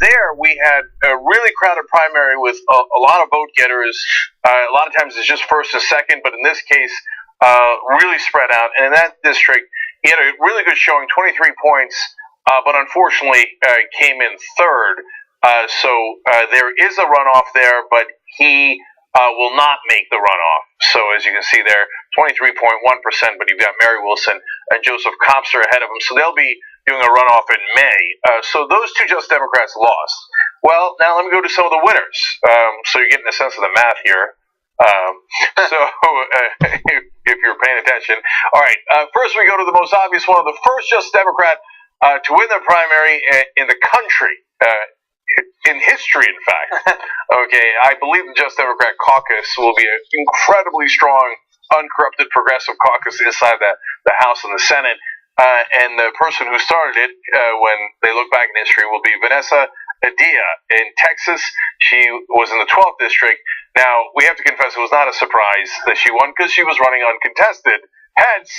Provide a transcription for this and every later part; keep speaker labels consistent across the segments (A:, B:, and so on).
A: there we had a really crowded primary with a lot of vote getters. A lot of times it's just first and second, but in this case, really spread out. And in that district, he had a really good showing, 23 points, but unfortunately came in third. So there is a runoff there, but he will not make the runoff. So as you can see there, 23.1%, but you've got Mary Wilson and Joseph Kopser ahead of him. So they'll be doing a runoff in May. So those two Just Democrats lost. Well, now let me go to some of the winners. So you're getting a sense of the math here. If you're paying attention. All right, first we go to the most obvious one, the first Just Democrat to win the primary in the country. In history, in fact. Okay, I believe the Just Democrat caucus will be an incredibly strong, uncorrupted progressive caucus inside the House and the Senate. And the person who started it, when they look back in history, will be Vanessa Adia in Texas. She was in the 12th district. Now, we have to confess it was not a surprise that she won because she was running uncontested. Hence,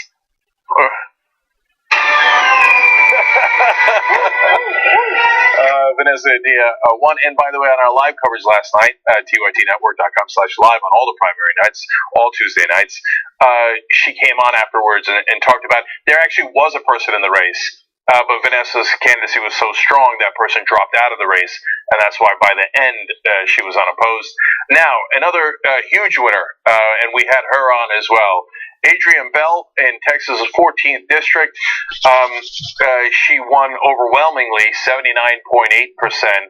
A: Vanessa Adia won. And by the way, on our live coverage last night, tytnetwork.com/live on all the primary nights, all Tuesday nights, she came on afterwards and talked about there actually was a person in the race, but Vanessa's candidacy was so strong that person dropped out of the race, and that's why by the end she was unopposed. Now, another huge winner, and we had her on as well, Adrienne Bell in Texas' 14th district. She won overwhelmingly, 79.8%.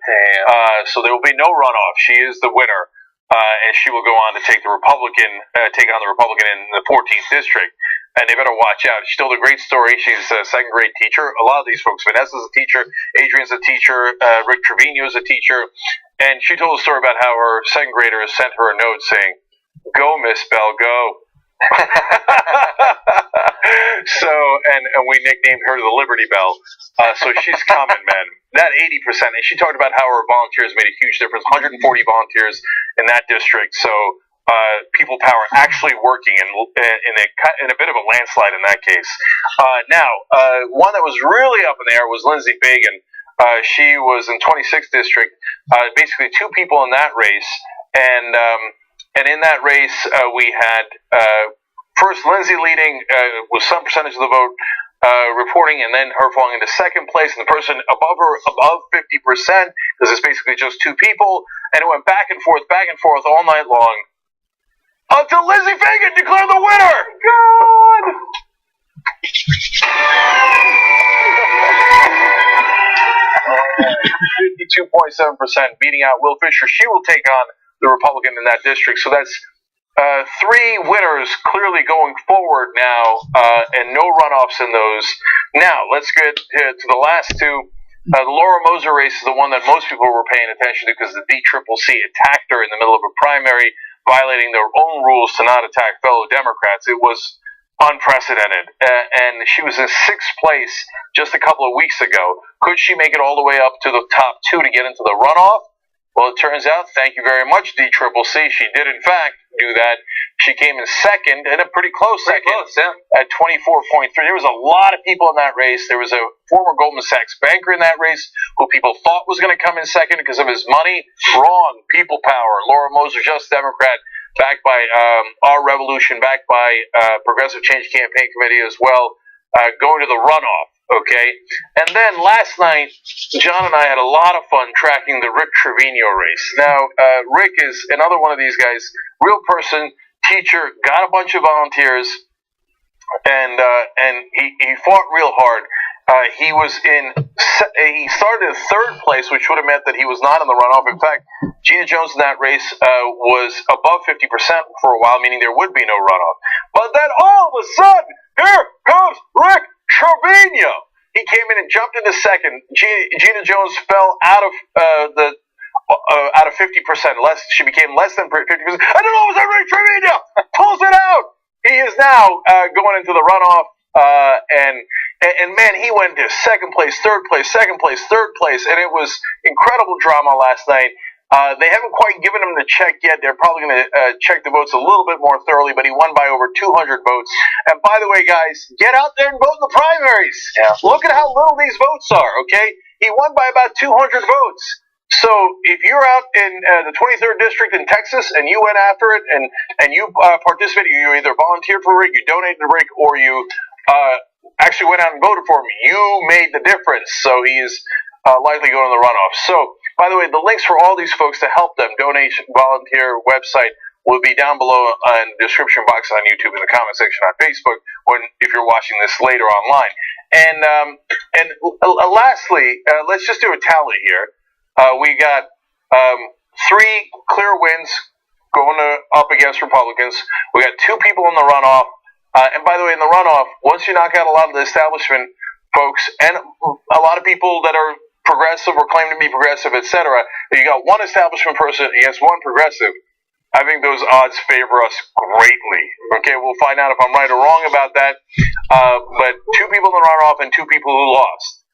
A: So there will be no runoff. She is the winner, and she will go on to take on the Republican in the 14th district. And they better watch out. She told a great story. She's a second grade teacher. A lot of these folks, Vanessa's a teacher, Adrienne's a teacher, Rick Trevino is a teacher. And she told a story about how her second grader sent her a note saying, "Go, Miss Bell, go." So, and we nicknamed her the Liberty Bell. So she's coming, man. That 80%. And she talked about how her volunteers made a huge difference. 140 volunteers in that district. So people power actually working in a bit of a landslide in that case. Now, one that was really up in the air was Lindsey Fagan. She was in 26th district. Basically, two people in that race. And in that race, we had first Lindsey leading with some percentage of the vote reporting, and then her falling into second place, and the person above her above 50%, because it's basically just two people, and it went back and forth all night long until Lindsey Fagan declared the winner. God! 52.7%, beating out Will Fisher. She will take on the Republican in that district. So that's three winners clearly going forward now, and no runoffs in those. Now, let's get to the last two. The Laura Moser race is the one that most people were paying attention to because the DCCC attacked her in the middle of a primary, violating their own rules to not attack fellow Democrats. It was unprecedented. And she was in sixth place just a couple of weeks ago. Could she make it all the way up to the top two to get into the runoff? Well, it turns out, thank you very much, DCCC, she did in fact do that. She came in second, and a pretty close second, at 24.3. There was a lot of people in that race. There was a former Goldman Sachs banker in that race who people thought was going to come in second because of his money. Wrong. People power. Laura Moser, Just Democrat, backed by Our Revolution, backed by Progressive Change Campaign Committee as well, going to the runoff. Okay, and then last night, John and I had a lot of fun tracking the Rick Trevino race. Now, Rick is another one of these guys, real person, teacher, got a bunch of volunteers, and he fought real hard. He started in third place, which would have meant that he was not in the runoff. In fact, Gina Jones in that race was above 50% for a while, meaning there would be no runoff. But then all of a sudden, here comes Rick Trevino. He came in and jumped into second. Gina Jones fell out of 50%. She became less than 50%. And then all of a sudden, Rick Trevino pulls it out. He is now going into the runoff. And man, he went to second place, third place, second place, third place, and it was incredible drama last night. They haven't quite given him the check yet. They're probably going to check the votes a little bit more thoroughly, but he won by over 200 votes. And by the way, guys, get out there and vote in the primaries. Yeah. Look at how little these votes are, okay? He won by about 200 votes. So if you're out in the 23rd district in Texas and you went after it and you participated, you either volunteered for Rick, you donated to Rick, or you actually went out and voted for him, you made the difference. So he's likely going to the runoff. So, by the way, the links for all these folks to help them, donation, volunteer, website, will be down below in the description box on YouTube, in the comment section on Facebook, if you're watching this later online. And lastly, let's just do a tally here. We got 3 clear wins going up against Republicans. We got 2 people in the runoff. And by the way, in the runoff, once you knock out a lot of the establishment folks and a lot of people that are progressive or claim to be progressive, etc., you got 1 establishment person against 1 progressive. I think those odds favor us greatly. Okay, we'll find out if I'm right or wrong about that. But 2 people in the runoff and 2 people who lost.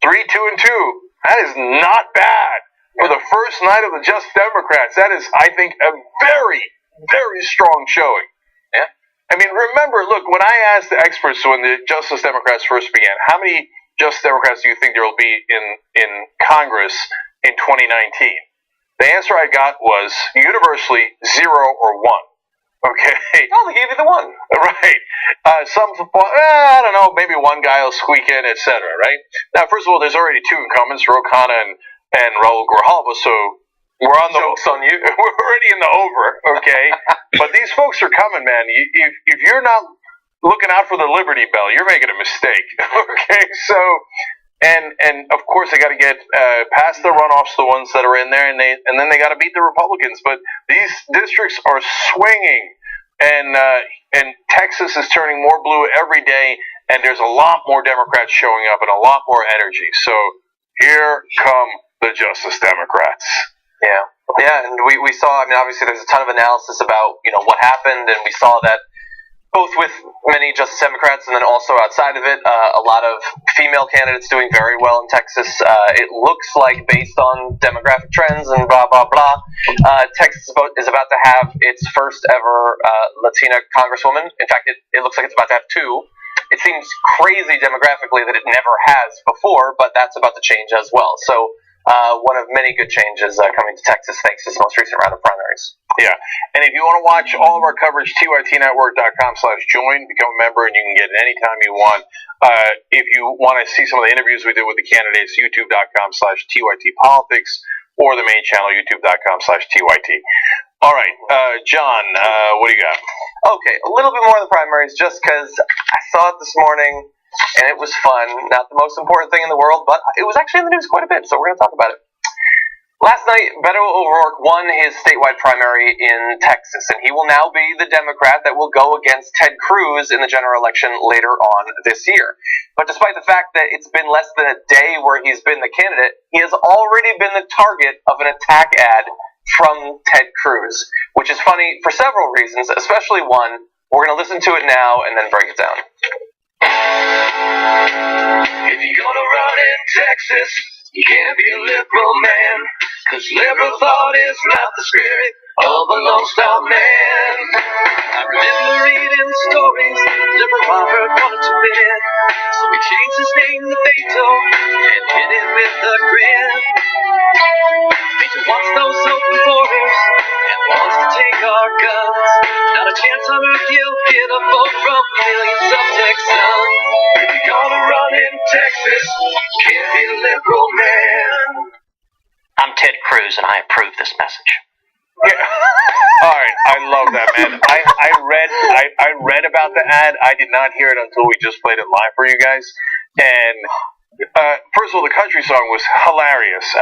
A: 3, 2, and 2. That is not bad for the first night of the Just Democrats. That is, I think, a very, very strong showing. Yeah. I mean, remember, look, when I asked the experts when the Justice Democrats first began, how many Justice Democrats do you think there will be in Congress in 2019? The answer I got was universally 0 or 1. Okay.
B: Oh, they gave you the 1.
A: Right. Some, I don't know, maybe 1 guy will squeak in, etc. Right. Now, first of all, there's already 2 incumbents, Ro Khanna and Raul Grijalva, so we're on the
B: joke's on you.
A: We're already in the over. Okay. But these folks are coming, man. If you're not looking out for the Liberty Bell, you're making a mistake. Okay. So. And of course they got to get past the runoffs, the ones that are in there, and then they got to beat the Republicans. But these districts are swinging, and Texas is turning more blue every day, and there's a lot more Democrats showing up and a lot more energy. So here come the Justice Democrats.
B: Yeah, and we saw. I mean, obviously there's a ton of analysis about what happened, and we saw that. Both with many Justice Democrats and then also outside of it, a lot of female candidates doing very well in Texas. It looks like, based on demographic trends and blah, blah, blah, Texas is about to have its first ever Latina congresswoman. In fact, it looks like it's about to have 2. It seems crazy demographically that it never has before, but that's about to change as well. So one of many good changes coming to Texas thanks to this most recent round of primaries.
A: Yeah, and if you want to watch all of our coverage, tytnetwork.com/join, become a member, and you can get it anytime you want. If you want to see some of the interviews we did with the candidates, youtube.com/tytpolitics, or the main channel, youtube.com/tyt. All right, John, what do you got?
B: Okay, a little bit more on the primaries, just because I saw it this morning, and it was fun. Not the most important thing in the world, but it was actually in the news quite a bit, so we're going to talk about it. Last night, Beto O'Rourke won his statewide primary in Texas, and he will now be the Democrat that will go against Ted Cruz in the general election later on this year. But despite the fact that it's been less than a day where he's been the candidate, he has already been the target of an attack ad from Ted Cruz, which is funny for several reasons, especially one. We're going to listen to it now and then break it down.
C: If you're gonna run in Texas, you can't be a liberal man, 'cause liberal thought is not the spirit of a Lone Star man. I remember reading stories, liberal Robert wanted to bed, so he changed his name to Beto and hit it with a grin. Beto wants those open borders and wants to take our guns. Not a chance on earth you'll get a vote from millions of Texans. If you're gonna run in Texas, you can't be a liberal man.
D: I'm Ted Cruz, and I approve this message.
A: Yeah. All right, I love that, man. I read about the ad. I did not hear it until we just played it live for you guys. And first of all, the country song was hilarious.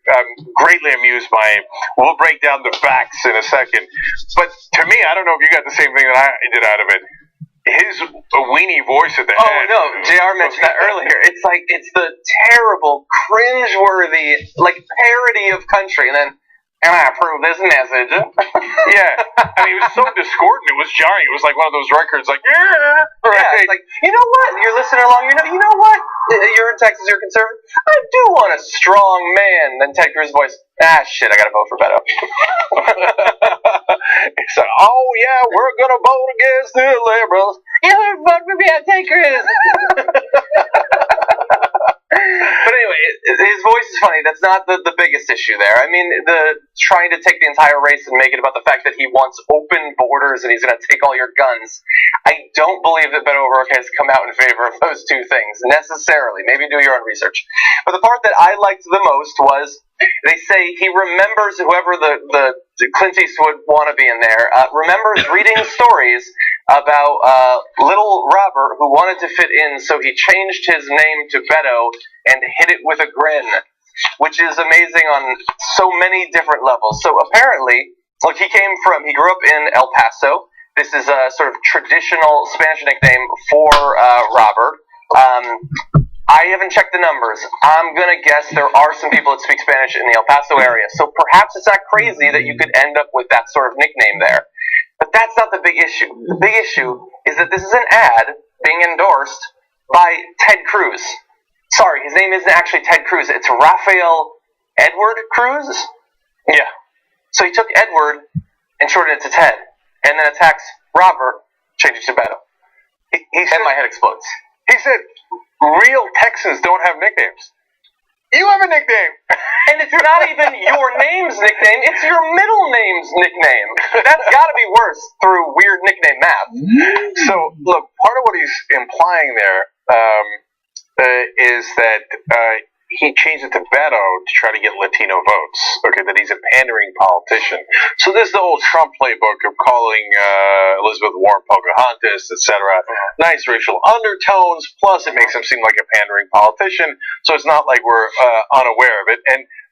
A: I'm greatly amused by it. We'll break down the facts in a second. But to me, I don't know if you got the same thing that I did out of it. His weenie voice at the end.
B: Oh, no, JR mentioned that earlier. It's like, it's the terrible, cringeworthy, like, parody of country. And then, and I approve this message.
A: Yeah. I mean, it was so discordant. It was jarring. It was like one of those records, like,
B: yeah.
A: Right.
B: Yeah, it's like, you know what? You're listening along. You know what? You're in Texas. You're conservative. I do want a strong man. Then Ted Cruz's voice. Shit, I gotta vote for Beto.
A: It's like, oh yeah, we're gonna vote against the liberals.
B: Yeah, vote for me, Ted Cruz. But anyway, anyway, his voice is funny. That's not the biggest issue there. I mean, the trying to take the entire race and make it about the fact that he wants open borders and he's going to take all your guns. I don't believe that Beto O'Rourke has come out in favor of those two things necessarily. Maybe do your own research. But the part that I liked the most was they say he remembers whoever the Clint Eastwood wannabe in there remembers reading stories about little Robert who wanted to fit in, so he changed his name to Beto and hit it with a grin, which is amazing on so many different levels. So apparently, like he grew up in El Paso. This is a sort of traditional Spanish nickname for Robert. I haven't checked the numbers. I'm going to guess there are some people that speak Spanish in the El Paso area. So perhaps it's not crazy that you could end up with that sort of nickname there. But that's not the big issue. The big issue is that this is an ad being endorsed by Ted Cruz. Sorry, his name isn't actually Ted Cruz. It's Rafael Edward Cruz? Yeah. So he took Edward and shortened it to Ted, and then attacks Robert, changed it to Beto. And my head explodes.
A: He said, real Texans don't have nicknames. You have a nickname.
B: And it's not even your name's nickname, it's your middle name's nickname. That's got to be worse through weird nickname math.
A: So, look, part of what he's implying there is that he changed it to Beto to try to get Latino votes. Okay, that he's a pandering politician. So this is the old Trump playbook of calling Elizabeth Warren Pocahontas, etc. Nice racial undertones. Plus, it makes him seem like a pandering politician. So it's not like we're unaware of it.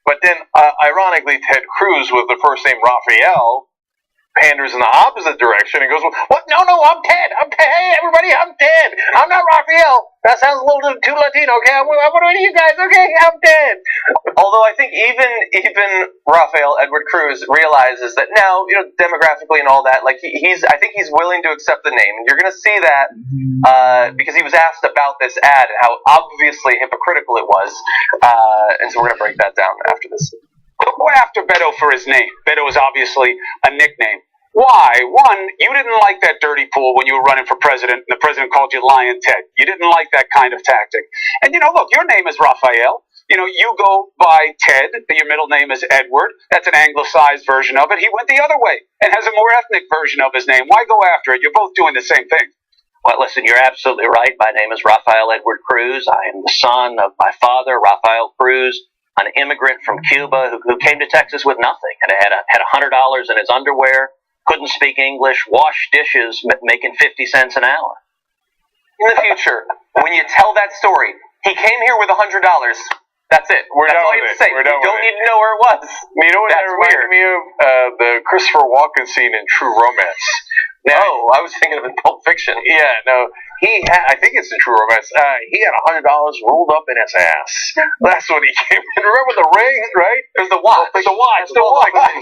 A: But then, ironically, Ted Cruz with the first name Rafael panders in the opposite direction and goes, "What? No, I'm Ted. Hey, everybody, I'm Ted. I'm not Rafael. That sounds a little too Latino. Okay, what are you guys? Okay, I'm Ted."
B: Although I think even Rafael Edward Cruz realizes that now, demographically and all that, like I think he's willing to accept the name, and you're going to see that because he was asked about this ad and how obviously hypocritical it was, and so we're going to break that down after this.
E: Don't go after Beto for his name. Beto is obviously a nickname. Why? One, you didn't like that dirty pool when you were running for president, and the president called you Lion Ted. You didn't like that kind of tactic. And, look, your name is Rafael. You go by Ted. Your middle name is Edward. That's an anglicized version of it. He went the other way and has a more ethnic version of his name. Why go after it? You're both doing the same thing.
D: Well, listen, you're absolutely right. My name is Rafael Edward Cruz. I am the son of my father, Rafael Cruz, an immigrant from Cuba who came to Texas with nothing and had $100 in his underwear, couldn't speak English, washed dishes, making 50 cents an hour.
B: In the future, when you tell that story, he came here with $100. That's it.
A: We're
B: That's
A: done
B: all
A: with
B: you
A: it.
B: have to say.
A: We're
B: You
A: done
B: don't
A: with
B: need to know where it was.
A: You know what
B: That's
A: that reminded me of? The Christopher Walken scene in True Romance. Now,
B: I was thinking of it in Pulp Fiction.
A: Yeah, no. I think it's in True Romance. He had $100 rolled up in his ass. That's what he came in. Remember the ring, right?
B: There's the watch.
A: The watch.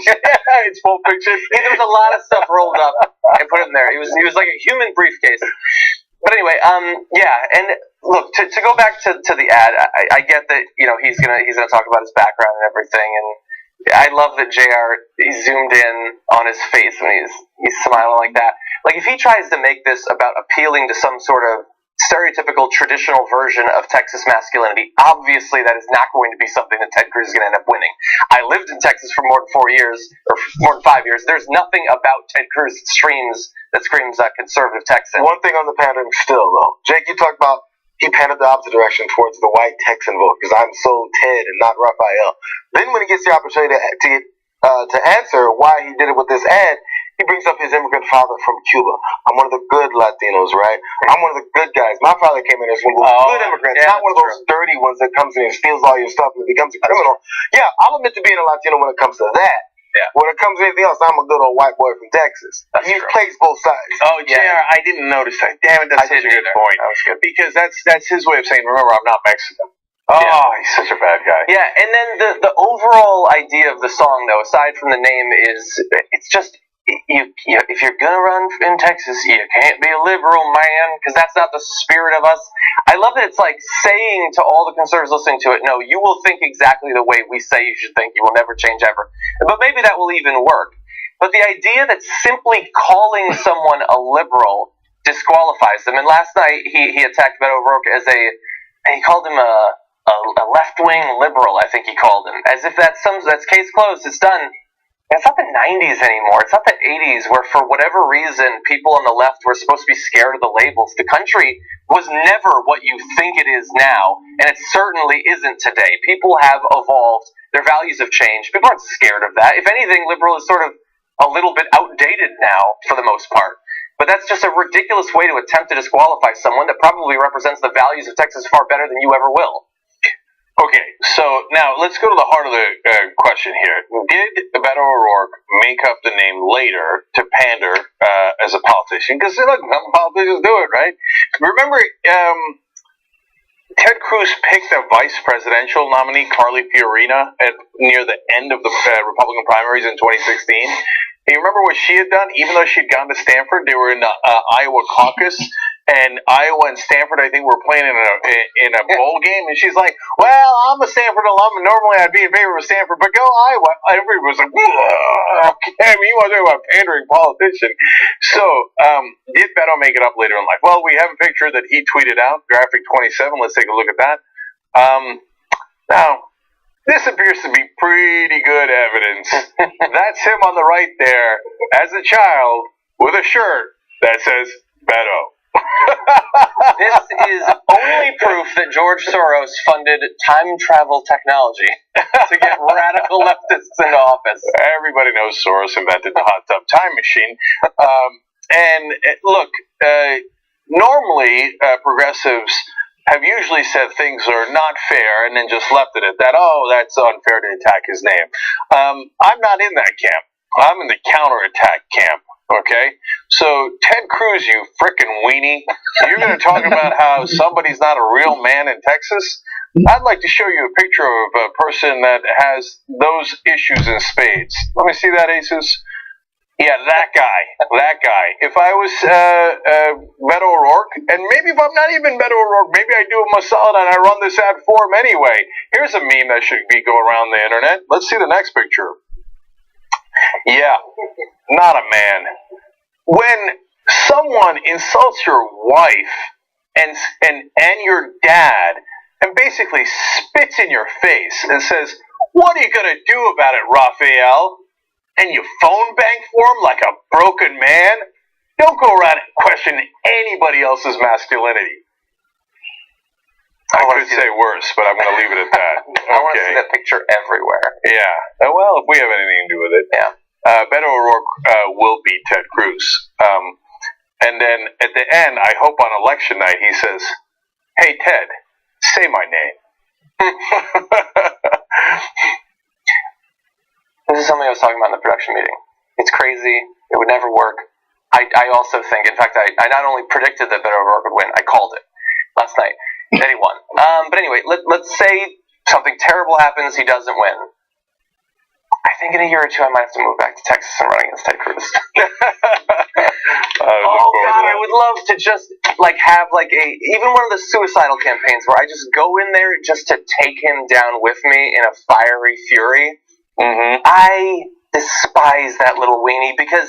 A: Yeah, it's Pulp Fiction.
B: There was a lot of stuff rolled up and put in there. He was like a human briefcase. But anyway, and look, to go back to the ad, I get that he's gonna talk about his background and everything, and I love that JR he zoomed in on his face when he's smiling like that. Like if he tries to make this about appealing to some sort of stereotypical traditional version of Texas masculinity, obviously that is not going to be something that Ted Cruz is going to end up winning. I lived in Texas for more than 4 years, or more than 5 years. There's nothing about Ted Cruz that screams conservative Texan.
F: One thing on the pandering still, though. Jake, you talked about he pandered the opposite direction towards the white Texan vote because I'm so Ted and not Rafael. Then when he gets the opportunity to answer why he did it with this ad, he brings up his immigrant father from Cuba. I'm one of the good Latinos, right? I'm one of the good guys. My father came in as one of those good immigrants, not one of those dirty ones that comes in and steals all your stuff and becomes a criminal. Yeah, I'll admit to being a Latino when it comes to that.
A: Yeah.
F: When it comes to anything else, I'm a good old white boy from Texas. He plays both sides.
A: Oh, JR, I didn't notice that. Damn it, that's such a good point.
F: That was good.
A: Because that's his way of saying, remember, I'm not Mexican. Oh, he's such a bad guy.
B: Yeah, and then the overall idea of the song, though, aside from the name, is it's just if you're gonna run in Texas, you can't be a liberal, man, because that's not the spirit of us. I love that it's like saying to all the conservatives listening to it, no, you will think exactly the way we say you should think. You will never change ever. But maybe that will even work. But the idea that simply calling someone a liberal disqualifies them. And last night he attacked Beto O'Rourke he called him a left-wing liberal, I think he called him, as if that's case closed, it's done. And it's not the 90s anymore. It's not the 80s where, for whatever reason, people on the left were supposed to be scared of the labels. The country was never what you think it is now, and it certainly isn't today. People have evolved. Their values have changed. People aren't scared of that. If anything, liberal is sort of a little bit outdated now, for the most part. But that's just a ridiculous way to attempt to disqualify someone that probably represents the values of Texas far better than you ever will.
A: Okay, so now let's go to the heart of the question here. Did Beto O'Rourke make up the name later to pander as a politician? Because, look, some politicians do it, right? Remember, Ted Cruz picked a vice presidential nominee, Carly Fiorina, near the end of the Republican primaries in 2016. And you remember what she had done? Even though she'd gone to Stanford, they were in the Iowa caucus, and Iowa and Stanford, I think, were playing in a bowl game, and she's like, "Well, I'm a Stanford alum, and normally I'd be in favor of Stanford, but go Iowa." Everybody was like, "Okay, I mean, you want to talk about pandering politician?" So, did Beto make it up later in life? Well, we have a picture that he tweeted out, graphic 27. Let's take a look at that. Now, this appears to be pretty good evidence. That's him on the right there, as a child, with a shirt that says Beto.
B: This is only proof that George Soros funded time travel technology to get radical leftists into office.
A: Everybody knows Soros invented the hot tub time machine. And look, normally progressives have usually said things are not fair and then just left it at that. Oh, that's unfair to attack his name. I'm not in that camp. I'm in the counterattack camp. Okay, so Ted Cruz, you frickin' weenie, you're going to talk about how somebody's not a real man in Texas? I'd like to show you a picture of a person that has those issues in spades. Let me see that, Aces. Yeah, that guy. If I was Beto O'Rourke, and maybe if I'm not even Beto O'Rourke, maybe I do him a solid and I run this ad for him anyway. Here's a meme that should be go around the internet. Let's see the next picture. Yeah, not a man. When someone insults your wife and your dad and basically spits in your face and says, "What are you going to do about it, Raphael?" and you phone bank for him like a broken man, don't go around and question anybody else's masculinity. I could say worse, but I'm going to leave it at that. Okay.
B: I want to see that picture everywhere.
A: Yeah. Well, if we have anything to do with it.
B: Yeah.
A: Beto O'Rourke will beat Ted Cruz. And then at the end, I hope on election night, he says, "Hey, Ted, say my name."
B: This is something I was talking about in the production meeting. It's crazy. It would never work. I also think, in fact, I not only predicted that Beto O'Rourke would win, I called it last night. That he won. But anyway, let's say something terrible happens, he doesn't win. I think in a year or two I might have to move back to Texas and run against Ted Cruz. Oh God, I would love to just have even one of the suicidal campaigns where I just go in there just to take him down with me in a fiery fury. Mm-hmm. I despise that little weenie because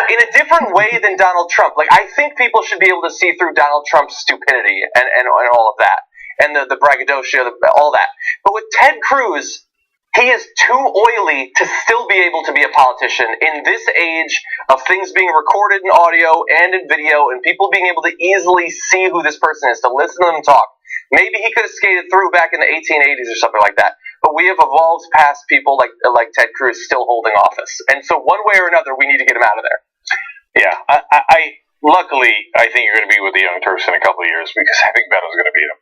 B: in a different way than Donald Trump. I think people should be able to see through Donald Trump's stupidity and all of that. And the braggadocio, all that. But with Ted Cruz, he is too oily to still be able to be a politician in this age of things being recorded in audio and in video and people being able to easily see who this person is, to listen to them talk. Maybe he could have skated through back in the 1880s or something like that. But we have evolved past people like Ted Cruz still holding office. And so one way or another, we need to get him out of there.
A: Yeah. Luckily, I think you're going to be with the Young Turks in a couple of years because I think Beto's going to beat him.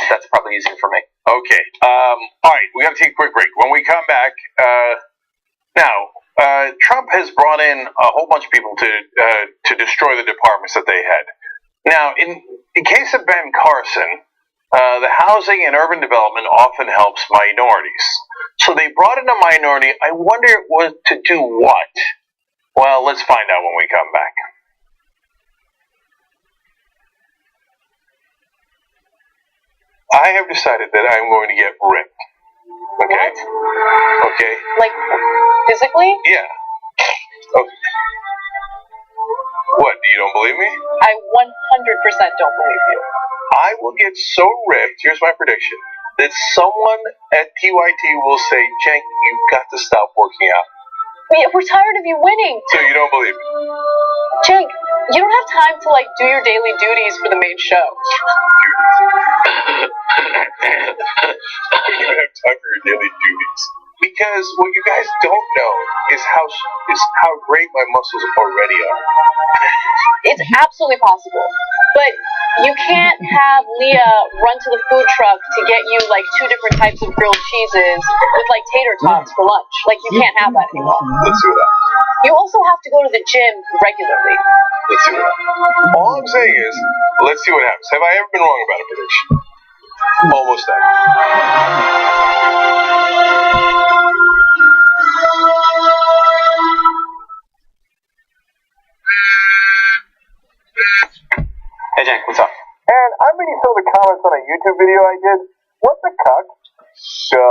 B: That's probably easier for me.
A: Okay. All right. We got to take a quick break. When we come back, now Trump has brought in a whole bunch of people to destroy the departments that they had. Now, in case of Ben Carson, the housing and urban development often helps minorities. So they brought in a minority. I wonder it was to do what? Well, let's find out when we come back. I have decided that I'm going to get ripped. Okay?
G: What?
A: Okay?
G: Physically?
A: Yeah. Okay. What, you don't believe me?
G: I 100% don't believe you.
A: I will get so ripped, here's my prediction, that someone at TYT will say, Cenk, you've got to stop working out.
G: We're tired of you winning.
A: So you don't believe me?
G: Cenk, you don't have time to do your daily duties for the main show.
A: You don't have time for your daily duties. Because what you guys don't know is how great my muscles already are.
G: It's absolutely possible. But you can't have Leah run to the food truck to get you 2 different types of grilled cheeses with tater tots for lunch. You can't have that anymore.
A: Let's see what happens.
G: You also have to go to the gym regularly.
A: Let's see what happens. All I'm saying is, let's see what happens. Have I ever been wrong about a prediction? Almost that.
B: Hey, Cenk, what's up?
F: Aaron, I bet you saw the comments on a YouTube video I did. What the cuck? Go.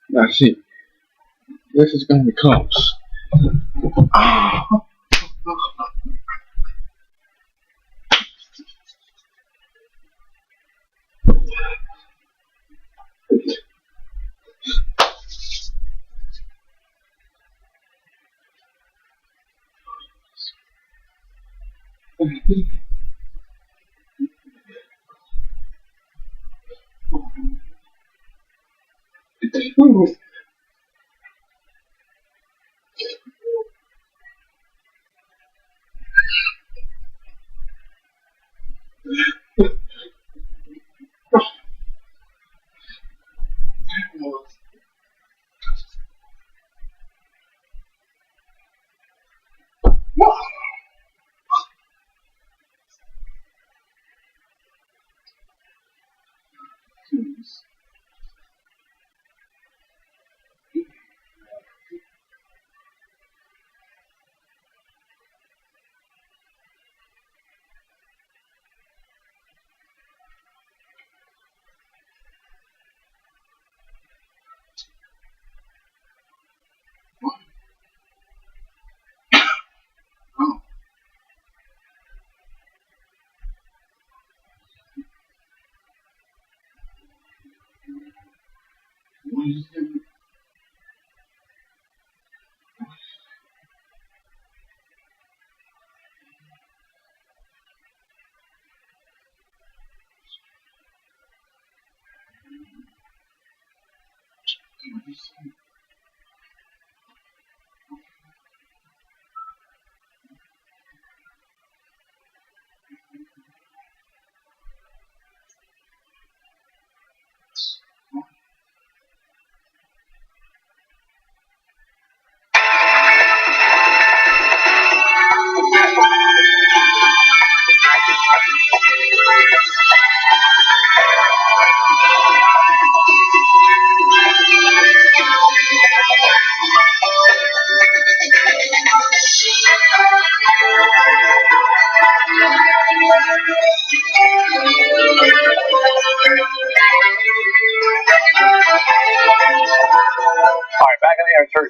H: Now see, this is gonna be close.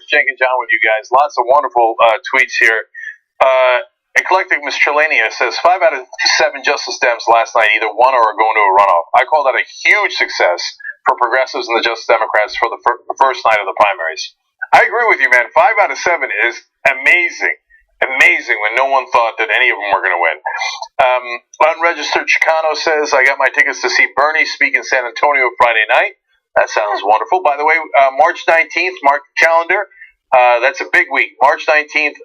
A: Cenk and John with you guys. Lots of wonderful tweets here. Eclectic Miss Trelania says 5 out of 7 Justice Dems last night either won or are going to a runoff. I call that a huge success for progressives and the Justice Democrats for the first night of the primaries. I agree with you, man. 5 out of 7 is amazing. Amazing when no one thought that any of them were going to win. Unregistered Chicano says, I got my tickets to see Bernie speak in San Antonio Friday night. That sounds wonderful. By the way, March 19th, mark the calendar. That's a big week. March 19th,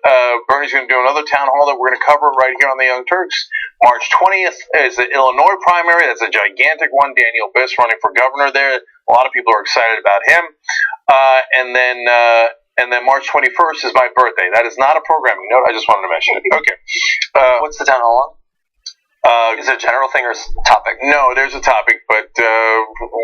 A: Bernie's going to do another town hall that we're going to cover right here on the Young Turks. March 20th is the Illinois primary. That's a gigantic one. Daniel Biss running for governor there. A lot of people are excited about him. And then March 21st is my birthday. That is not a programming note. I just wanted to mention it. Okay.
B: What's the town hall on? Is it a general thing or topic?
A: No, there's a topic, but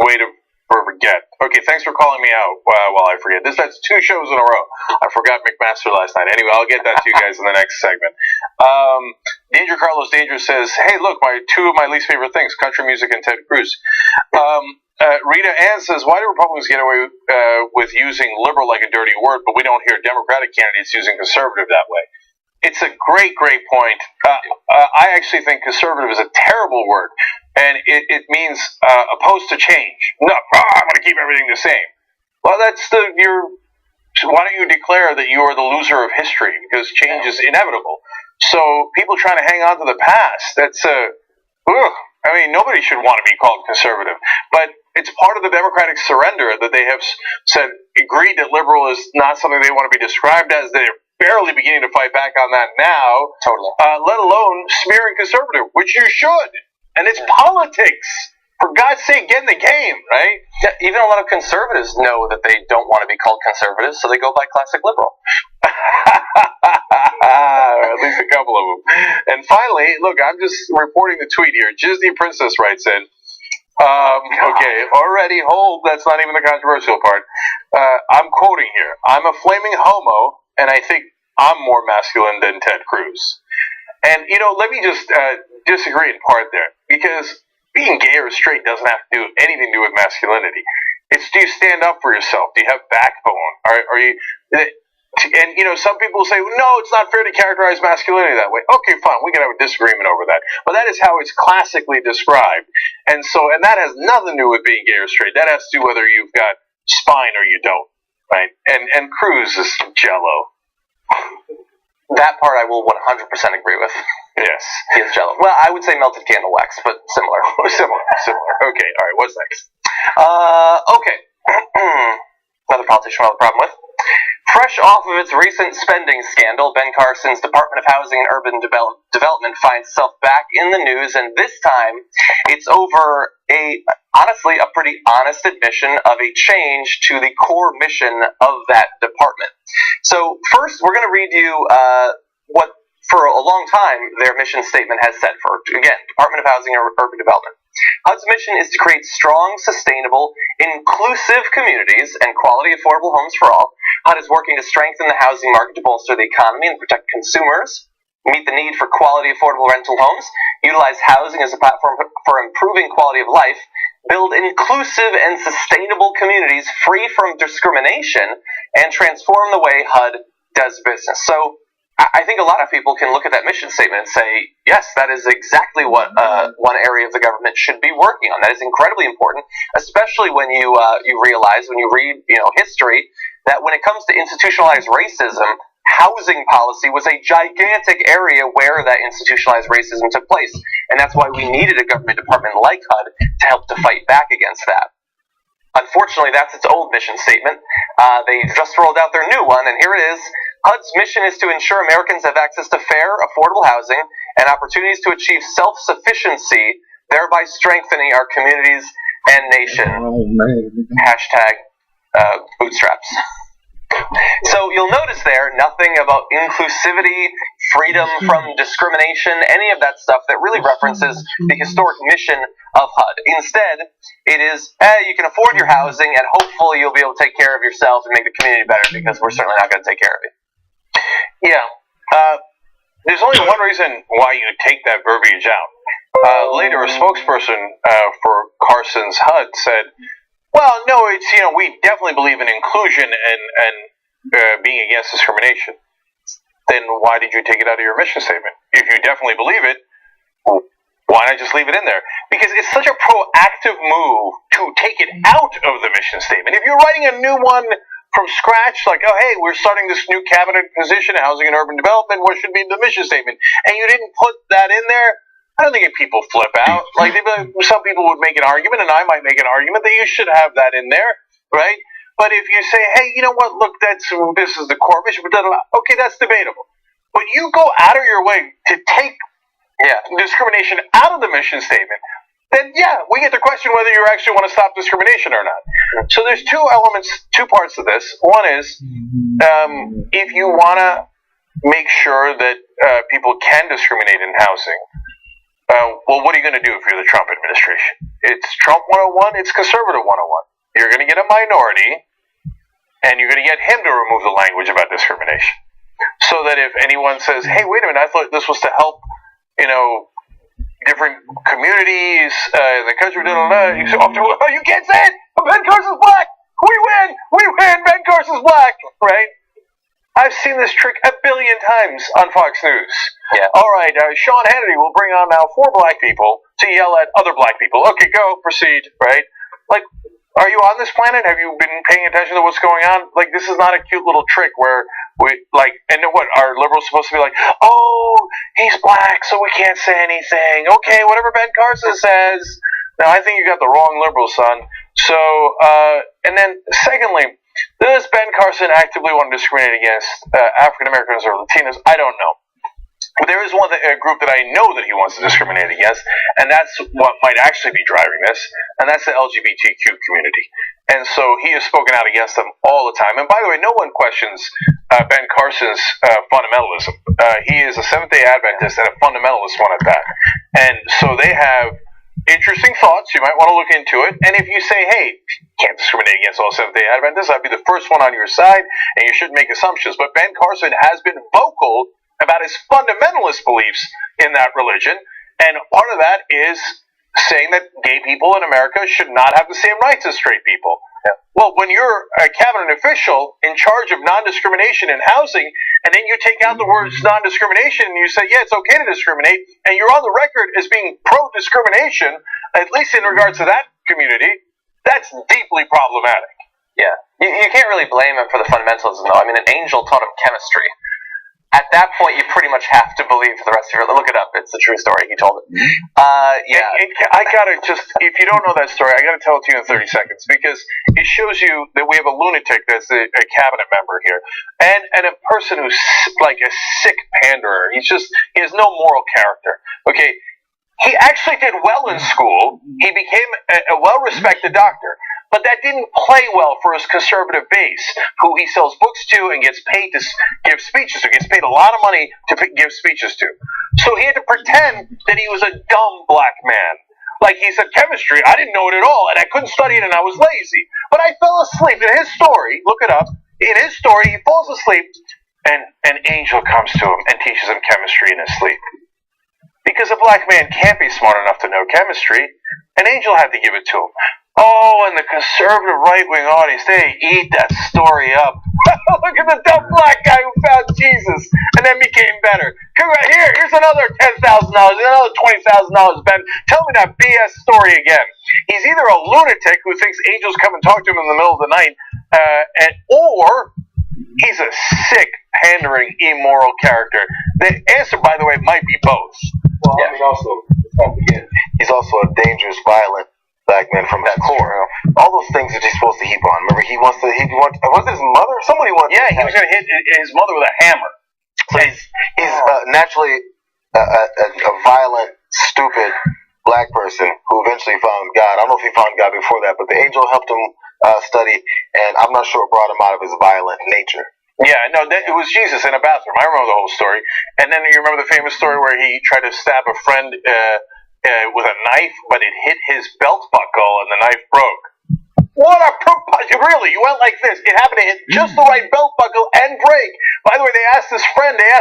A: way to forget. Okay, thanks for calling me out while I forget. That's 2 shows in a row. I forgot McMaster last night. Anyway, I'll get that to you guys in the next segment. Danger Carlos Danger says, hey, look, 2 of my least favorite things, country music and Ted Cruz. Rita Ann says, why do Republicans get away with using liberal like a dirty word, but we don't hear Democratic candidates using conservative that way? It's a great point. I actually think conservative is a terrible word, and it means opposed to change. No, I'm going to keep everything the same. Well, why don't you declare that you are the loser of history because change is inevitable? So people trying to hang on to the past, I mean, nobody should want to be called conservative, but it's part of the democratic surrender that they have said, agreed that liberal is not something they want to be described as. They're barely beginning to fight back on that now.
B: Totally.
A: Let alone smearing conservative, which you should. And it's politics. For God's sake, get in the game, right?
B: Yeah, even a lot of conservatives know that they don't want to be called conservatives, so they go by classic liberal.
A: At least a couple of them. And finally, look, I'm just reporting the tweet here. Disney Princess writes in, okay, already, hold, that's not even the controversial part. I'm quoting here. I'm a flaming homo, and I think I'm more masculine than Ted Cruz. And, let me just disagree in part there, because being gay or straight doesn't have to do anything to do with masculinity. It's, do you stand up for yourself? Do you have backbone? Are you... And, some people say, no, it's not fair to characterize masculinity that way. Okay, fine, we can have a disagreement over that. But that is how it's classically described. And that has nothing to do with being gay or straight. That has to do whether you've got spine or you don't, right? And Cruz is jello.
B: That part I will 100% agree with.
A: Yes.
B: He is jello. Well, I would say melted candle wax, but similar.
A: Similar. Okay, all right, what's next?
B: Okay. Another politician we'll have a problem with. Fresh off of its recent spending scandal, Ben Carson's Department of Housing and Urban Development finds itself back in the news, and this time it's over honestly, a pretty honest admission of a change to the core mission of that department. So first, we're going to read you what, for a long time, their mission statement has said for, again, Department of Housing and Urban Development. HUD's mission is to create strong, sustainable, inclusive communities and quality, affordable homes for all. HUD is working to strengthen the housing market to bolster the economy and protect consumers, meet the need for quality, affordable rental homes, utilize housing as a platform for improving quality of life, build inclusive and sustainable communities free from discrimination, and transform the way HUD does business. So I think a lot of people can look at that mission statement and say, yes, that is exactly what one area of the government should be working on. That is incredibly important, especially when you realize, when you read history, that when it comes to institutionalized racism, housing policy was a gigantic area where that institutionalized racism took place. And that's why we needed a government department like HUD to help to fight back against that. Unfortunately, that's its old mission statement. They just rolled out their new one, and here it is. HUD's mission is to ensure Americans have access to fair, affordable housing and opportunities to achieve self-sufficiency, thereby strengthening our communities and nation. Hashtag bootstraps. So you'll notice there, nothing about inclusivity, freedom from discrimination, any of that stuff that really references the historic mission of HUD. Instead, it is, you can afford your housing and hopefully you'll be able to take care of yourself and make the community better, because we're certainly not going to take care of you.
A: Yeah. There's only one reason why you take that verbiage out. Later, a spokesperson for Carson's HUD said, well, no, it's, we definitely believe in inclusion and being against discrimination. Then why did you take it out of your mission statement? If you definitely believe it, why not just leave it in there? Because it's such a proactive move to take it out of the mission statement. If you're writing a new one from scratch, like, oh, hey, we're starting this new cabinet position, housing and urban development, what should be the mission statement? And you didn't put that in there, I don't think people flip out. Like, some people would make an argument, and I might make an argument that you should have that in there, right? But if you say, hey, you know what, look, this is the core mission, okay, that's debatable. But you go out of your way to take discrimination out of the mission statement, then we get to question whether you actually want to stop discrimination or not. So there's two parts of this. One is, if you want to make sure that people can discriminate in housing, well, what are you going to do if you're the Trump administration? It's Trump 101, it's conservative 101. You're going to get a minority, and you're going to get him to remove the language about discrimination. So that if anyone says, hey, wait a minute, I thought this was to help, different communities in the country, you say, oh, you can't say it! Ben Carson's black! We win! Ben Carson's black! Right? I've seen this trick a billion times on Fox News.
B: Yeah.
A: All right, Sean Hannity will bring on now 4 black people to yell at other black people. Okay, go, proceed, right? Like, are you on this planet? Have you been paying attention to what's going on? Like, this is not a cute little trick where and then what, are liberals supposed to be like, oh, he's black, so we can't say anything. Okay, whatever Ben Carson says. Now, I think you got the wrong liberal, son. So, and then secondly, does Ben Carson actively want to discriminate against African Americans or Latinos? I don't know. But there is a group that I know that he wants to discriminate against, and that's what might actually be driving this, and that's the LGBTQ community. And so he has spoken out against them all the time. And by the way, no one questions Ben Carson's fundamentalism. He is a Seventh-day Adventist and a fundamentalist one at that. And so they have interesting thoughts. You might want to look into it. And if you say, hey, can't discriminate against all Seventh-day Adventists, I'd be the first one on your side, and you shouldn't make assumptions. But Ben Carson has been vocal about his fundamentalist beliefs in that religion, and part of that is saying that gay people in America should not have the same rights as straight people. Yeah. Well, when you're a cabinet official in charge of non-discrimination in housing, and then you take out the words non-discrimination and you say, yeah, it's okay to discriminate, and you're on the record as being pro-discrimination, at least in regards to that community, that's deeply problematic.
B: Yeah. You can't really blame him for the fundamentalism, though. I mean, an angel taught him chemistry. At that point, you pretty much have to believe for the rest of your life. Look it up. It's a true story. He told it. Yeah.
A: I gotta just, if you don't know that story, I gotta tell it to you in 30 seconds, because it shows you that we have a lunatic that's a cabinet member here, and a person who's like a sick panderer. He has no moral character. Okay. He actually did well in school. He became a well-respected doctor. But that didn't play well for his conservative base, who he sells books to and gets paid to give speeches to, gets paid a lot of money to give speeches to. So he had to pretend that he was a dumb black man. Like he said, chemistry, I didn't know it at all, and I couldn't study it, and I was lazy. But I fell asleep. In his story, look it up, in his story, he falls asleep, and an angel comes to him and teaches him chemistry in his sleep. Because a black man can't be smart enough to know chemistry, an angel had to give it to him. Oh, and the conservative right-wing audience, they eat that story up. Look at the dumb black guy who found Jesus and then became better. Here's another $10,000, another $20,000, Ben. Tell me that BS story again. He's either a lunatic who thinks angels come and talk to him in the middle of the night, or he's a sick, pandering, immoral character. The answer, by the way, might be both.
F: Well, yeah. I mean, also, let's not forget, he's also a dangerous, violent black man from his core. All those things that he's supposed to heap on. Remember, was it his mother? Somebody wants.
A: Yeah, he was going to hit his mother with a hammer.
F: So he's naturally a violent, stupid black person who eventually found God. I don't know if he found God before that, but the angel helped him study, and I'm not sure it brought him out of his violent nature.
A: Yeah, no, it was Jesus in a bathroom. I remember the whole story. And then you remember the famous story where he tried to stab a friend with a knife, but it hit his belt buckle and the knife broke. What a really, you went like this. It happened to hit just the right belt buckle and break. By the way, they asked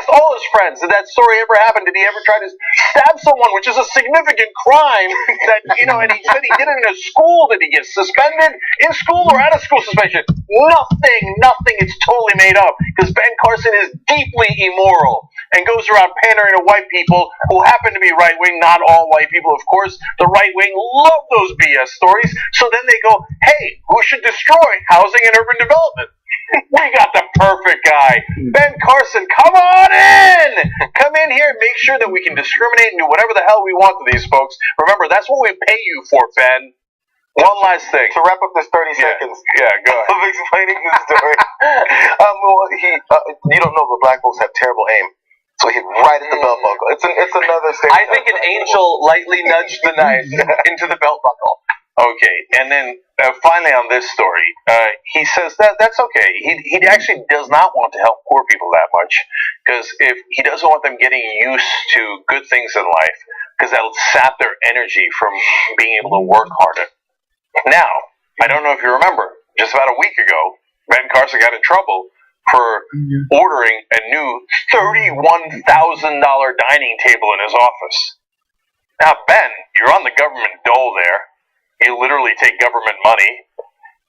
A: all his friends, did that story ever happen? Did he ever try to stab someone, which is a significant crime that, and he said he did it in a school. Did he get suspended in school or out of school suspension? Nothing. It's totally made up because Ben Carson is deeply immoral and goes around pandering to white people who happen to be right-wing, not all white people, of course. The right-wing love those BS stories, so then they go, hey, who should destroy housing and urban development? We got the perfect guy. Ben Carson, come on in! Come in here and make sure that we can discriminate and do whatever the hell we want to these folks. Remember, that's what we pay you for, Ben. One last thing.
F: To wrap up this 30 seconds.
A: Yeah, go ahead.
F: Of explaining this story. You don't know, but black folks have terrible aim. So he hit right at the belt buckle. It's another thing.
B: I think an angel lightly nudged the knife into the belt buckle.
A: Okay, and then finally on this story, he says that's okay. He actually does not want to help poor people that much, because if he doesn't want them getting used to good things in life, because that'll sap their energy from being able to work harder. Now, I don't know if you remember, just about a week ago, Ben Carson got in trouble for ordering a new $31,000 dining table in his office. Now, Ben, you're on the government dole there. You literally take government money,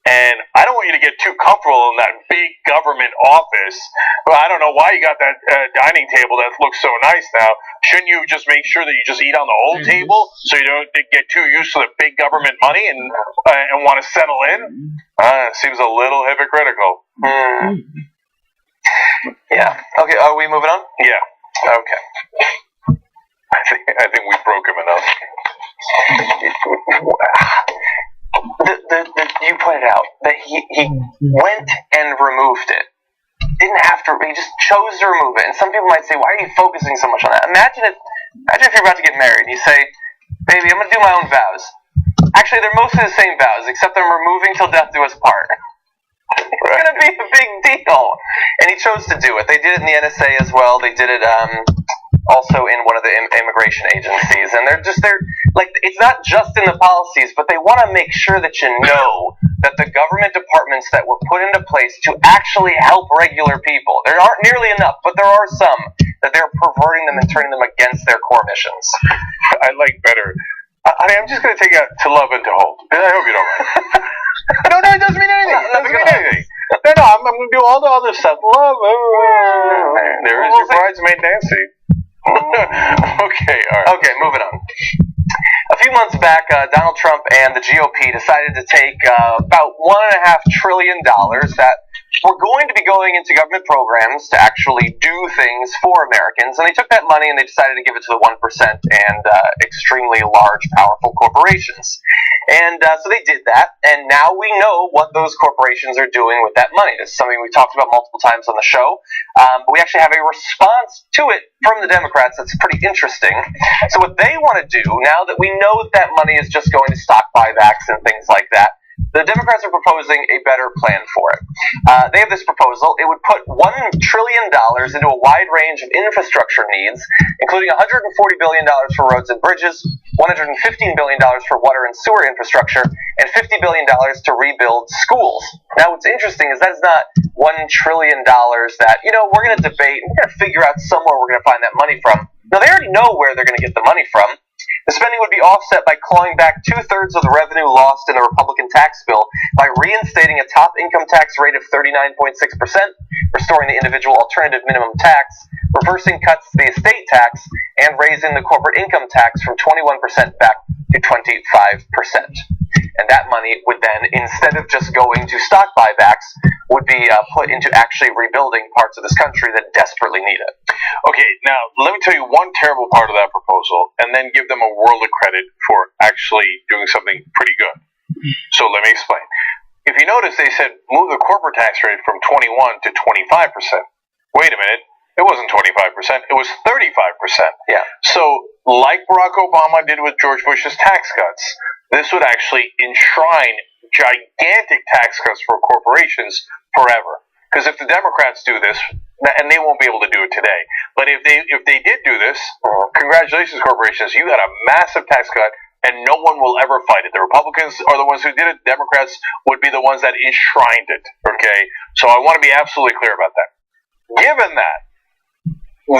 A: And I don't want you to get too comfortable in that big government office. Well, I don't know why you got that dining table that looks so nice now. Shouldn't you just make sure that you just eat on the whole table so you don't get too used to the big government money and want to settle in? Seems a little hypocritical.
B: Yeah. Okay, are we moving on?
A: Yeah.
B: Okay.
A: I think we broke him enough.
B: You pointed out that he went and removed it. Didn't have to. He just chose to remove it. And some people might say, "Why are you focusing so much on that?" Imagine if you're about to get married. You say, "Baby, I'm going to do my own vows." Actually, they're mostly the same vows, except I'm removing till death do us part. It's going to be a big deal. And he chose to do it. They did it in the NSA as well. They did it also in one of the immigration agencies. And they're like, it's not just in the policies, but they want to make sure that you know that the government departments that were put into place to actually help regular people, there aren't nearly enough, but there are some, that they're perverting them and turning them against their core missions.
A: I like better. I'm just going to take a to love and to hold. I hope you don't mind. No, it doesn't mean anything. It doesn't mean anything. No, I'm going to do all the other stuff. Love. There is your bridesmaid Nancy. Okay, all right.
B: Okay, moving on. A few months back, Donald Trump and the GOP decided to take about $1.5 trillion that were going to be going into government programs to actually do things for Americans, and they took that money and they decided to give it to the 1% and extremely large, powerful corporations. And so they did that, and now we know what those corporations are doing with that money. This is something we talked about multiple times on the show, but we actually have a response to it from the Democrats that's pretty interesting. So what they want to do, now that we know that money is just going to stock buybacks and things like that, the Democrats are proposing a better plan for it. They have this proposal. It would put $1 trillion into a wide range of infrastructure needs, including $140 billion for roads and bridges, $115 billion for water and sewer infrastructure, and $50 billion to rebuild schools. Now, what's interesting is that's not $1 trillion that, we're going to debate, we're going to figure out somewhere we're going to find that money from. No, they already know where they're going to get the money from. The spending would be offset by clawing back 2/3 of the revenue lost in the Republican tax bill by reinstating a top income tax rate of 39.6%, restoring the individual alternative minimum tax, reversing cuts to the estate tax, and raising the corporate income tax from 21% back to 25%. And that money would then, instead of just going to stock buybacks, would be put into actually rebuilding parts of this country that desperately need it.
A: Okay, now let me tell you one terrible part of that proposal, and then give them a world of credit for actually doing something pretty good. So let me explain. If you notice, they said move the corporate tax rate from 21 to 25%. Wait a minute, it wasn't 25%, it was 35%.
B: Yeah.
A: So, like Barack Obama did with George Bush's tax cuts, this would actually enshrine gigantic tax cuts for corporations forever. Because if the Democrats do this, and they won't be able to do it today, but if they did do this, congratulations, corporations, you got a massive tax cut, and no one will ever fight it. The Republicans are the ones who did it. Democrats would be the ones that enshrined it. Okay, so I want to be absolutely clear about that. Given that,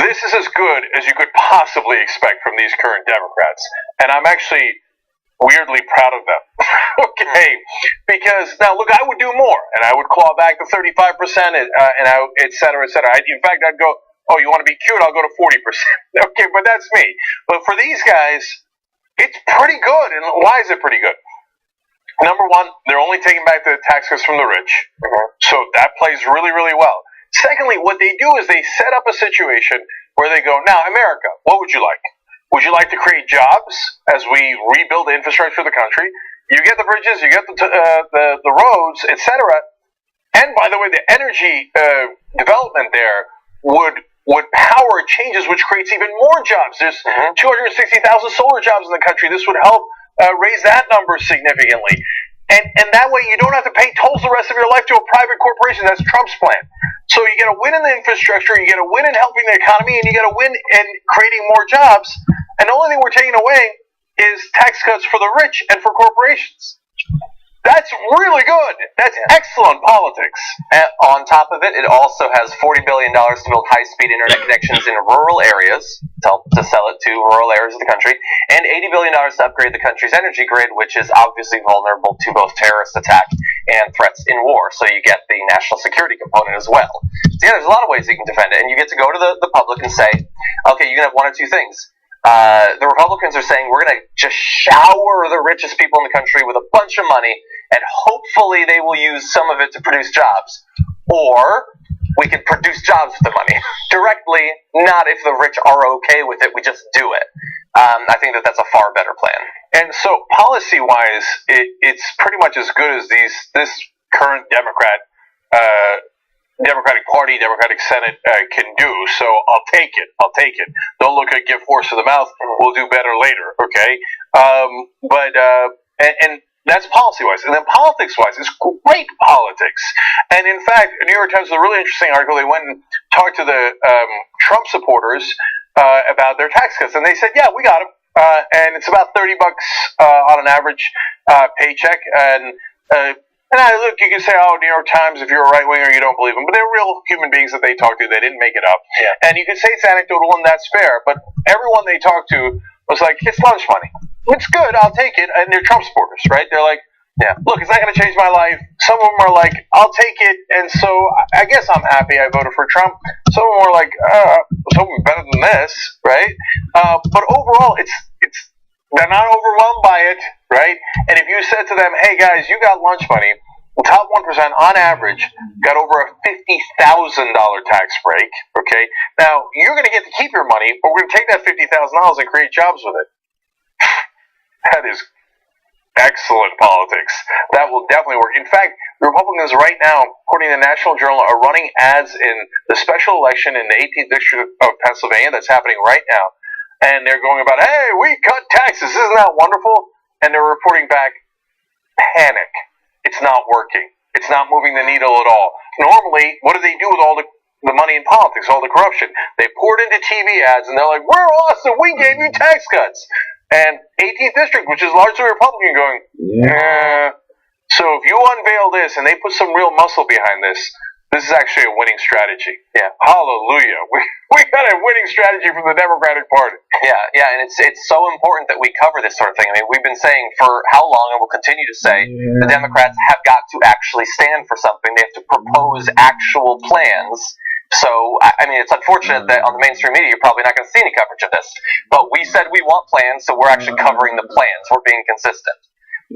A: this is as good as you could possibly expect from these current Democrats, and I'm actually weirdly proud of them. Okay, because now look, I would do more, and I would claw back the 35%, and et cetera, et cetera. In fact, I'd go, oh, you want to be cute? I'll go to 40%. Okay, but that's me. But for these guys, it's pretty good. And why is it pretty good? Number one, they're only taking back the tax cuts from the rich, so that plays really, really well. Secondly, what they do is they set up a situation where they go, now, America, what would you like? Would you like to create jobs as we rebuild the infrastructure of the country? You get the bridges, you get the roads, etc. And by the way, the energy development there would power changes, which creates even more jobs. There's 260,000 solar jobs in the country. This would help raise that number significantly. And that way you don't have to pay tolls the rest of your life to a private corporation. That's Trump's plan. So you get a win in the infrastructure, you get a win in helping the economy, and you get a win in creating more jobs. And the only thing we're taking away is tax cuts for the rich and for corporations. That's really good. That's excellent politics.
B: And on top of it, it also has $40 billion to build high-speed internet connections in rural areas, to sell it to rural areas of the country, and $80 billion to upgrade the country's energy grid, which is obviously vulnerable to both terrorist attack and threats in war. So you get the national security component as well. So yeah, there's a lot of ways you can defend it, and you get to go to the public and say, okay, you can have one or two things. The Republicans are saying we're going to just shower the richest people in the country with a bunch of money, and hopefully they will use some of it to produce jobs. Or we can produce jobs with the money directly, not if the rich are okay with it, we just do it. I think that's a far better plan.
A: And so, policy-wise, it's pretty much as good as this current Democratic Party, Democratic Senate can do. So I'll take it. Don't look at give horse to the mouth. We'll do better later. Okay. And that's policy-wise. And then politics-wise, it's great politics. And in fact, New York Times has a really interesting article. They went and talked to the Trump supporters about their tax cuts, and they said, "Yeah, we got them." And it's about $30 on an average paycheck. And look, you can say, "Oh, New York Times, if you're a right winger, you don't believe them," but they're real human beings that they talk to. They didn't make it up. Yeah. And you can say it's anecdotal, and that's fair. But everyone they talked to was like, "It's lunch money. It's good. I'll take it." And they're Trump supporters, right? They're like, "Yeah, look, it's not going to change my life." Some of them are like, "I'll take it," and so I guess I'm happy I voted for Trump. Some of them are like, "Something better than this," right? But overall, it's they're not overwhelmed by it, right? And if you said to them, "Hey guys, you got lunch money," the top 1% on average got over a $50,000 tax break. Okay, now you're going to get to keep your money, but we're going to take that $50,000 and create jobs with it. That is excellent politics. That will definitely work. In fact, the Republicans right now, according to the National Journal, are running ads in the special election in the 18th district of Pennsylvania that's happening right now. And they're going about, "Hey, we cut taxes. Isn't that wonderful?" And they're reporting back, panic. It's not working. It's not moving the needle at all. Normally, what do they do with all the money in politics, all the corruption? They pour it into TV ads, and they're like, "We're awesome. We gave you tax cuts." And 18th district, which is largely Republican, going, So if you unveil this and they put some real muscle behind this is actually a winning strategy. Yeah. Hallelujah. We got a winning strategy from the Democratic Party.
B: Yeah, and it's so important that we cover this sort of thing. I mean, we've been saying for how long, and we'll continue to say, the Democrats have got to actually stand for something. They have to propose actual plans. So, I mean, it's unfortunate that on the mainstream media, you're probably not going to see any coverage of this. But we said we want plans, so we're actually covering the plans. We're being consistent.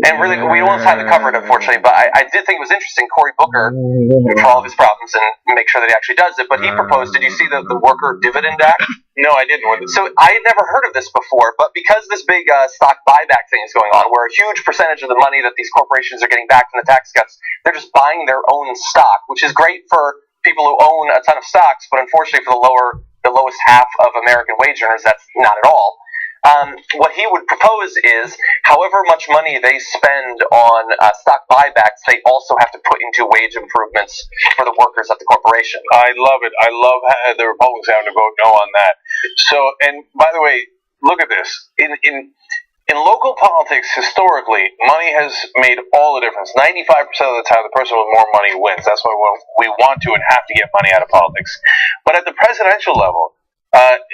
B: And really, we don't have time to cover it, unfortunately, but I did think it was interesting, Cory Booker, for all of his problems, and make sure that he actually does it, but he proposed, did you see the Worker Dividend Act?
A: No, I didn't.
B: So I had never heard of this before, but because this big stock buyback thing is going on, where a huge percentage of the money that these corporations are getting back from the tax cuts, they're just buying their own stock, which is great for people who own a ton of stocks, but unfortunately for the lowest half of American wage earners, that's not at all. What he would propose is, however much money they spend on stock buybacks, they also have to put into wage improvements for the workers at the corporation.
A: I love it. I love the Republicans having to vote no on that. So, and by the way, look at this. In local politics, historically, money has made all the difference. 95% of the time, the person with more money wins. That's why we want to and have to get money out of politics. But at the presidential level,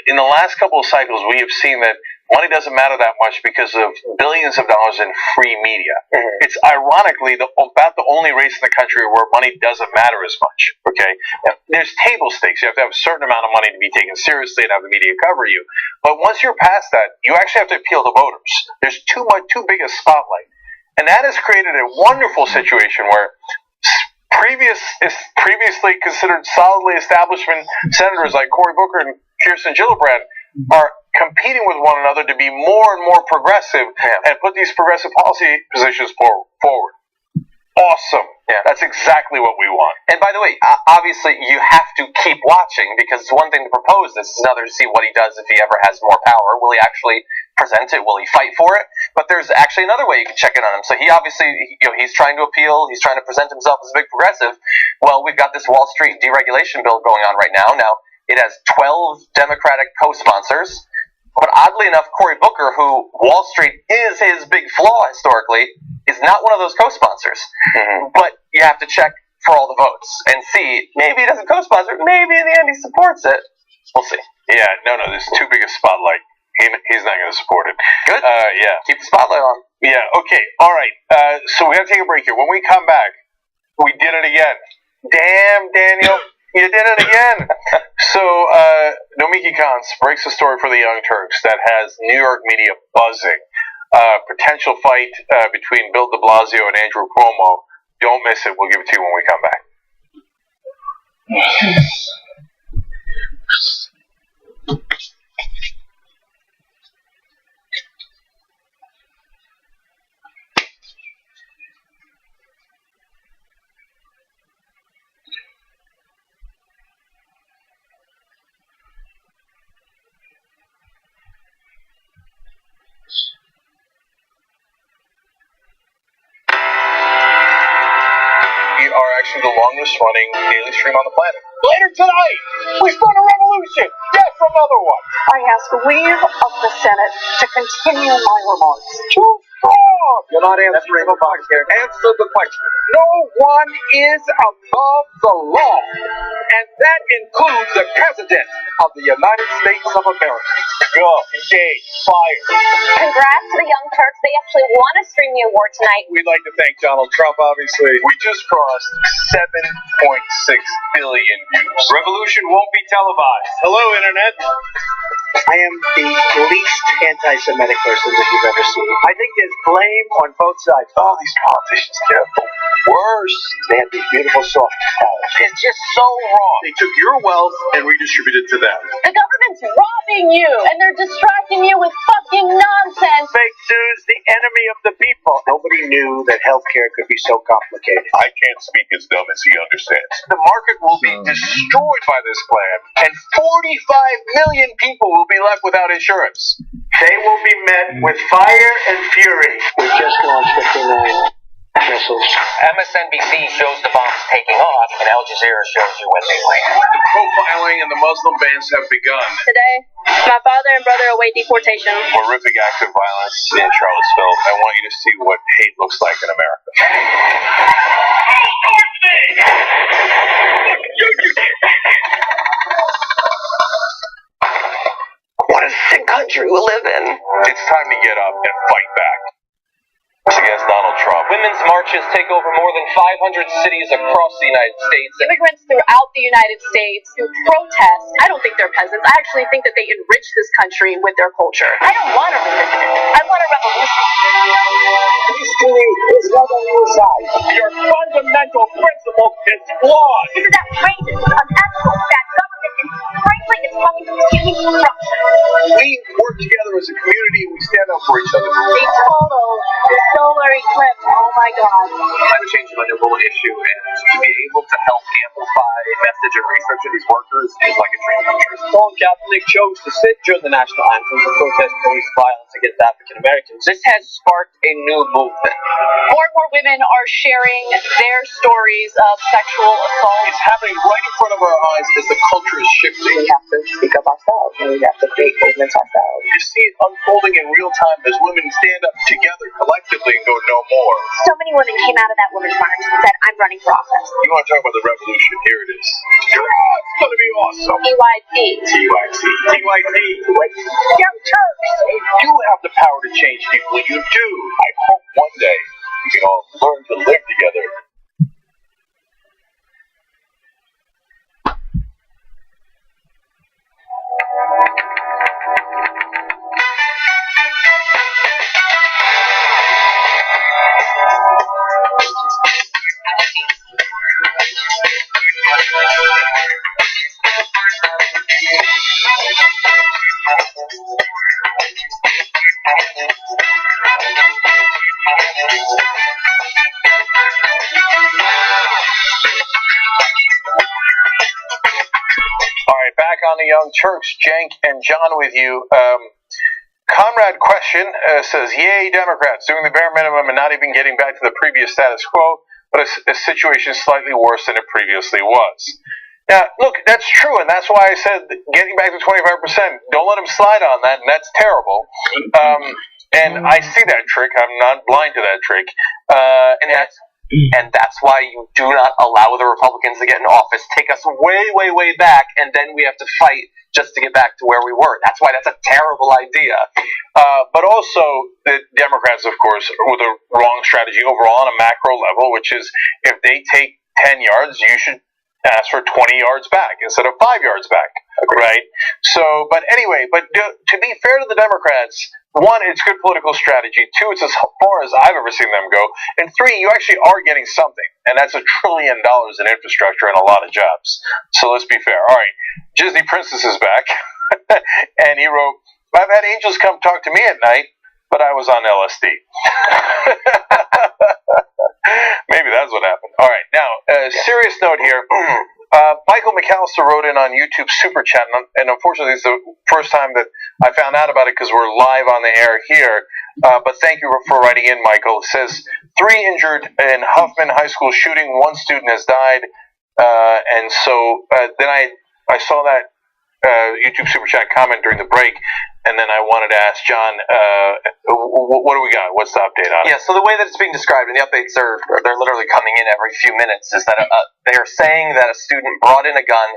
A: in the last couple of cycles, we have seen that money doesn't matter that much because of billions of dollars in free media. Mm-hmm. It's ironically about the only race in the country where money doesn't matter as much. Okay, there's table stakes. You have to have a certain amount of money to be taken seriously and have the media cover you. But once you're past that, you actually have to appeal to voters. There's too big a spotlight, and that has created a wonderful situation where previously considered solidly establishment senators like Cory Booker and Kirsten Gillibrand are competing with one another to be more and more progressive and put these progressive policy positions forward. Awesome. Yeah, that's exactly what we want.
B: And by the way, obviously you have to keep watching, because it's one thing to propose this, it's another to see what he does if he ever has more power. Will he actually present it? Will he fight for it? But there's actually another way you can check in on him. So he obviously, he's trying to appeal, he's trying to present himself as a big progressive. Well, we've got this Wall Street deregulation bill going on right now. Now, it has 12 Democratic co-sponsors. But oddly enough, Cory Booker, who Wall Street is his big flaw historically, is not one of those co-sponsors. Mm-hmm. But you have to check for all the votes and see, maybe he doesn't co-sponsor it, maybe in the end he supports it. We'll see.
A: Yeah, no, there's too big a spotlight. He's not going to support it.
B: Good.
A: Yeah.
B: Keep the spotlight on.
A: Yeah, okay. All right. So we got to take a break here. When we come back, We did it again. Damn, Daniel. You did it again. So, Nomiki Konst breaks a story for the Young Turks that has New York media buzzing. Potential fight between Bill de Blasio and Andrew Cuomo. Don't miss it. We'll give it to you when we come back. We are actually the longest running daily stream on the planet. Later tonight, we start a revolution. Yes, another one.
I: I ask leave of the Senate to continue my remarks.
A: Too strong.
B: You're not answering the question.
A: Answer the question. No one is above the law, and that includes the President of the United States of America. Go, engage, fire.
G: Congrats to the Young Turks. They actually won a stream the award tonight.
A: We'd like to thank Donald Trump, obviously. We just crossed 7.6 billion views. Revolution won't be televised. Hello, Internet.
J: I am the least anti-Semitic person that you've ever seen. I think there's blame on both sides.
A: Oh, these politicians get the worst.
J: They have these beautiful soft towels.
A: It's just so wrong. They took your wealth and redistributed it to them.
G: The government's robbing you, and they're distracting you with fucking nonsense.
J: Fake news, the enemy of the people. Nobody knew that healthcare could be so complicated.
A: I can't speak as dumb as he understands. The market will be destroyed by this plan, and 45 million people will be left without insurance.
J: They will be met with fire and fury. We've just launched 59 missiles.
D: MSNBC shows the bombs taking off, and Al Jazeera shows you when they land.
A: The profiling and the Muslim bans have begun.
G: Today, my father and brother await deportation.
A: Horrific acts of violence in Charlottesville. I want you to see what hate looks like in America.
B: What a sick country we live in.
A: It's time to get up and fight back. Against Donald Trump.
B: Women's marches take over more than 500 cities across the United States.
G: Immigrants throughout the United States who protest. I don't think they're peasants. I actually think that they enrich this country with their culture. I don't want a resistance. I want a revolution.
J: History is not on your side.
A: Your fundamental principle is flawed.
G: This is outrageous, unethical, that government is frankly it's coming to human corruption.
A: We work together as a community and we stand up for each other.
G: The total solar eclipse, oh my god.
B: Climate change is a global issue, and to be able to help amplify message and research of these workers is like a dream come true. Colin Kaepernick chose to sit during the national anthem to protest police violence against African Americans. This has sparked a new movement.
G: More and more women are sharing their stories of sexual assault.
A: It's happening right in front of our eyes as the culture is shifting.
J: We have to speak up ourselves, and we have to create movements ourselves.
A: You see it unfolding in real time as women stand up together collectively and go no more.
G: So many women came out of that women's march and said, I'm running for office.
A: You want to talk about the revolution? Here it is. It's going to be awesome.
G: EYT.
A: TYT. Young Turks. You have the power to change people. You do. I hope one day we can all learn to live together. Back on the Young Turks, Cenk and John with you. Conrad Question says, yay, Democrats, doing the bare minimum and not even getting back to the previous status quo, but a situation slightly worse than it previously was. Now, look, that's true, and that's why I said getting back to 25%, don't let them slide on that, and that's terrible. And I see that trick. I'm not blind to that trick. And
B: And that's why you do not allow the Republicans to get in office, take us way, way, way back, and then we have to fight just to get back to where we were. That's why that's a terrible idea.
A: But also, the Democrats, of course, with the wrong strategy overall on a macro level, which is if they take 10 yards, you should ask for 20 yards back instead of 5 yards back, right? So, but anyway, to be fair to the Democrats, one, it's good political strategy. Two, it's as far as I've ever seen them go. And three, you actually are getting something, and that's $1 trillion in infrastructure and a lot of jobs. So let's be fair. All right, Disney Princess is back, and he wrote, "I've had angels come talk to me at night, but I was on LSD." Maybe that's what happened. All right, now, serious note here. Michael McAllister wrote in on YouTube Super Chat, and unfortunately, it's the first time that I found out about it because we're live on the air here. But thank you for writing in, Michael. It says, 3 injured in Huffman High School shooting, 1 student has died. And so then I saw that YouTube Super Chat comment during the break, and then I wanted to ask John, what do we got? What's the update on it?
B: Yeah, so the way that it's being described, and the updates they're literally coming in every few minutes, is that they are saying that a student brought in a gun,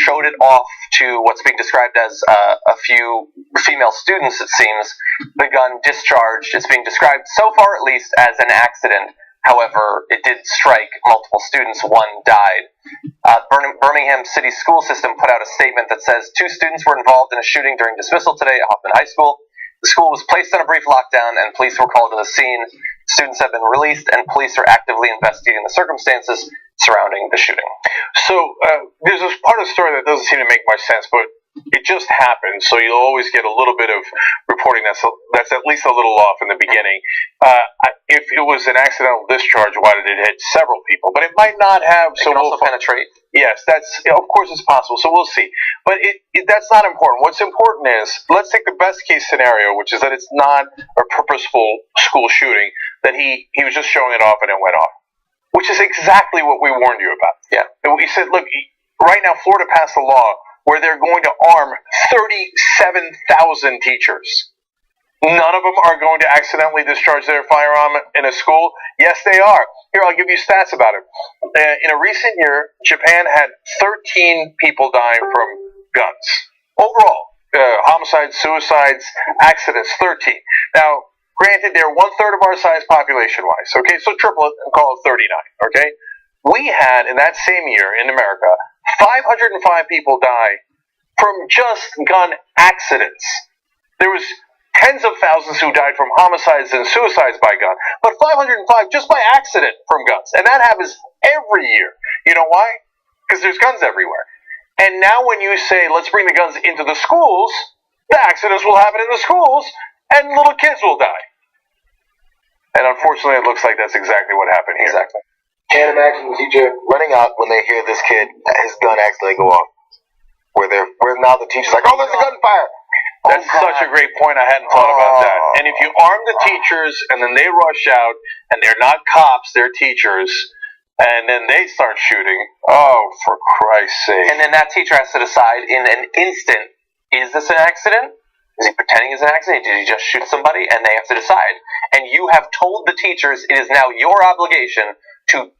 B: showed it off to what's being described as a few female students, it seems. The gun discharged. It's being described, so far at least, as an accident. However, it did strike multiple students. 1 died. Birmingham City School System put out a statement that says 2 students were involved in a shooting during dismissal today at Hoffman High School. The school was placed on a brief lockdown, and police were called to the scene. Students have been released, and police are actively investigating the circumstances surrounding the shooting.
A: So there's this part of the story that doesn't seem to make much sense, but it just happened, so you'll always get a little bit of reporting that's at least a little off in the beginning. If it was an accidental discharge, why did it hit several people? But it might not have.
B: It can also penetrate.
A: Yes, of course it's possible, so we'll see. But that's not important. What's important is, let's take the best case scenario, which is that it's not a purposeful school shooting, that he was just showing it off and it went off, which is exactly what we warned you about.
B: Yeah.
A: And we said, look, right now Florida passed a law where they're going to arm 37,000 teachers. None of them are going to accidentally discharge their firearm in a school. Yes, they are. Here, I'll give you stats about it. In a recent year, Japan had 13 people dying from guns. Overall, homicides, suicides, accidents, 13. Now, granted, they're 1/3 of our size population-wise. Okay, so triple it and call it 39. Okay, we had in that same year in America 505 people die from just gun accidents. There was tens of thousands who died from homicides and suicides by gun, but 505 just by accident from guns. And that happens every year. You know why? Because there's guns everywhere. And now when you say, let's bring the guns into the schools, the accidents will happen in the schools, and little kids will die. And unfortunately, it looks like that's exactly what happened here.
B: Exactly.
F: Can't imagine the teacher running out when they hear this kid, his gun accidentally go off. Where now the teacher's like, oh, there's a gunfire.
A: That's such a great point. I hadn't thought about that. And if you arm the teachers and then they rush out and they're not cops, they're teachers, and then they start shooting, oh, for Christ's sake.
B: And then that teacher has to decide in an instant, is this an accident? Is he pretending it's an accident? Did he just shoot somebody? And they have to decide. And you have told the teachers it is now your obligation to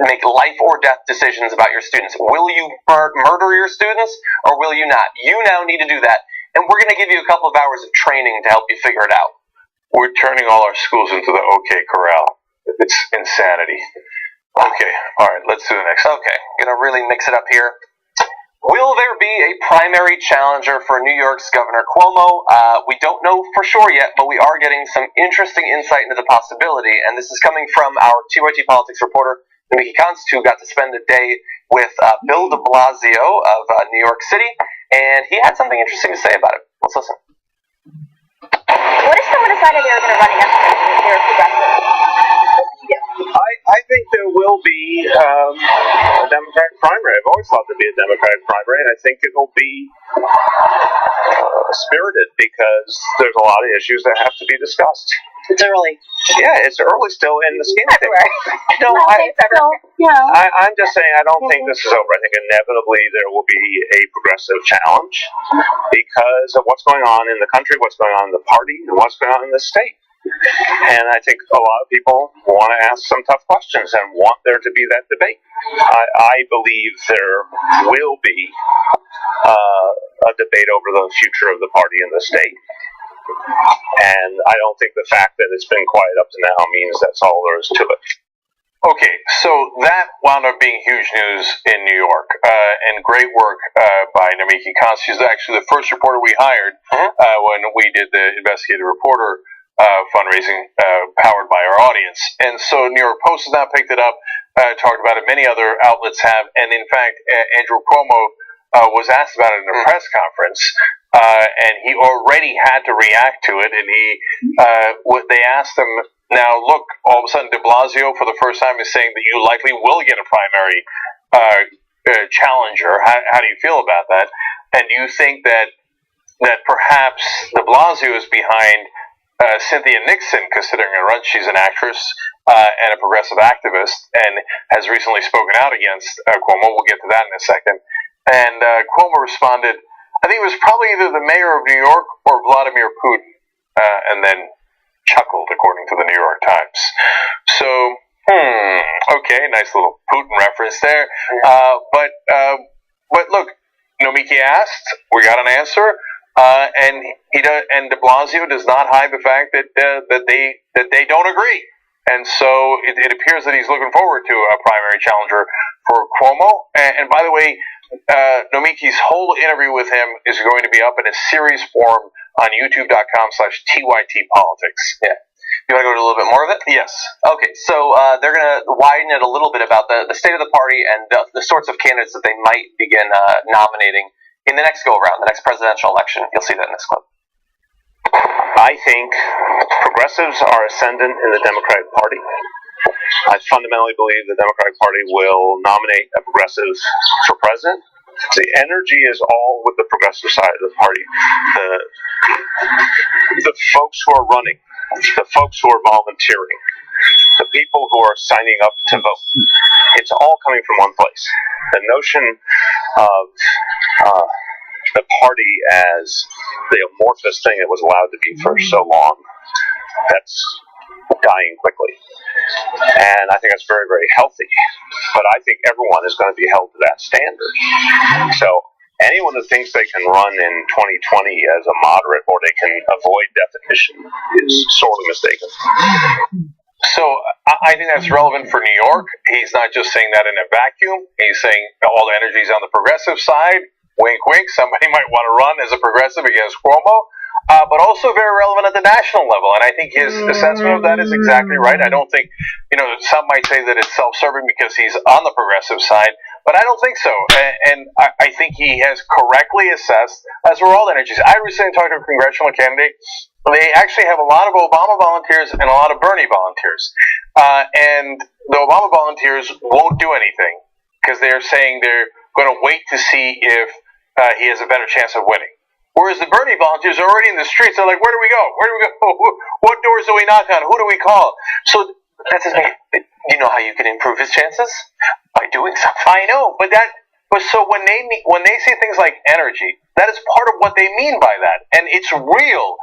B: make life or death decisions about your students. Will you murder your students or will you not? You now need to do that. And we're going to give you a couple of hours of training to help you figure it out.
A: We're turning all our schools into the OK Corral. It's insanity. Okay, all right, let's do the next.
B: Okay, going to really mix it up here. Will there be a primary challenger for New York's Governor Cuomo? We don't know for sure yet, but we are getting some interesting insight into the possibility, and this is coming from our TYT Politics reporter, Mickey Const, who got to spend a day with Bill de Blasio of New York City, and he had something interesting to say about it. Let's listen.
I: What if someone decided they were going to run against him and they were progressive?
K: I think there will be a Democratic primary. I've always thought there'd be a Democratic primary, and I think it'll be spirited because there's a lot of issues that have to be discussed.
I: It's early.
K: Yeah, it's early still in the scheme of things. No, I'm just saying I don't think this is over. I think inevitably there will be a progressive challenge because of what's going on in the country, what's going on in the party, and what's going on in the state. And I think a lot of people want to ask some tough questions and want there to be that debate. I believe there will be a debate over the future of the party in the state. And I don't think the fact that it's been quiet up to now means that's all there is to it.
A: Okay, so that wound up being huge news in New York, and great work by Nomiki Konst. She's actually the first reporter we hired when we did the investigative reporter fundraising powered by our audience. And so New York Post has now picked it up, talked about it, many other outlets have, and in fact, Andrew Cuomo was asked about it in a press conference, and he already had to react to it, and they asked him, now, look, all of a sudden de Blasio, for the first time, is saying that you likely will get a primary challenger. How do you feel about that? And do you think that perhaps de Blasio is behind Cynthia Nixon, considering her run? She's an actress and a progressive activist, and has recently spoken out against Cuomo. We'll get to that in a second. And Cuomo responded, I think it was probably either the mayor of New York or Vladimir Putin, and then chuckled, according to the New York Times. So, okay, nice little Putin reference there. But look, Nomiki asked, we got an answer, and de Blasio does not hide the fact that they don't agree. And so it appears that he's looking forward to a primary challenger for Cuomo. And by the way, Nomiki's whole interview with him is going to be up in a series form on youtube.com/TYTpolitics.
B: Yeah. You want to go to a little bit more of it?
A: Yes.
B: Okay, so they're going to widen it a little bit about the state of the party and the sorts of candidates that they might begin nominating in the next go-around, the next presidential election. You'll see that in this clip.
K: I think progressives are ascendant in the Democratic Party. I fundamentally believe the Democratic Party will nominate a progressive for president. The energy is all with the progressive side of the party. The folks who are running, the folks who are volunteering, the people who are signing up to vote. It's all coming from one place. The notion of the party as the amorphous thing it was allowed to be for so long, that's dying quickly. And I think that's very, very healthy. But I think everyone is going to be held to that standard. So anyone who thinks they can run in 2020 as a moderate or they can avoid definition is sorely mistaken.
A: So I think that's relevant for New York. He's not just saying that in a vacuum. He's saying all the energy is on the progressive side. Wink, wink. Somebody might want to run as a progressive against Cuomo. But also very relevant at the national level. And I think his assessment of that is exactly right. I don't think, some might say that it's self-serving because he's on the progressive side, but I don't think so. And I think he has correctly assessed, as were all the energies. I recently talked to a congressional candidate. They actually have a lot of Obama volunteers and a lot of Bernie volunteers. And the Obama volunteers won't do anything because they're saying they're going to wait to see if he has a better chance of winning. Whereas the Bernie volunteers are already in the streets. They're like, where do we go? Where do we go? What doors do we knock on? Who do we call? So
B: that says, you know how you can improve his chances? By doing something.
A: I know, but so when they say things like energy, that is part of what they mean by that. And it's real.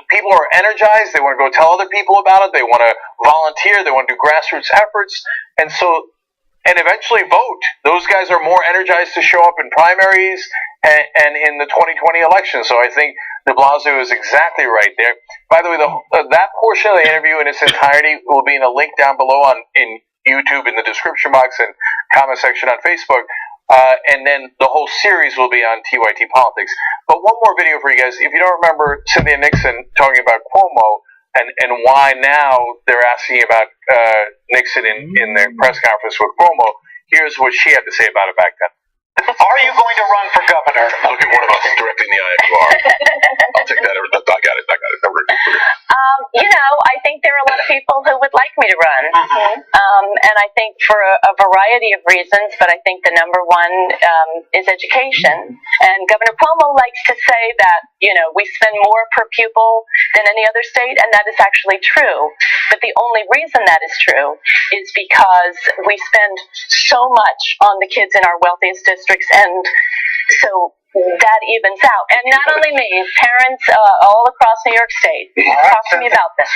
A: People are energized. They want to go tell other people about it. They want to volunteer. They want to do grassroots efforts. And eventually vote. Those guys are more energized to show up in primaries and in the 2020 election. So I think de Blasio is exactly right there. By the way, that portion of the interview in its entirety will be in a link down below in YouTube in the description box and comment section on Facebook. And then the whole series will be on TYT Politics. But one more video for you guys. If you don't remember Cynthia Nixon talking about Cuomo and why now they're asking about Nixon in the press conference with Cuomo, here's what she had to say about it back then.
L: Are you going to run for governor?
M: Look at one of us directly in the eye if you are. I'll take that. I got it.
I: I think there are a lot of people who would like me to run. And I think for a variety of reasons, but I think the number one is education. And Governor Cuomo likes to say that, we spend more per pupil than any other state, and that is actually true. But the only reason that is true is because we spend so much on the kids in our wealthiest districts, and so that evens out. And not only me, parents all across New York State. Talk to me about this.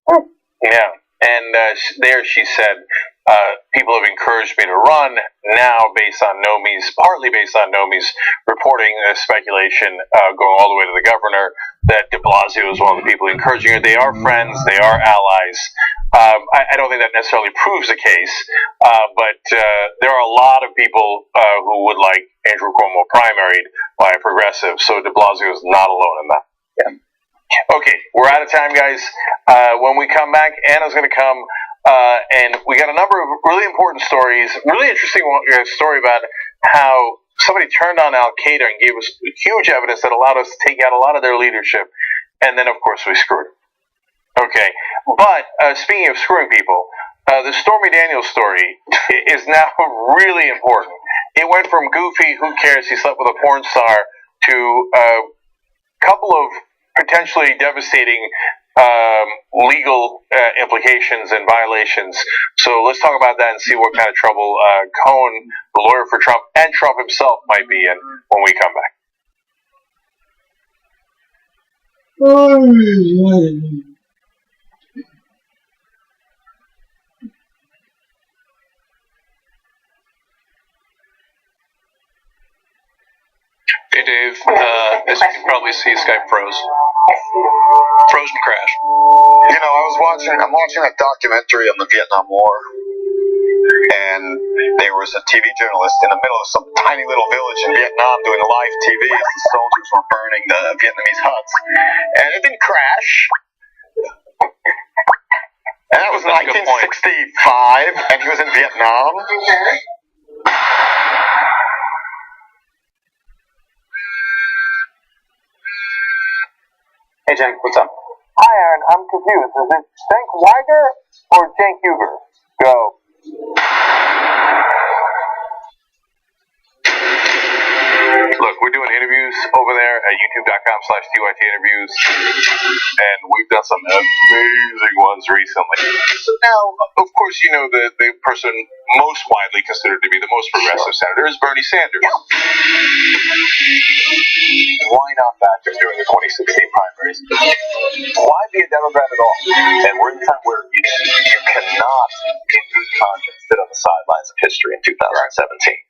A: Yeah, and there she said, people have encouraged me to run now partly based on Nomi's reporting speculation going all the way to the governor that de Blasio is one of the people encouraging her. They are friends. They are allies. I don't think that necessarily proves the case, but there are a lot of people who would like Andrew Cuomo primaried by a progressive, so de Blasio is not alone in that. Yeah. Okay, we're out of time, guys. When we come back, Anna's going to come, and we got a number of really important stories. Really interesting story about how somebody turned on Al Qaeda and gave us huge evidence that allowed us to take out a lot of their leadership, and then, of course, we screwed them. Okay, but speaking of screwing people, the Stormy Daniels story is now really important. It went from goofy, who cares, he slept with a porn star, to a couple of potentially devastating legal implications and violations. So let's talk about that and see what kind of trouble Cohen, the lawyer for Trump, and Trump himself might be in when we come back.
M: Hey Dave, as you can probably see, Skype froze. Frozen crash.
F: You know, I'm watching a documentary on the Vietnam War, and there was a TV journalist in the middle of some tiny little village in Vietnam doing a live TV as the soldiers were burning the Vietnamese huts, and it didn't crash. And that was 1965, and he was in Vietnam.
B: Hey, Cenk, what's up? Hi, Aaron. I'm confused. Is it Cenk Weiger or Cenk Huger? Go.
A: Look, we're doing interviews over there at youtube.com/TYT interviews, and we've done some amazing ones recently. So now, of course, you know the person most widely considered to be the most progressive senator is Bernie Sanders. Why not back him during the 2016 primaries? Why be a Democrat at all?
K: And we're in a time where you cannot, in good conscience, sit on the sidelines of history in 2017.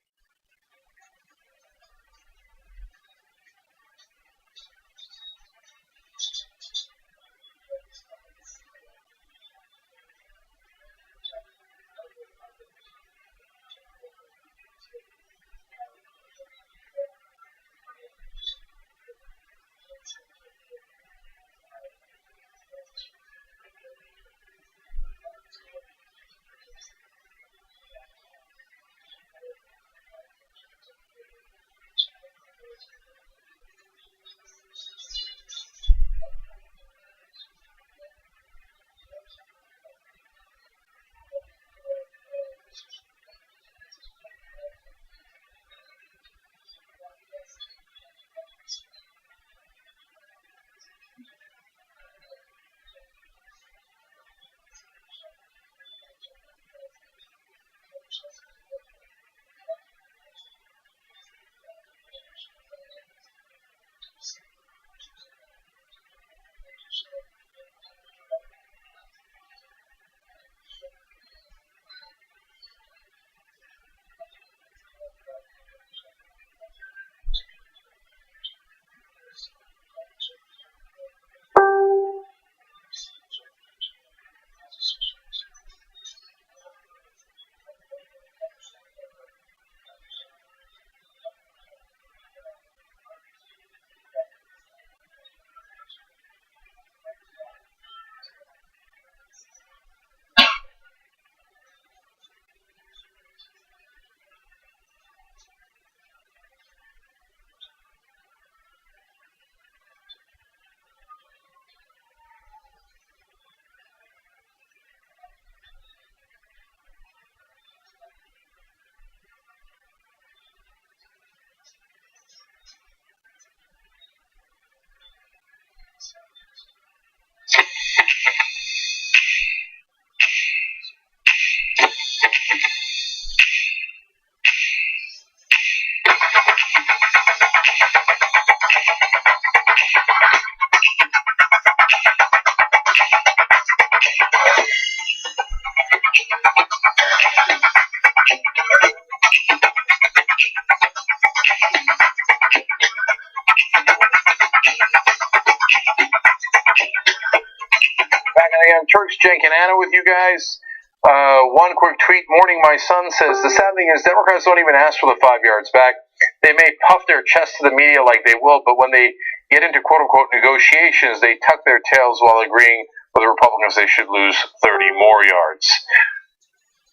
A: a.m. Turks, Cenk, and Anna with you guys. One quick tweet. Morning, my son says, the sad thing is Democrats don't even ask for the 5 yards back. They may puff their chest to the media like they will, but when they get into quote-unquote negotiations, they tuck their tails while agreeing with the Republicans they should lose 30 more yards.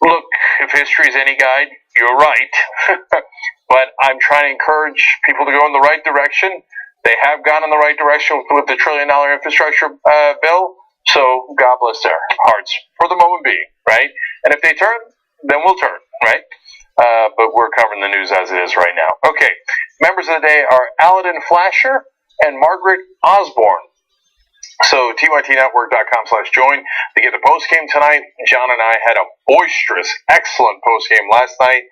A: Look, if history is any guide, you're right. But I'm trying to encourage people to go in the right direction. They have gone in the right direction with the $1 trillion infrastructure bill. So God bless their hearts for the moment being, right? And if they turn, then we'll turn, right? But we're covering the news as it is right now. Okay, members of the day are Aladdin Flasher and Margaret Osborne. So tytnetwork.com/join to get the postgame tonight. John and I had a boisterous, excellent postgame last night.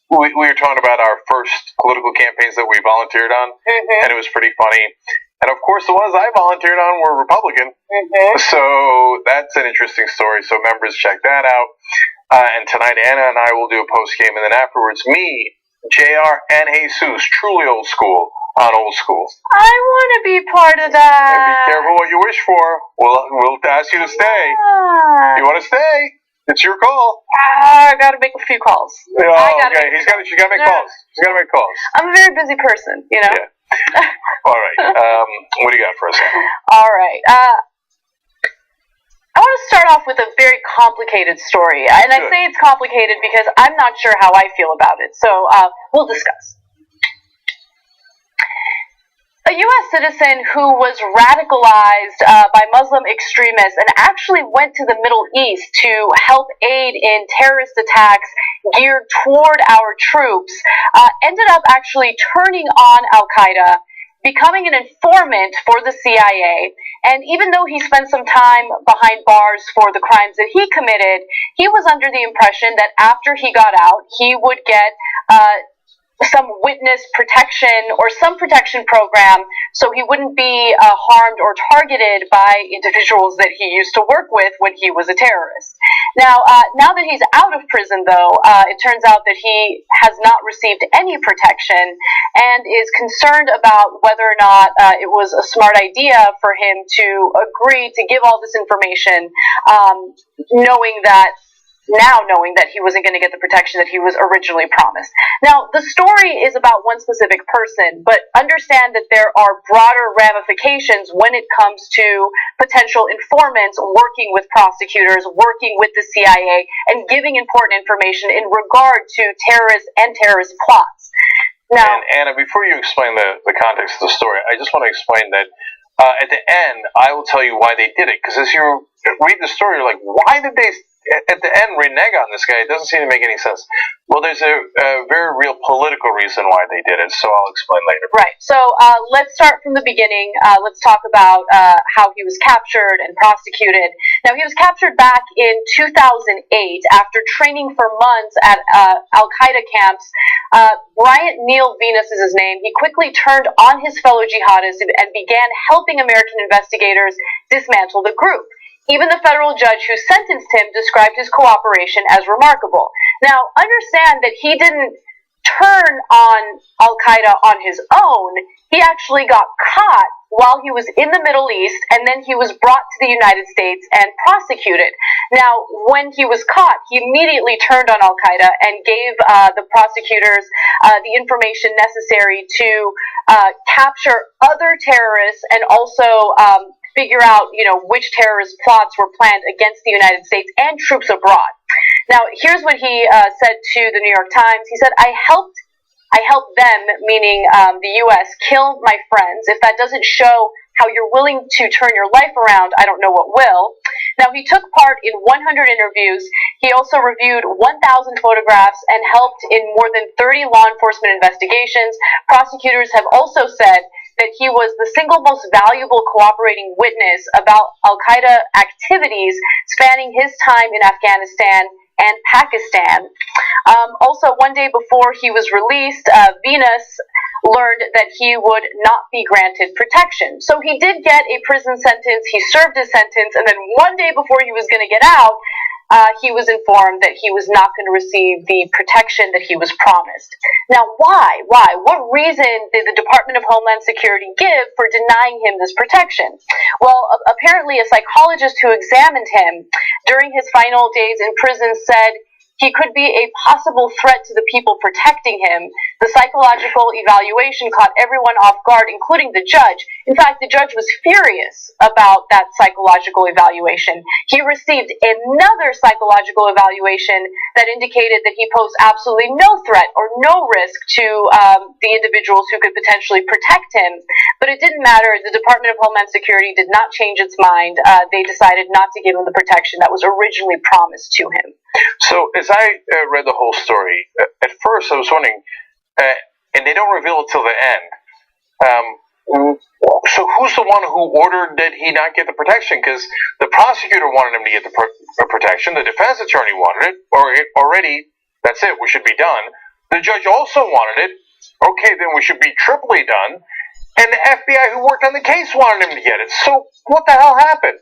A: We were talking about our first political campaigns that we volunteered on, and it was pretty funny. And of course, the ones I volunteered on were Republican. So that's an interesting story. So members, check that out. And tonight, Anna and I will do a postgame, and then afterwards, me, JR, and Jesus, truly old school. On Old School.
I: I want to be part of that.
A: And be careful what you wish for. We'll ask you to stay. You want to stay? It's your call.
I: I got to make a few calls.
A: Oh, okay. She's got to make calls. She's got to make calls.
I: I'm a very busy person, you know.
A: Yeah. All right. What do you got for us?
I: All right. I want to start off with a very complicated story, and I say it's complicated because I'm not sure how I feel about it. So we'll discuss. A U.S. citizen who was radicalized by Muslim extremists and actually went to the Middle East to help aid in terrorist attacks geared toward our troops ended up actually turning on Al-Qaeda, becoming an informant for the CIA. And even though he spent some time behind bars for the crimes that he committed, he was under the impression that after he got out, he would get some witness protection or some protection program so he wouldn't be harmed or targeted by individuals that he used to work with when he was a terrorist. Now that he's out of prison, though, it turns out that he has not received any protection and is concerned about whether or not it was a smart idea for him to agree to give all this information, knowing that he wasn't going to get the protection that he was originally promised. Now, the story is about one specific person, but understand that there are broader ramifications when it comes to potential informants working with prosecutors, working with the CIA, and giving important information in regard to terrorist and terrorist plots. Now,
A: and Anna, before you explain the context of the story, I just want to explain that at the end, I will tell you why they did it. Because as you read the story, you're like, why did they at the end renege on this guy? It doesn't seem to make any sense. Well, there's a very real political reason why they did it, so I'll explain later.
I: Right. So let's start from the beginning. Let's talk about how he was captured and prosecuted. Now, he was captured back in 2008 after training for months at Al-Qaeda camps. Bryant Neal Venus is his name. He quickly turned on his fellow jihadists and began helping American investigators dismantle the group. Even the federal judge who sentenced him described his cooperation as remarkable. Now, understand that he didn't turn on Al-Qaeda on his own. He actually got caught while he was in the Middle East, and then he was brought to the United States and prosecuted. Now, when he was caught, he immediately turned on Al-Qaeda and gave the prosecutors the information necessary to capture other terrorists and also figure out, which terrorist plots were planned against the United States and troops abroad. Now, here's what he said to the New York Times. He said, I helped them, meaning the U.S., kill my friends. If that doesn't show how you're willing to turn your life around, I don't know what will. Now, he took part in 100 interviews. He also reviewed 1,000 photographs and helped in more than 30 law enforcement investigations. Prosecutors have also said that he was the single most valuable cooperating witness about Al-Qaeda activities spanning his time in Afghanistan and Pakistan. Also, one day before he was released, Venus learned that he would not be granted protection. So he did get a prison sentence, he served his sentence, and then one day before he was going to get out,
G: he was informed that he was not going to receive the protection that he was promised. Now, why? Why? What reason did the Department of Homeland Security give for denying him this protection? Well, apparently a psychologist who examined him during his final days in prison said he could be a possible threat to the people protecting him. The psychological evaluation caught everyone off guard, including the judge. In fact, the judge was furious about that psychological evaluation. He received another psychological evaluation that indicated that he posed absolutely no threat or no risk to the individuals who could potentially protect him. But it didn't matter. The Department of Homeland Security did not change its mind. They decided not to give him the protection that was originally promised to him.
A: So, as I read the whole story, at first I was wondering, and they don't reveal it till the end. So, who's the one who ordered that he not get the protection? Because the prosecutor wanted him to get the protection, the defense attorney wanted it, or it already, that's it, we should be done. The judge also wanted it. Okay, then we should be triply done. And the FBI who worked on the case wanted him to get it. So, what the hell happened?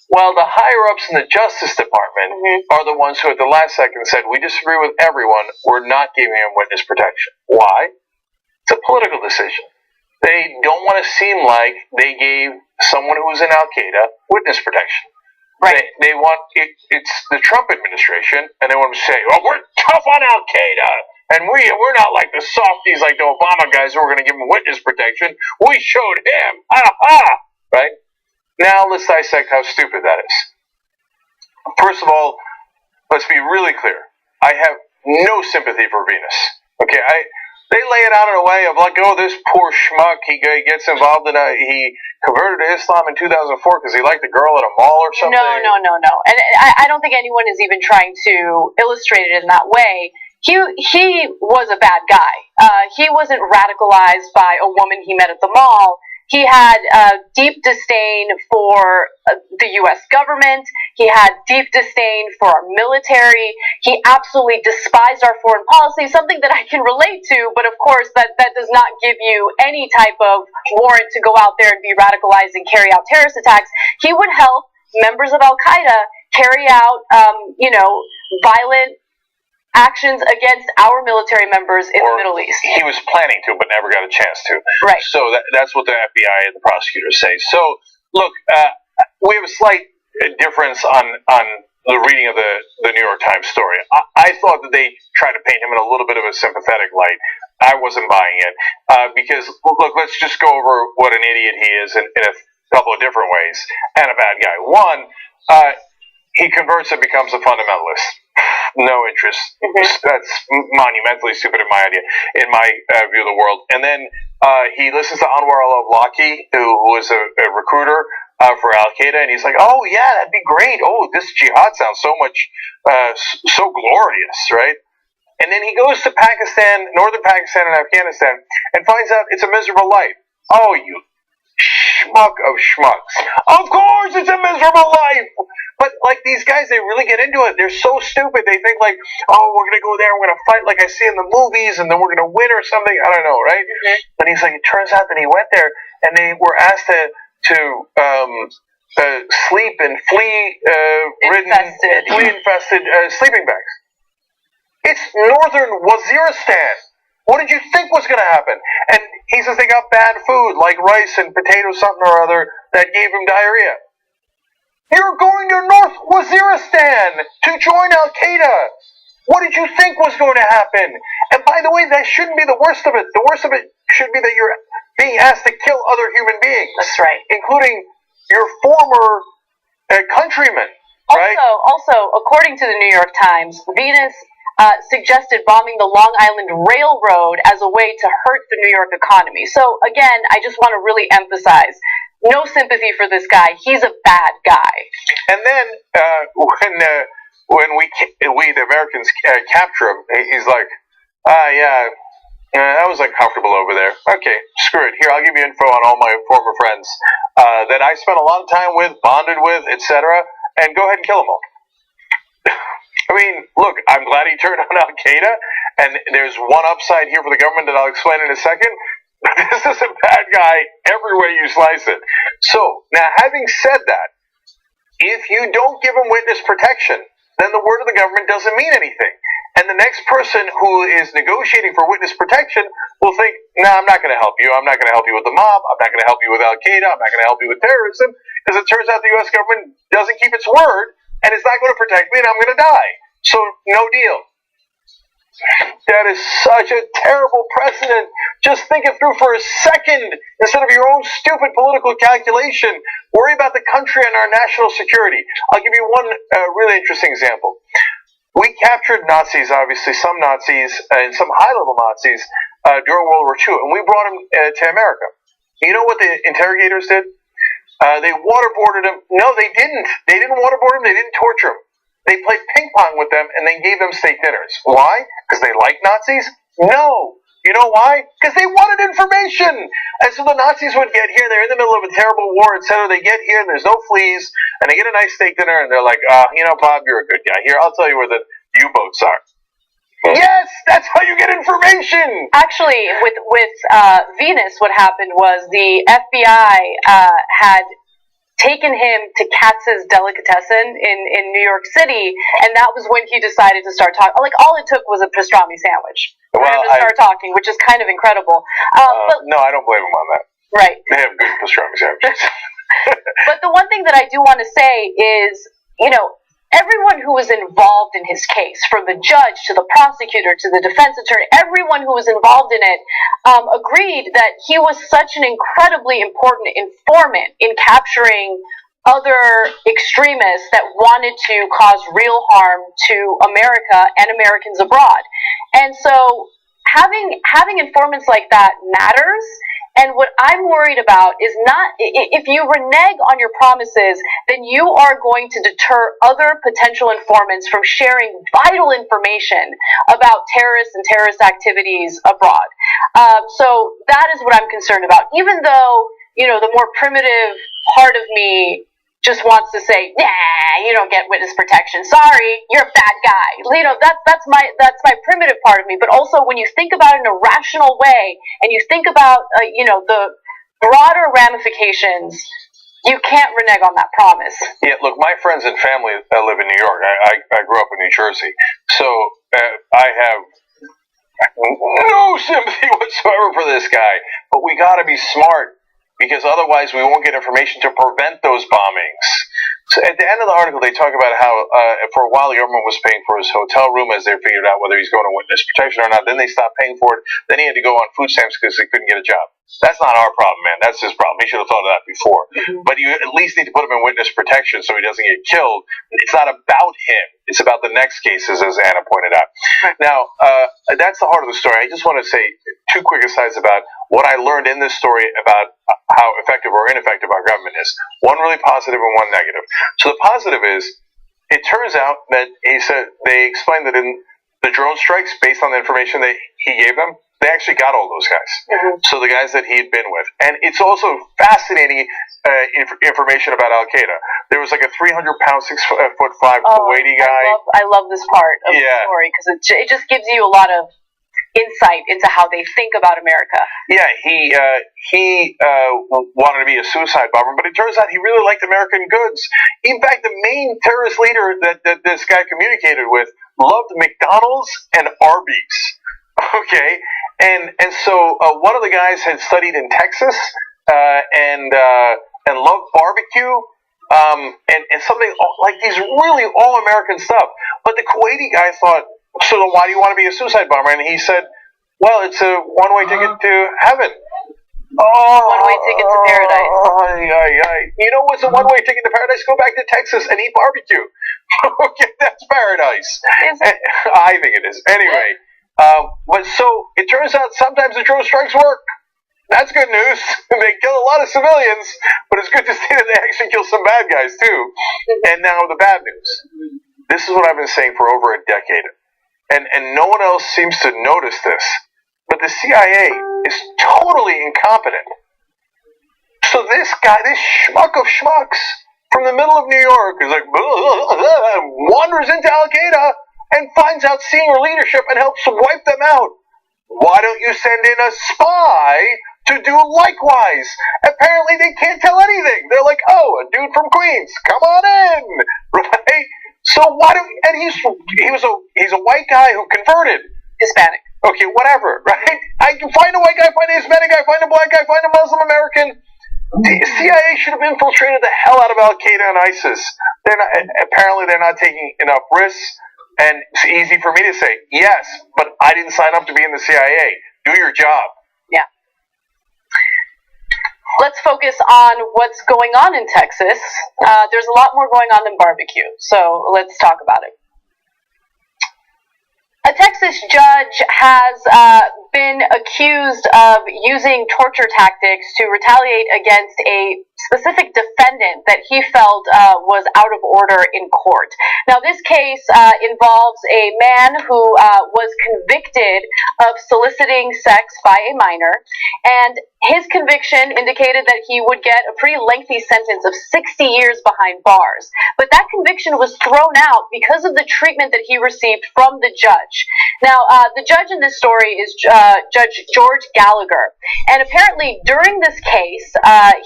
A: Well, the higher-ups in the Justice Department are the ones who at the last second said, we disagree with everyone, we're not giving him witness protection. Why? It's a political decision. They don't want to seem like they gave someone who was in Al-Qaeda witness protection. Right. They want, it's the Trump administration, and they want to say, oh, we're tough on Al-Qaeda, and we're not like the softies like the Obama guys who are going to give him witness protection. We showed him. Ha-ha! Right? Now let's dissect how stupid that is. First of all, let's be really clear. I have no sympathy for Venus. Okay, they lay it out in a way of like, oh, this poor schmuck, he gets involved in he converted to Islam in 2004 because he liked a girl at a mall or something.
G: No. And I don't think anyone is even trying to illustrate it in that way. He was a bad guy. He wasn't radicalized by a woman he met at the mall. He had deep disdain for the U.S. government. He had deep disdain for our military. He absolutely despised our foreign policy, something that I can relate to, but of course that does not give you any type of warrant to go out there and be radicalized and carry out terrorist attacks. He would help members of Al-Qaeda carry out, violent actions against our military members in the Middle East.
A: He was planning to, but never got a chance to.
G: Right.
A: So that's what the FBI and the prosecutors say. So, look, we have a slight difference on the reading of the New York Times story. I thought that they tried to paint him in a little bit of a sympathetic light. I wasn't buying it. Because, look, let's just go over what an idiot he is in a couple of different ways, and a bad guy. One, he converts and becomes a fundamentalist. No interest. That's monumentally stupid in my view of the world. And then he listens to Anwar al-Awlaki, who was a recruiter for Al-Qaeda, and he's like, oh, yeah, that'd be great. Oh, this jihad sounds so much, so glorious, right? And then he goes to Pakistan, northern Pakistan and Afghanistan, and finds out it's a miserable life. Oh, you schmuck of schmucks. Of course it's a miserable life! But, like, these guys, they really get into it. They're so stupid. They think, like, oh, we're going to go there, we're going to fight like I see in the movies, and then we're going to win or something. I don't know, right? But he's like, it turns out that he went there, and they were asked to sleep in flea-infested sleeping bags. It's northern Waziristan. What did you think was going to happen? And he says they got bad food, like rice and potato something or other, that gave him diarrhea. You're going to North Waziristan to join Al-Qaeda. What did you think was going to happen? And by the way, that shouldn't be the worst of it. The worst of it should be that you're being asked to kill other human beings.
G: That's right.
A: Including your former countrymen, right?
G: Also, according to the New York Times, Venus suggested bombing the Long Island Railroad as a way to hurt the New York economy. So, again, I just want to really emphasize, no sympathy for this guy. He's a bad guy.
A: And then when we the Americans capture him, he's like, that was uncomfortable over there. Okay, screw it. Here, I'll give you info on all my former friends that I spent a lot of time with, bonded with, etc., and go ahead and kill them all. I mean, look, I'm glad he turned on Al-Qaeda, and there's one upside here for the government that I'll explain in a second. This is a bad guy every way you slice it. So, now having said that, if you don't give him witness protection, then the word of the government doesn't mean anything. And the next person who is negotiating for witness protection will think, no, I'm not going to help you. I'm not going to help you with the mob. I'm not going to help you with Al-Qaeda. I'm not going to help you with terrorism. Because it turns out the U.S. government doesn't keep its word, and it's not going to protect me, and I'm going to die. So, no deal. That is such a terrible precedent. Just think it through for a second. Instead of your own stupid political calculation, worry about the country and our national security. I'll give you one really interesting example. We captured Nazis, obviously, some Nazis and some high-level Nazis during World War II, and we brought them to America. You know what the interrogators did? They waterboarded them. No, they didn't. They didn't waterboard them. They didn't torture them. They played ping pong with them, and they gave them steak dinners. Why? Because they liked Nazis? No. You know why? Because they wanted information. And so the Nazis would get here, they're in the middle of a terrible war, etc. They get here, and there's no fleas, and they get a nice steak dinner, and they're like, Bob, you're a good guy. Here, I'll tell you where the U-boats are. Yes, that's how you get information.
G: Actually, with Venus, what happened was the FBI had taken him to Katz's Delicatessen in New York City, and that was when he decided to start talking. Like, all it took was a pastrami sandwich for him to start talking, which is kind of incredible.
A: No, I don't blame him on that.
G: Right.
A: They have good pastrami sandwiches.
G: But the one thing that I do want to say is, everyone who was involved in his case, from the judge to the prosecutor to the defense attorney, everyone who was involved in it agreed that he was such an incredibly important informant in capturing other extremists that wanted to cause real harm to America and Americans abroad. And so having informants like that matters. And what I'm worried about is not, if you renege on your promises, then you are going to deter other potential informants from sharing vital information about terrorists and terrorist activities abroad. So that is what I'm concerned about. Even though, the more primitive part of me just wants to say, nah, you don't get witness protection. Sorry, you're a bad guy. That's my primitive part of me. But also, when you think about it in a rational way, and you think about the broader ramifications, you can't renege on that promise.
A: Yeah, look, my friends and family live in New York. I grew up in New Jersey, so I have no sympathy whatsoever for this guy. But we got to be smart, because otherwise we won't get information to prevent those bombings. So at the end of the article, they talk about how for a while the government was paying for his hotel room as they figured out whether he's going to witness protection or not. Then they stopped paying for it. Then he had to go on food stamps because he couldn't get a job. That's not our problem, man. That's his problem. He should have thought of that before. Mm-hmm. But you at least need to put him in witness protection so he doesn't get killed. It's not about him. It's about the next cases, as Anna pointed out. Now, that's the heart of the story. I just want to say two quick asides about what I learned in this story about how effective or ineffective our government is. One really positive and one negative. So the positive is, it turns out that they explained that in the drone strikes, based on the information that he gave them, they actually got all those guys. Mm-hmm. So the guys that he'd been with. And it's also fascinating information about Al-Qaeda. There was like a 300-pound, 6'5" Kuwaiti guy.
G: I love this part of the story, because it just gives you a lot of insight into how they think about America.
A: Yeah, he wanted to be a suicide bomber, but it turns out he really liked American goods. In fact, the main terrorist leader that this guy communicated with loved McDonald's and Arby's. Okay, and so one of the guys had studied in Texas and loved barbecue and something like these really all American stuff. But the Kuwaiti guy thought, so then why do you want to be a suicide bomber? And he said, well, it's a one-way ticket to heaven.
G: One-way ticket to paradise.
A: You know what's a one-way ticket to paradise? Go back to Texas and eat barbecue. Okay, that's paradise. I think it is. Anyway, but so it turns out sometimes the drone strikes work. That's good news. They kill a lot of civilians, but it's good to see that they actually kill some bad guys too. And now the bad news. This is what I've been saying for over a decade. And no one else seems to notice this. But the CIA is totally incompetent. So this guy, this schmuck of schmucks from the middle of New York is like, wanders into Al-Qaeda and finds out senior leadership and helps wipe them out. Why don't you send in a spy to do likewise? Apparently they can't tell anything. They're like, oh, a dude from Queens, come on in, right? So why do? And he's a white guy who converted.
G: Hispanic.
A: Okay, whatever, right? I can find a white guy, find a Hispanic guy, find a black guy, find a Muslim American. The CIA should have infiltrated the hell out of Al Qaeda and ISIS. Apparently they're not taking enough risks, and it's easy for me to say yes, but I didn't sign up to be in the CIA. Do your job.
G: Yeah. Let's focus on what's going on in Texas. There's a lot more going on than barbecue, so let's talk about it. A Texas judge has been accused of using torture tactics to retaliate against a specific defendant that he felt was out of order in court. Now, this case involves a man who was convicted of soliciting sex by a minor, and his conviction indicated that he would get a pretty lengthy sentence of 60 years behind bars. But that conviction was thrown out because of the treatment that he received from the judge. Now, the judge in this story is Judge George Gallagher. And apparently during this case,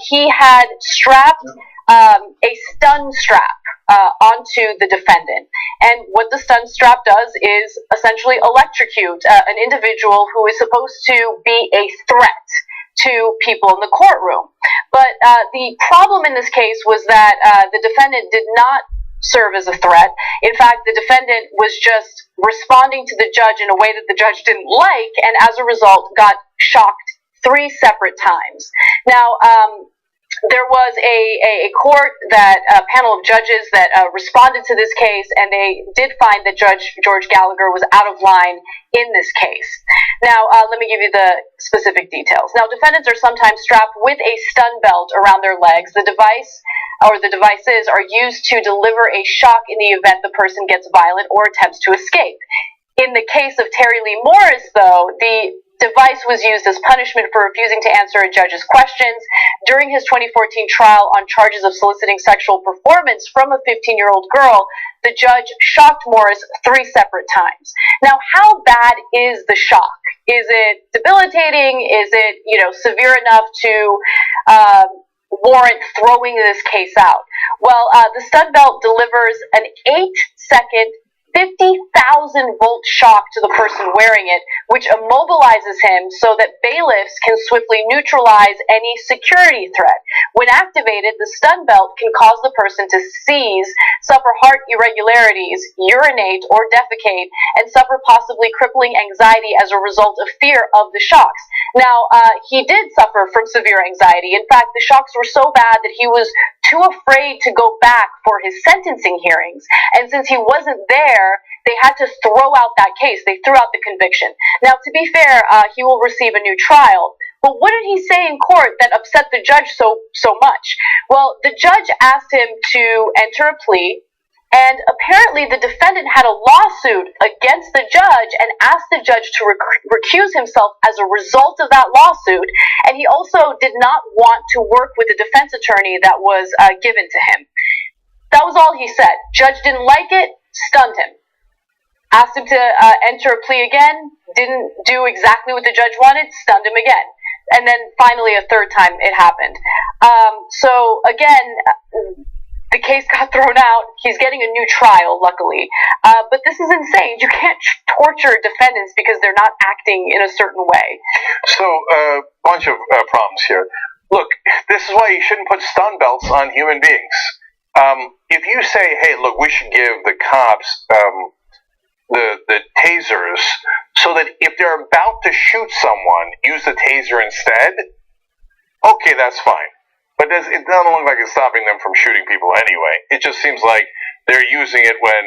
G: he had strapped a stun strap onto the defendant. And what the stun strap does is essentially electrocute an individual who is supposed to be a threat to people in the courtroom. But the problem in this case was that the defendant did not serve as a threat. In fact, the defendant was just responding to the judge in a way that the judge didn't like, and as a result got shocked 3 separate times. Now, there was a court, a panel of judges that responded to this case, and they did find that Judge George Gallagher was out of line in this case. Now, let me give you the specific details. Now, defendants are sometimes strapped with a stun belt around their legs. The devices are used to deliver a shock in the event the person gets violent or attempts to escape. In the case of Terry Lee Morris, though, the device was used as punishment for refusing to answer a judge's questions. During his 2014 trial on charges of soliciting sexual performance from a 15-year-old girl, the judge shocked Morris 3 separate times. Now, how bad is the shock? Is it debilitating? Is it, severe enough to warrant throwing this case out? Well, the stun belt delivers an 8-second 50,000-volt shock to the person wearing it, which immobilizes him so that bailiffs can swiftly neutralize any security threat. When activated, the stun belt can cause the person to seize, suffer heart irregularities, urinate or defecate, and suffer possibly crippling anxiety as a result of fear of the shocks. Now, he did suffer from severe anxiety. In fact, the shocks were so bad that he was too afraid to go back for his sentencing hearings. And since he wasn't there, they had to throw out that case. They threw out the conviction. Now, to be fair, he will receive a new trial. But what did he say in court that upset the judge so much? Well, the judge asked him to enter a plea, and apparently the defendant had a lawsuit against the judge and asked the judge to recuse himself as a result of that lawsuit. And he also did not want to work with the defense attorney that was given to him. That was all he said. Judge didn't like it, stunned him. Asked him to enter a plea again, didn't do exactly what the judge wanted, stunned him again. And then finally a 3rd time it happened. So again, the case got thrown out. He's getting a new trial, luckily. But this is insane. You can't torture defendants because they're not acting in a certain way.
A: So, a bunch of problems here. Look, this is why you shouldn't put stun belts on human beings. If you say, hey, look, we should give the cops the tasers so that if they're about to shoot someone, use the taser instead, okay, that's fine. But it doesn't look like it's stopping them from shooting people anyway. It just seems like they're using it when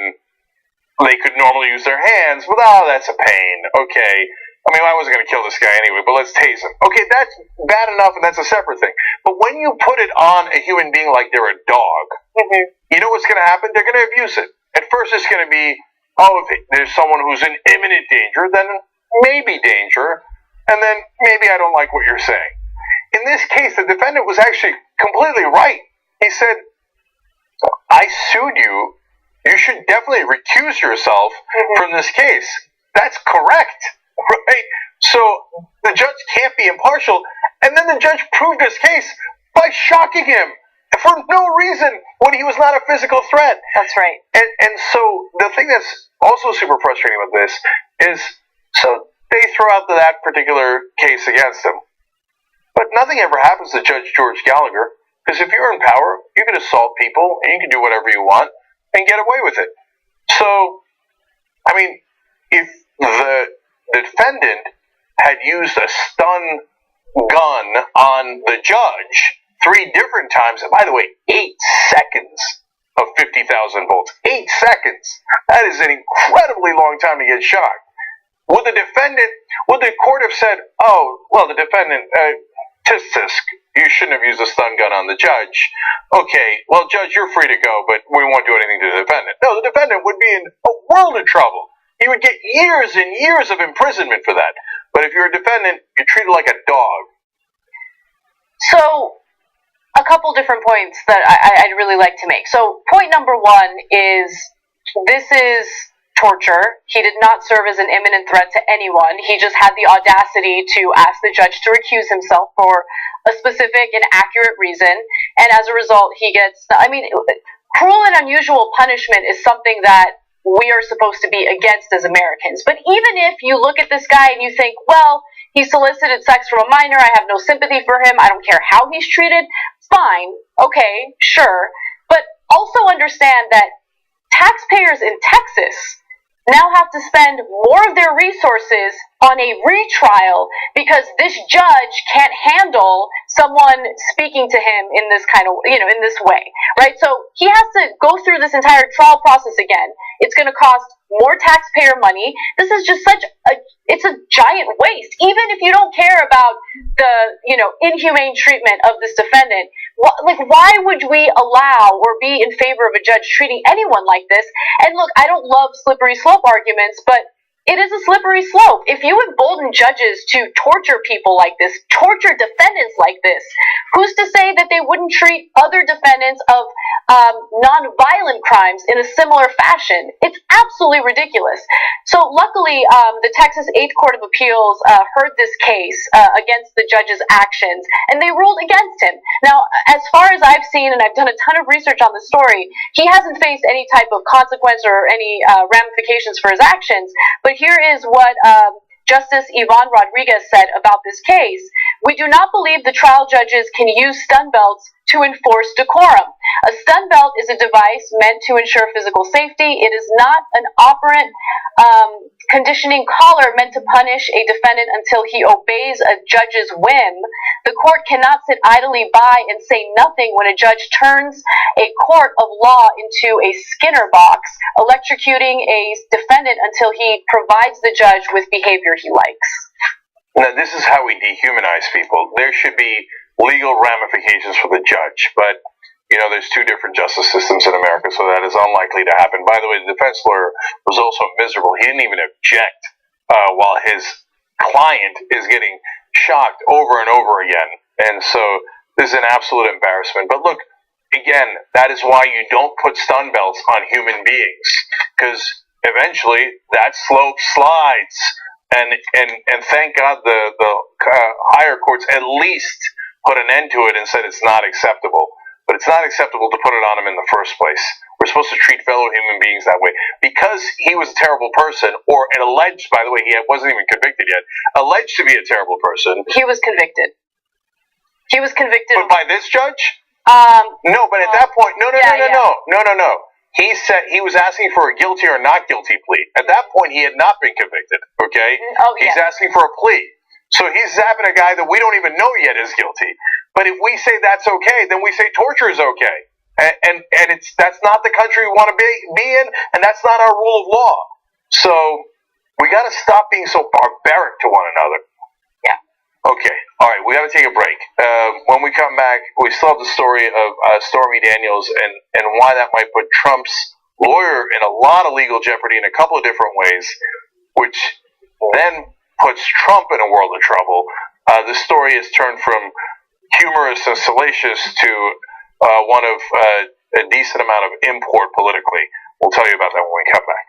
A: they could normally use their hands. But, that's a pain. Okay. I mean, I wasn't going to kill this guy anyway, but let's tase him. Okay, that's bad enough, and that's a separate thing. But when you put it on a human being like they're a dog, you know what's going to happen? They're going to abuse it. At first, it's going to be, if there's someone who's in imminent danger, then maybe danger, and then maybe I don't like what you're saying. In this case, the defendant was actually completely right. He said, I sued you. You should definitely recuse yourself from this case. That's correct, right? So the judge can't be impartial. And then the judge proved his case by shocking him for no reason when he was not a physical threat.
G: That's right.
A: And so the thing that's also super frustrating about this is, so they throw out that particular case against him, but nothing ever happens to Judge George Gallagher, because if you're in power, you can assault people and you can do whatever you want and get away with it. So, I mean, if the defendant had used a stun gun on the judge 3 different times, and by the way, 8 seconds of 50,000 volts. 8 seconds. That is an incredibly long time to get shocked. Would the court have said, oh, well, the defendant, tisk, you shouldn't have used a stun gun on the judge. Okay, well, judge, you're free to go, but we won't do anything to the defendant. No, the defendant would be in a world of trouble. He would get years and years of imprisonment for that. But if you're a defendant, you're treated like a dog.
G: So, a couple different points that I'd really like to make. So, point number 1 is, this is torture. He did not serve as an imminent threat to anyone. He just had the audacity to ask the judge to recuse himself for a specific and accurate reason. And as a result, he gets, cruel and unusual punishment is something that we are supposed to be against as Americans. But even if you look at this guy and you think, well, he solicited sex from a minor, I have no sympathy for him, I don't care how he's treated, fine, okay, sure. But also understand that taxpayers in Texas now have to spend more of their resources on a retrial because this judge can't handle someone speaking to him in this kind of, in this way, right? So he has to go through this entire trial process again. It's going to cost more taxpayer money. This is just it's a giant waste. Even if you don't care about the, inhumane treatment of this defendant, why would we allow or be in favor of a judge treating anyone like this? And look, I don't love slippery slope arguments, but it is a slippery slope. If you embolden judges to torture people like this, torture defendants like this, who's to say that they wouldn't treat other defendants of non-violent crimes in a similar fashion? It's absolutely ridiculous. So luckily, the Texas 8th Court of Appeals heard this case against the judge's actions, and they ruled against him. Now, as far as I've seen, and I've done a ton of research on the story, he hasn't faced any type of consequence or any ramifications for his actions, but here is what Justice Yvonne Rodriguez said about this case. We do not believe the trial judges can use stun belts to enforce decorum. A stun belt is a device meant to ensure physical safety. It is not an operant conditioning collar meant to punish a defendant until he obeys a judge's whim. The court cannot sit idly by and say nothing when a judge turns a court of law into a Skinner box, electrocuting a defendant until he provides the judge with behavior he likes.
A: Now, this is how we dehumanize people. There should be legal ramifications for the judge, but there's 2 different justice systems in America, so that is unlikely to happen. By the way, the defense lawyer was also miserable. He didn't even object while his client is getting shocked over and over again. And so this is an absolute embarrassment. But look, again, that is why you don't put stun belts on human beings, because eventually that slope slides. And thank God the higher courts at least put an end to it and said it's not acceptable. But it's not acceptable to put it on him in the first place. We're supposed to treat fellow human beings that way. Because he was a terrible person, or an alleged, by the way, he wasn't even convicted yet, alleged to be a terrible person.
G: He was convicted.
A: But by this judge? No, but at that point, no. He said he was asking for a guilty or not guilty plea. At that point, he had not been convicted, okay?
G: Oh, yeah.
A: He's asking for a plea. So he's zapping a guy that we don't even know yet is guilty. But if we say that's okay, then we say torture is okay. And that's not the country we want to be in, and that's not our rule of law. So we got to stop being so barbaric to one another.
G: Yeah.
A: Okay. All right. We got to take a break. When we come back, we still have the story of Stormy Daniels and why that might put Trump's lawyer in a lot of legal jeopardy in a couple of different ways, which then puts Trump in a world of trouble. The story has turned from humorous and salacious to one of a decent amount of import politically. We'll tell you about that when we come back.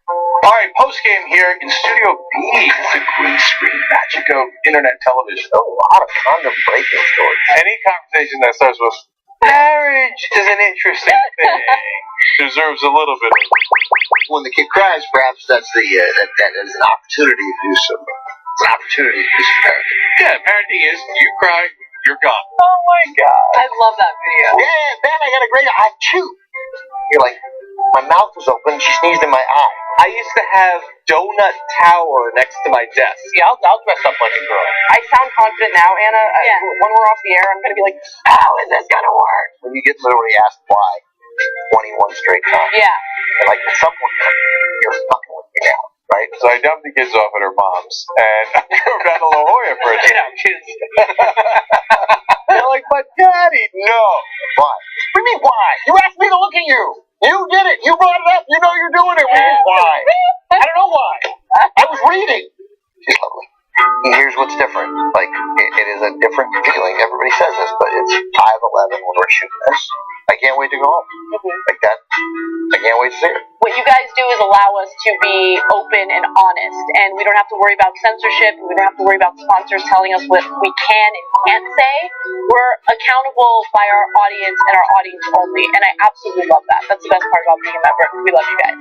A: All right, post-game here in Studio B. It's a green screen magic of internet television.
F: A lot of condom breaking stories.
A: Any conversation that starts with Marriage is an interesting thing. Deserves a little bit of...
F: When the kid cries, perhaps that's that is an opportunity to do so. It's an opportunity to do some parenting.
A: Yeah, parenting is you cry, you're gone.
B: Oh my god.
G: I love that video.
F: Yeah, man, I got a great I chew. You're like, my mouth was open, she sneezed in my eye.
B: I used to have Donut Tower next to my desk.
D: Yeah, I'll dress up like a girl.
N: I sound confident now, Anna.
G: Yeah.
N: When we're off the air, I'm going to be like,
F: How is this gonna work? When you get literally asked why 21 straight times.
G: Yeah.
F: And like, at some point, you're fucking with me now, right?
A: So I dumped the kids off at her mom's, and I drove down to La Jolla for a
B: Get
A: day.
B: out, kids.
F: They're like, but daddy, no. Why? What do you mean, why? You asked me to look at you. You did it. You brought it up. You know you're doing it. What do you mean, why? I don't know why. I was reading. She's lovely. And here's what's different. Like, it is a different feeling. Everybody says this, but it's 5:11 when we're shooting this. I can't wait to go home. Like that. I can't wait to see her.
G: What you guys do is allow us to be open and honest, and we don't have to worry about censorship, and we don't have to worry about sponsors telling us what we can and can't say. We're accountable by our audience and our audience only, and I absolutely love that. That's the best part about being a member. We love you guys.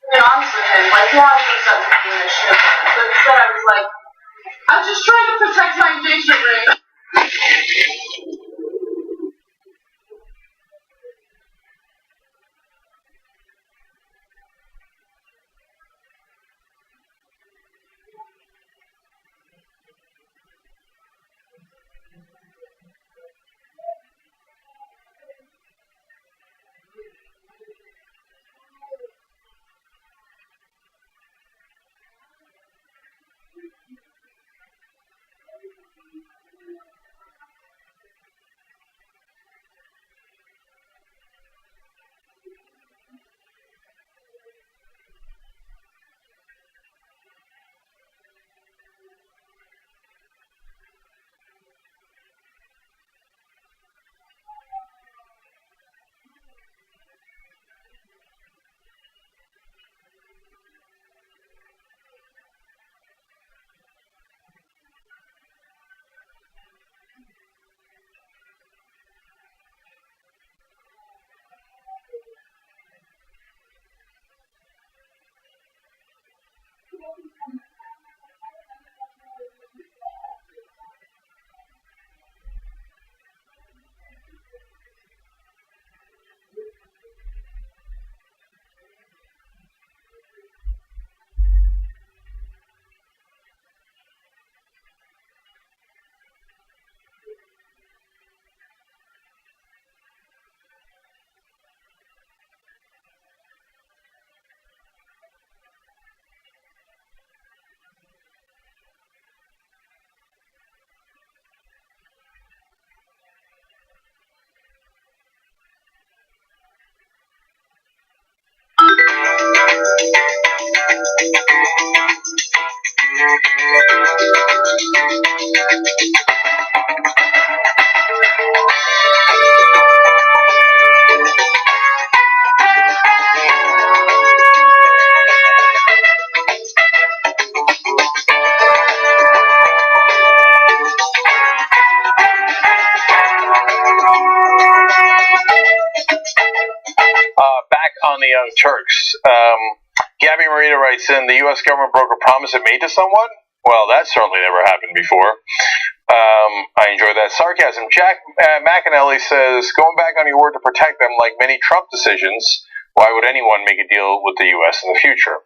O: To be honest with him, like, yeah, I was upset with him and shit, but instead I was like, I'm just trying to protect my engagement ring.
A: Back on the Young Turks. Gabby Marita writes in, the U.S. government broke a promise it made to someone? Well, that certainly never happened before. I enjoy that sarcasm. Jack McAnally says, going back on your word to protect them, like many Trump decisions, why would anyone make a deal with the U.S. in the future?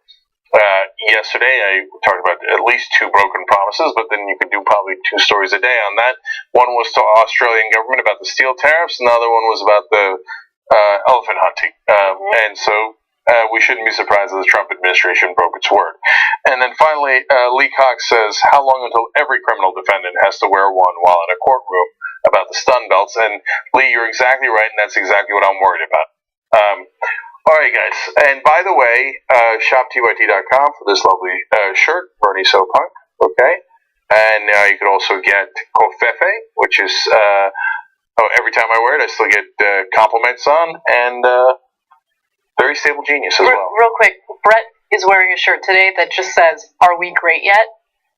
A: Yesterday, I talked about at least 2 broken promises, but then you could do probably 2 stories a day on that. One was to Australian government about the steel tariffs, and the other one was about the elephant hunting. And so we shouldn't be surprised that the Trump administration broke its word. And then finally, Lee Cox says, how long until every criminal defendant has to wear one while in a courtroom about the stun belts? And Lee, you're exactly right, and that's exactly what I'm worried about. All right, guys. And by the way, shoptyt.com for this lovely shirt, Bernie So Punk. Okay. And you can also get Covfefe, which is, every time I wear it, I still get compliments on, and very stable genius as well.
N: Real quick, Brett is wearing a shirt today that just says, "Are we great yet?"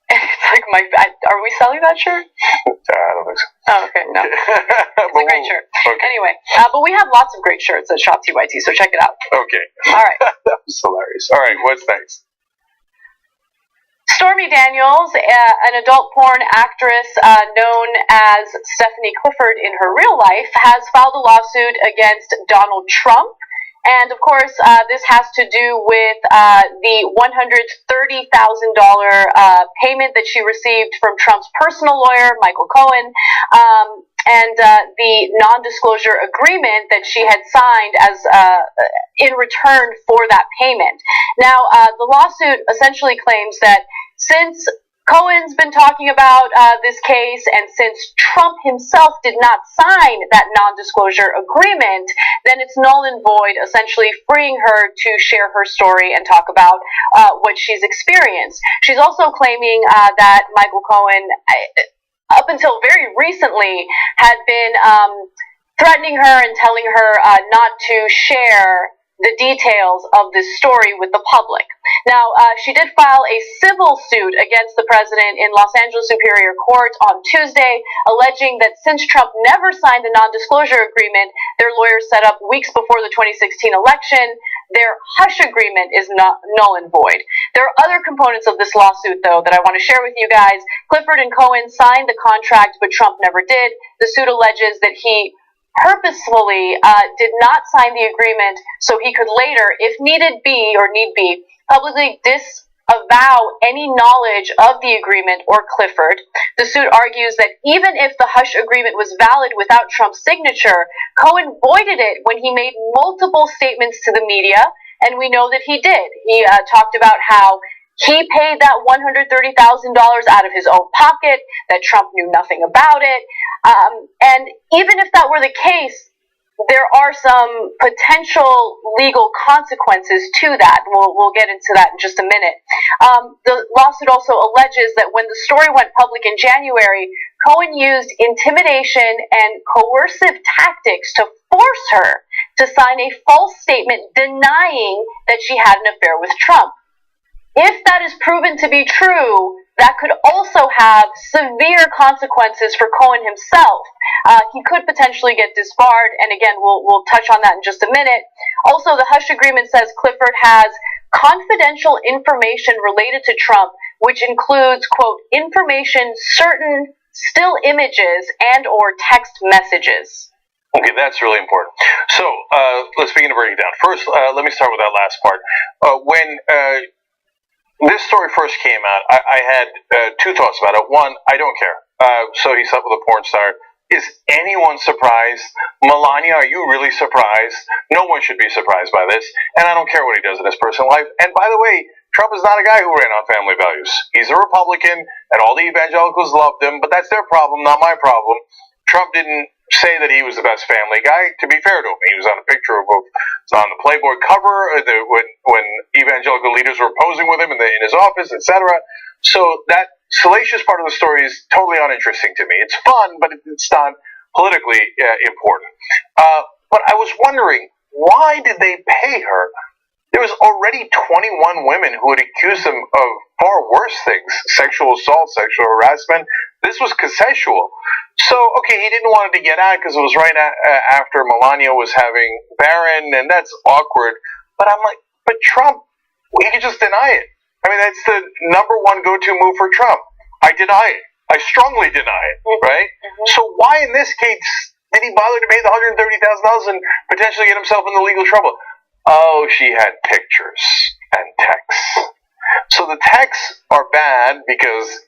G: It's like are we selling that shirt?
A: I don't think so.
G: Oh, okay, no. It's a great shirt.
A: Okay.
G: Anyway, but we have lots of great shirts at Shop TYT, so check it out.
A: Okay.
G: All right.
A: That was hilarious. All right, what's next?
G: Stormy Daniels, an adult porn actress known as Stephanie Clifford in her real life, has filed a lawsuit against Donald Trump. And of course, this has to do with the $130,000 payment that she received from Trump's personal lawyer, Michael Cohen, and the non-disclosure agreement that she had signed as in return for that payment. Now, the lawsuit essentially claims that since Cohen's been talking about this case, and since Trump himself did not sign that non-disclosure agreement, then it's null and void, essentially freeing her to share her story and talk about what she's experienced. She's also claiming that Michael Cohen, up until very recently, had been threatening her and telling her not to share the details of this story with the public. Now, she did file a civil suit against the president in Los Angeles Superior Court on Tuesday, alleging that since Trump never signed the non-disclosure agreement their lawyers set up weeks before the 2016 election, their hush agreement is not null and void. There are other components of this lawsuit, though, that I want to share with you guys. Clifford and Cohen signed the contract, but Trump never did. The suit alleges that he purposefully did not sign the agreement so he could later, if need be, publicly disavow any knowledge of the agreement or Clifford. The suit argues that even if the hush agreement was valid without Trump's signature, Cohen voided it when he made multiple statements to the media, and we know that he did. He talked about how he paid that $130,000 out of his own pocket, that Trump knew nothing about it. And even if that were the case, there are some potential legal consequences to that. We'll get into that in just a minute. The lawsuit also alleges that when the story went public in January, Cohen used intimidation and coercive tactics to force her to sign a false statement denying that she had an affair with Trump. If that is proven to be true, that could also have severe consequences for Cohen himself. He could potentially get disbarred, and again, we'll touch on that in just a minute. Also, the hush agreement says Clifford has confidential information related to Trump, which includes, quote, information, certain still images, and or text messages.
A: Okay, that's really important. So, let's begin to break it down. First, let me start with that last part. When this story first came out, I had two thoughts about it. One, I don't care. So he slept with a porn star. Is anyone surprised? Melania, are you really surprised? No one should be surprised by this. And I don't care what he does in his personal life. And by the way, Trump is not a guy who ran on family values. He's a Republican, and all the evangelicals loved him, but that's their problem, not my problem. Trump didn't say that he was the best family guy. To be fair to him, he was on a picture of on the Playboy cover when evangelical leaders were posing with him in his office, etc. So that salacious part of the story is totally uninteresting to me. It's fun, but it's not politically important. But I was wondering, why did they pay her? There was already 21 women who had accused him of far worse things: sexual assault, sexual harassment. This was consensual. So, okay, he didn't want it to get out because it was right after Melania was having Barron, and that's awkward. But I'm like, but Trump, he could just deny it. I mean, that's the number one go-to move for Trump. I deny it. I strongly deny it, right? So why in this case did he bother to pay the $130,000 and potentially get himself into legal trouble? Oh, she had pictures and texts. So the texts are bad because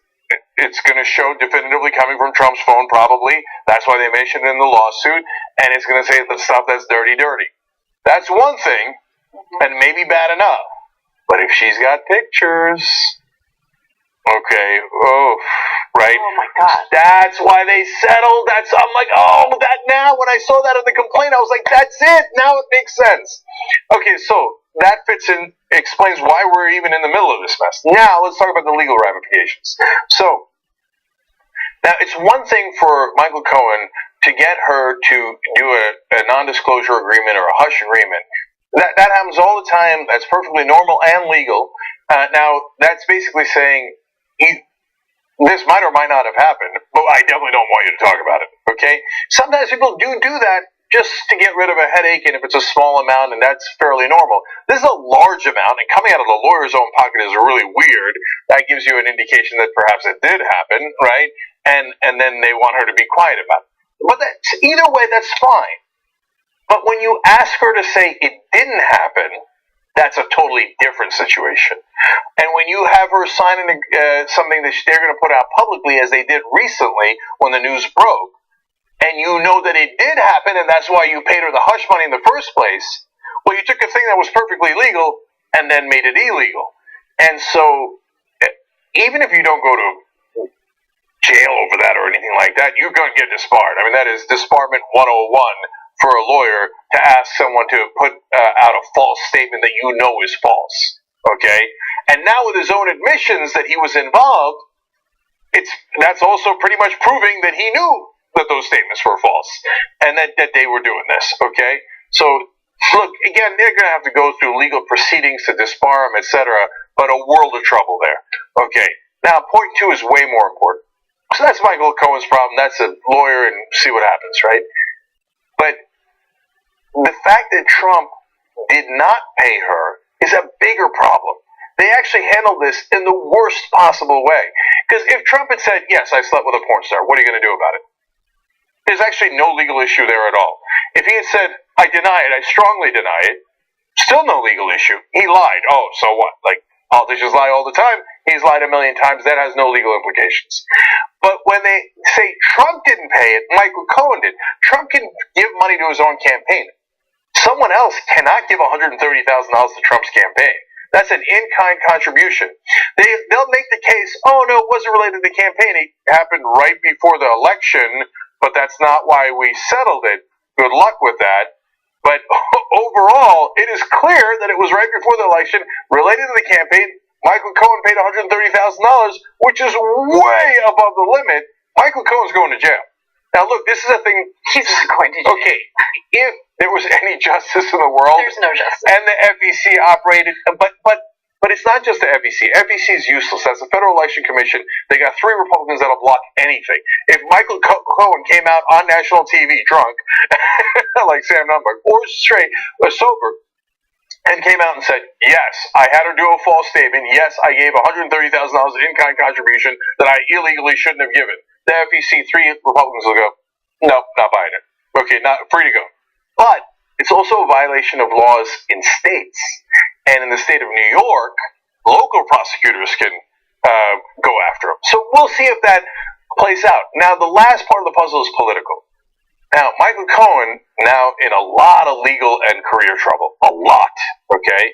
A: it's going to show definitively coming from Trump's phone, probably. That's why they mentioned it in the lawsuit. And it's going to say the stuff that's dirty, dirty. That's one thing, and maybe bad enough. But if she's got pictures, okay, right?
G: Oh my God.
A: That's why they settled. I'm like, that now. When I saw that in the complaint, I was like, that's it. Now it makes sense. Okay, so that fits in, explains why we're even in the middle of this mess. Now let's talk about the legal ramifications. So now it's one thing for Michael Cohen to get her to do a non-disclosure agreement or a hush agreement. That happens all the time. That's perfectly normal and legal. Now, that's basically saying this might or might not have happened, but I definitely don't want you to talk about it, okay? Sometimes people do that just to get rid of a headache, and if it's a small amount, and that's fairly normal. This is a large amount, and coming out of the lawyer's own pocket is really weird. That gives you an indication that perhaps it did happen, right? And then they want her to be quiet about it. But either way, that's fine. But when you ask her to say it didn't happen, that's a totally different situation. And when you have her sign something that they're going to put out publicly, as they did recently when the news broke, and you know that it did happen, and that's why you paid her the hush money in the first place, well, you took a thing that was perfectly legal and then made it illegal. And so, even if you don't go to jail over that or anything like that, you're going to get disbarred. I mean, that is disbarment 101 for a lawyer to ask someone to put out a false statement that you know is false. Okay? And now with his own admissions that he was involved, that's also pretty much proving that he knew that those statements were false and that they were doing this. Okay? So, look, again, they're going to have to go through legal proceedings to disbar him, etc., but a world of trouble there. Okay? Now, point 2 is way more important. So that's Michael Cohen's problem. That's a lawyer, and see what happens, right? But the fact that Trump did not pay her is a bigger problem. They actually handled this in the worst possible way. Because if Trump had said, yes, I slept with a porn star, what are you going to do about it? There's actually no legal issue there at all. If he had said, I deny it, I strongly deny it, still no legal issue. He lied. Oh, so what? Like, politicians lie all the time. He's lied a million times. That has no legal implications. But when they say Trump didn't pay it, Michael Cohen did. Trump can give money to his own campaign. Someone else cannot give $130,000 to Trump's campaign. That's an in-kind contribution. They'll make the case, oh, no, it wasn't related to the campaign. It happened right before the election, but that's not why we settled it. Good luck with that. But overall, it is clear that it was right before the election, related to the campaign. Michael Cohen paid $130,000, which is way above the limit. Michael Cohen's going to jail. Now, look, this is a thing.
G: He's going to jail.
A: Okay, if there was any justice in the world,
G: there's no justice.
A: And the FEC operated, but it's not just the FEC. FEC is useless. That's the Federal Election Commission. They got 3 Republicans that'll block anything. If Michael Cohen came out on national TV drunk, like Sam Nunberg, or straight or sober, and came out and said, yes, I had her do a false statement. Yes, I gave $130,000 in-kind contribution that I illegally shouldn't have given. The FEC, 3 Republicans will go, no, not buying it. Okay, not free to go. But it's also a violation of laws in states. And in the state of New York, local prosecutors can go after them. So we'll see if that plays out. Now, the last part of the puzzle is political. Now, Michael Cohen now in a lot of legal and career trouble. A lot, okay?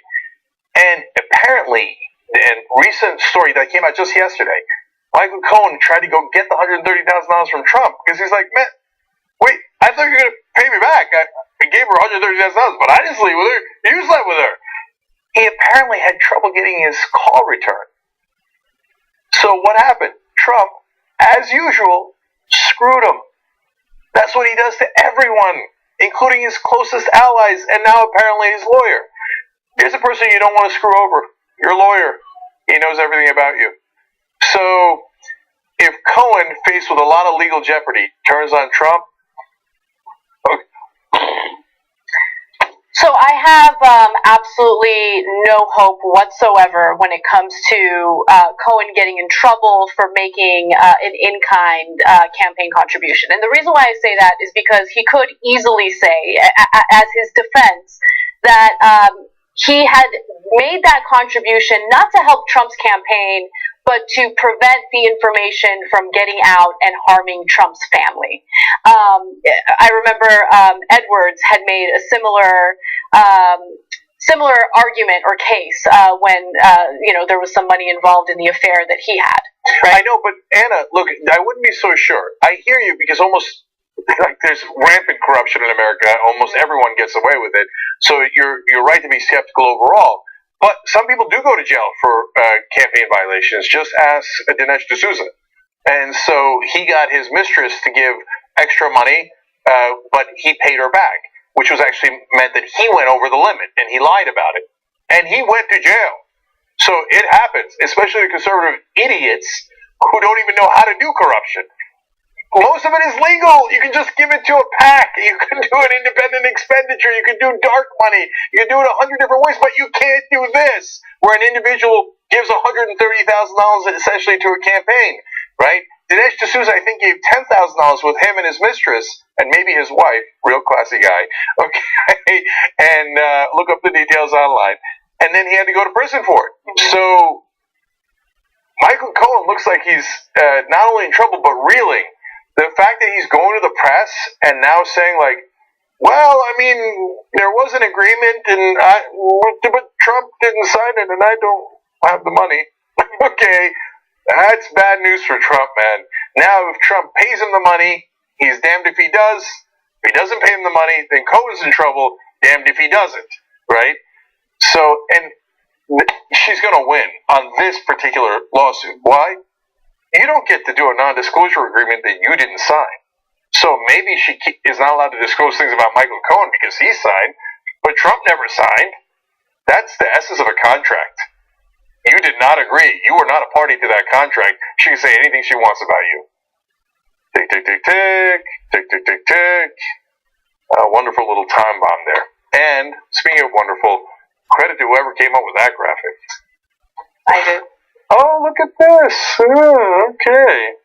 A: And apparently, in a recent story that came out just yesterday, Michael Cohen tried to go get the $130,000 from Trump because he's like, man, wait, I thought you were going to pay me back. I gave her $130,000, but I didn't sleep with her. You slept with her. He apparently had trouble getting his call returned. So what happened? Trump, as usual, screwed him. That's what he does to everyone, including his closest allies, and now apparently his lawyer. Here's a person you don't want to screw over. Your lawyer. He knows everything about you. So, if Cohen, faced with a lot of legal jeopardy, turns on Trump, okay.
G: So I have absolutely no hope whatsoever when it comes to Cohen getting in trouble for making an in-kind campaign contribution. And the reason why I say that is because he could easily say, as his defense, that he had made that contribution not to help Trump's campaign, but to prevent the information from getting out and harming Trump's family. I remember Edwards had made a similar argument or case when there was some money involved in the affair that he had. Right?
A: I know, but Anna, look, I wouldn't be so sure. I hear you because almost like there's rampant corruption in America. Almost everyone gets away with it. So you're right to be skeptical overall. But some people do go to jail for campaign violations. Just ask Dinesh D'Souza. And so he got his mistress to give extra money, but he paid her back, which was actually meant that he went over the limit, and he lied about it. And he went to jail. So it happens, especially the conservative idiots who don't even know how to do corruption. Most of it is legal. You can just give it to a PAC. You can do an independent expenditure. You can do dark money. You can do it 100 different ways, but you can't do this, where an individual gives $130,000 essentially to a campaign, right? Dinesh D'Souza, I think, gave $10,000 with him and his mistress, and maybe his wife, real classy guy, okay, and look up the details online. And then he had to go to prison for it. So Michael Cohen looks like he's not only in trouble, but reeling. The fact that he's going to the press and now saying, like, well, I mean, there was an agreement, but Trump didn't sign it, and I don't have the money. Okay, that's bad news for Trump, man. Now, if Trump pays him the money, he's damned if he does. If he doesn't pay him the money, then Cohen's in trouble, damned if he doesn't, right? So, and she's going to win on this particular lawsuit. Why? You don't get to do a non-disclosure agreement that you didn't sign. So maybe she is not allowed to disclose things about Michael Cohen because he signed, but Trump never signed. That's the essence of a contract. You did not agree. You were not a party to that contract. She can say anything she wants about you. Tick, tick, tick, tick. Tick, tick, tick, tick. A wonderful little time bomb there. And, speaking of wonderful, credit to whoever came up with that graphic.
G: I did.
A: Oh, look at this. Okay.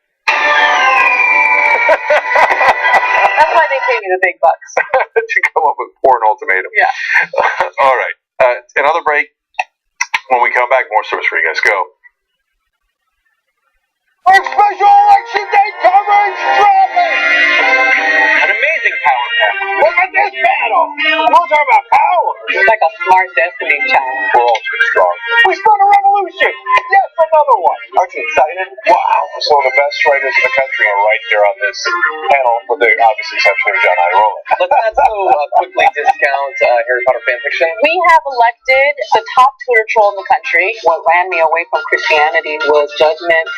G: That's why they pay me the big bucks.
A: To come up with porn ultimatum.
G: Yeah.
A: All right. Another break. When we come back, more stories for you guys. Go.
C: Our special election day coverage dropping!
D: An amazing power pack.
C: Look at this battle! We'll talk about power!
G: It's like a smart Destiny child.
C: We're all too strong. We spun a revolution! Yes, another one! Aren't you excited? Wow! Some of the best writers in the country are right here on this panel, with the obviously exception of John Irola.
B: Let's also quickly discount Harry Potter fanfiction.
G: We have elected the top Twitter troll in the country. What ran me away from Christianity was judgment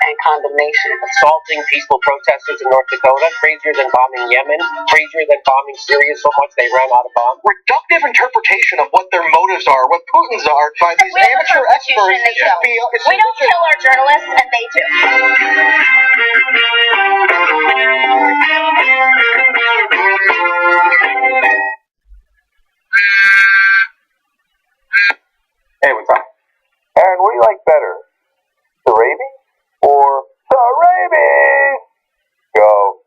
G: and condemnation.
B: Assaulting peaceful protesters in North Dakota, crazier than bombing Yemen, crazier than bombing Syria so much they ran out of bombs.
L: Reductive interpretation of what their motives are, what Putin's are, by these amateur experts.
I: We don't kill our journalists, and they do.
A: Hey, what's up? Aaron, what do you like better? The rabies or the rabies? Go.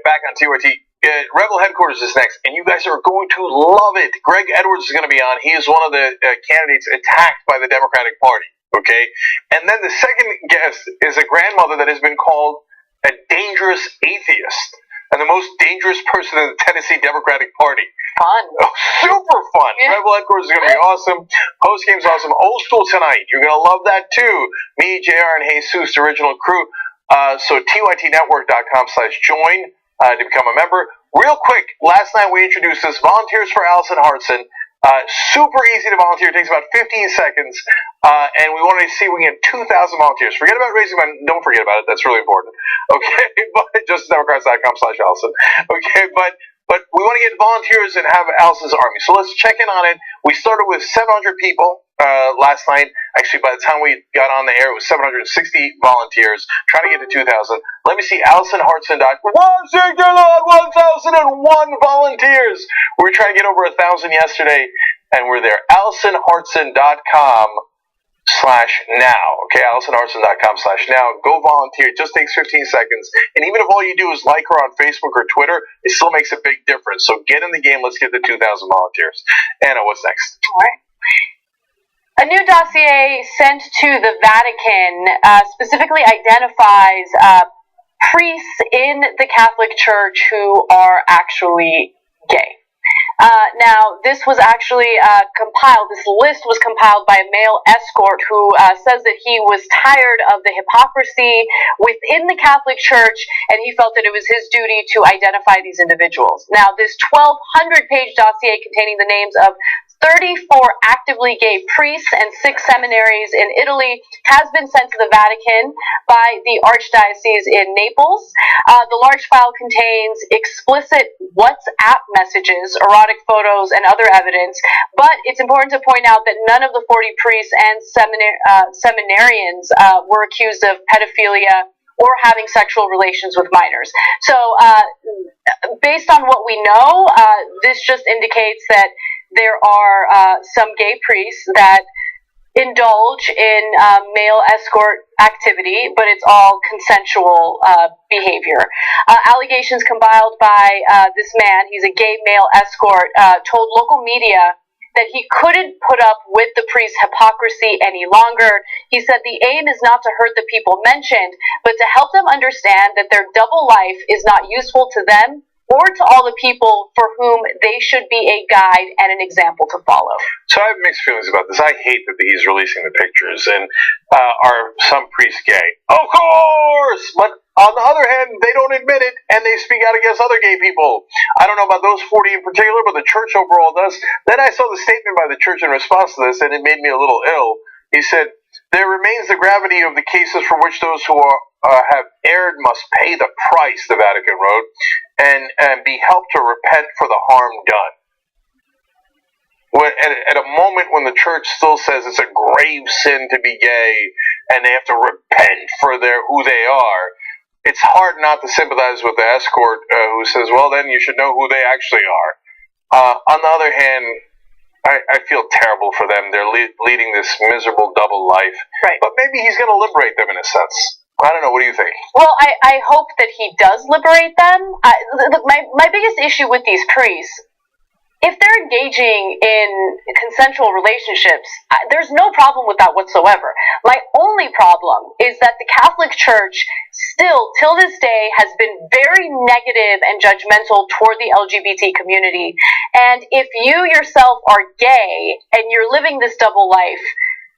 A: Back on TYT. Rebel Headquarters is next, and you guys are going to love it. Greg Edwards is going to be on. He is one of the candidates attacked by the Democratic Party. Okay? And then the second guest is a grandmother that has been called a dangerous atheist and the most dangerous person in the Tennessee Democratic Party.
G: Fun.
A: Oh, super fun. Yeah. Rebel Headquarters is going to be awesome. Post game's awesome. Old School tonight. You're going to love that too. Me, JR, and Jesus, the original crew. So tytnetwork.com/join. To become a member. Real quick, last night we introduced this Volunteers for Allison Hartson. Super easy to volunteer. It takes about 15 seconds. And we wanted to see if we can get 2,000 volunteers. Forget about raising money. Don't forget about it. That's really important. Okay? But JusticeDemocrats.com/Allison. Okay? But we want to get volunteers and have Allison's army. So let's check in on it. We started with 700 people last night. Actually, by the time we got on the air, it was 760 volunteers. Trying to get to 2,000. Let me see. AllisonHartson.com. 1,001 volunteers. We were trying to get over 1,000 yesterday, and we're there. AllisonHartson.com/now. Okay, AllisonHartson.com/now. Go volunteer. It just takes 15 seconds. And even if all you do is like her on Facebook or Twitter, it still makes a big difference. So get in the game. Let's get the 2,000 volunteers. Anna, what's next?
G: All right. A new dossier sent to the Vatican specifically identifies priests in the Catholic Church who are actually gay. Now, this was actually compiled, this list was compiled by a male escort who says that he was tired of the hypocrisy within the Catholic Church, and he felt that it was his duty to identify these individuals. Now, this 1,200-page dossier containing the names of 34 actively gay priests and 6 seminaries in Italy has been sent to the Vatican by the Archdiocese in Naples. The large file contains explicit WhatsApp messages, erotic photos, and other evidence, but it's important to point out that none of the 40 priests and seminarians were accused of pedophilia or having sexual relations with minors. So, based on what we know, this just indicates that there are some gay priests that indulge in male escort activity, but it's all consensual behavior. Allegations compiled by this man, he's a gay male escort, told local media that he couldn't put up with the priest's hypocrisy any longer. He said the aim is not to hurt the people mentioned, but to help them understand that their double life is not useful to them or to all the people for whom they should be a guide and an example to follow.
A: So I have mixed feelings about this. I hate that he's releasing the pictures. And are some priests gay? Of course! But on the other hand, they don't admit it, and they speak out against other gay people. I don't know about those 40 in particular, but the church overall does. Then I saw the statement by the church in response to this, and it made me a little ill. He said, "There remains the gravity of the cases for which those who have erred must pay the price," the Vatican wrote, and be helped to repent for the harm done. At a moment when the church still says it's a grave sin to be gay and they have to repent for who they are, it's hard not to sympathize with the escort who says, well, then you should know who they actually are. On the other hand, I feel terrible for them. They're leading this miserable double life.
G: Right.
A: But maybe he's going to liberate them in a sense. I don't know. What do you think?
G: Well, I hope that he does liberate them. My biggest issue with these priests, if they're engaging in consensual relationships, there's no problem with that whatsoever. My only problem is that the Catholic Church still, till this day, has been very negative and judgmental toward the LGBT community. And if you yourself are gay and you're living this double life,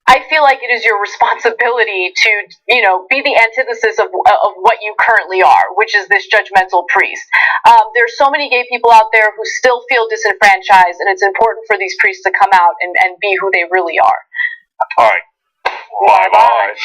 G: I feel like it is your responsibility to, be the antithesis of what you currently are, which is this judgmental priest. There's so many gay people out there who still feel disenfranchised, and it's important for these priests to come out and be who they really are.
A: All right. Bye-bye.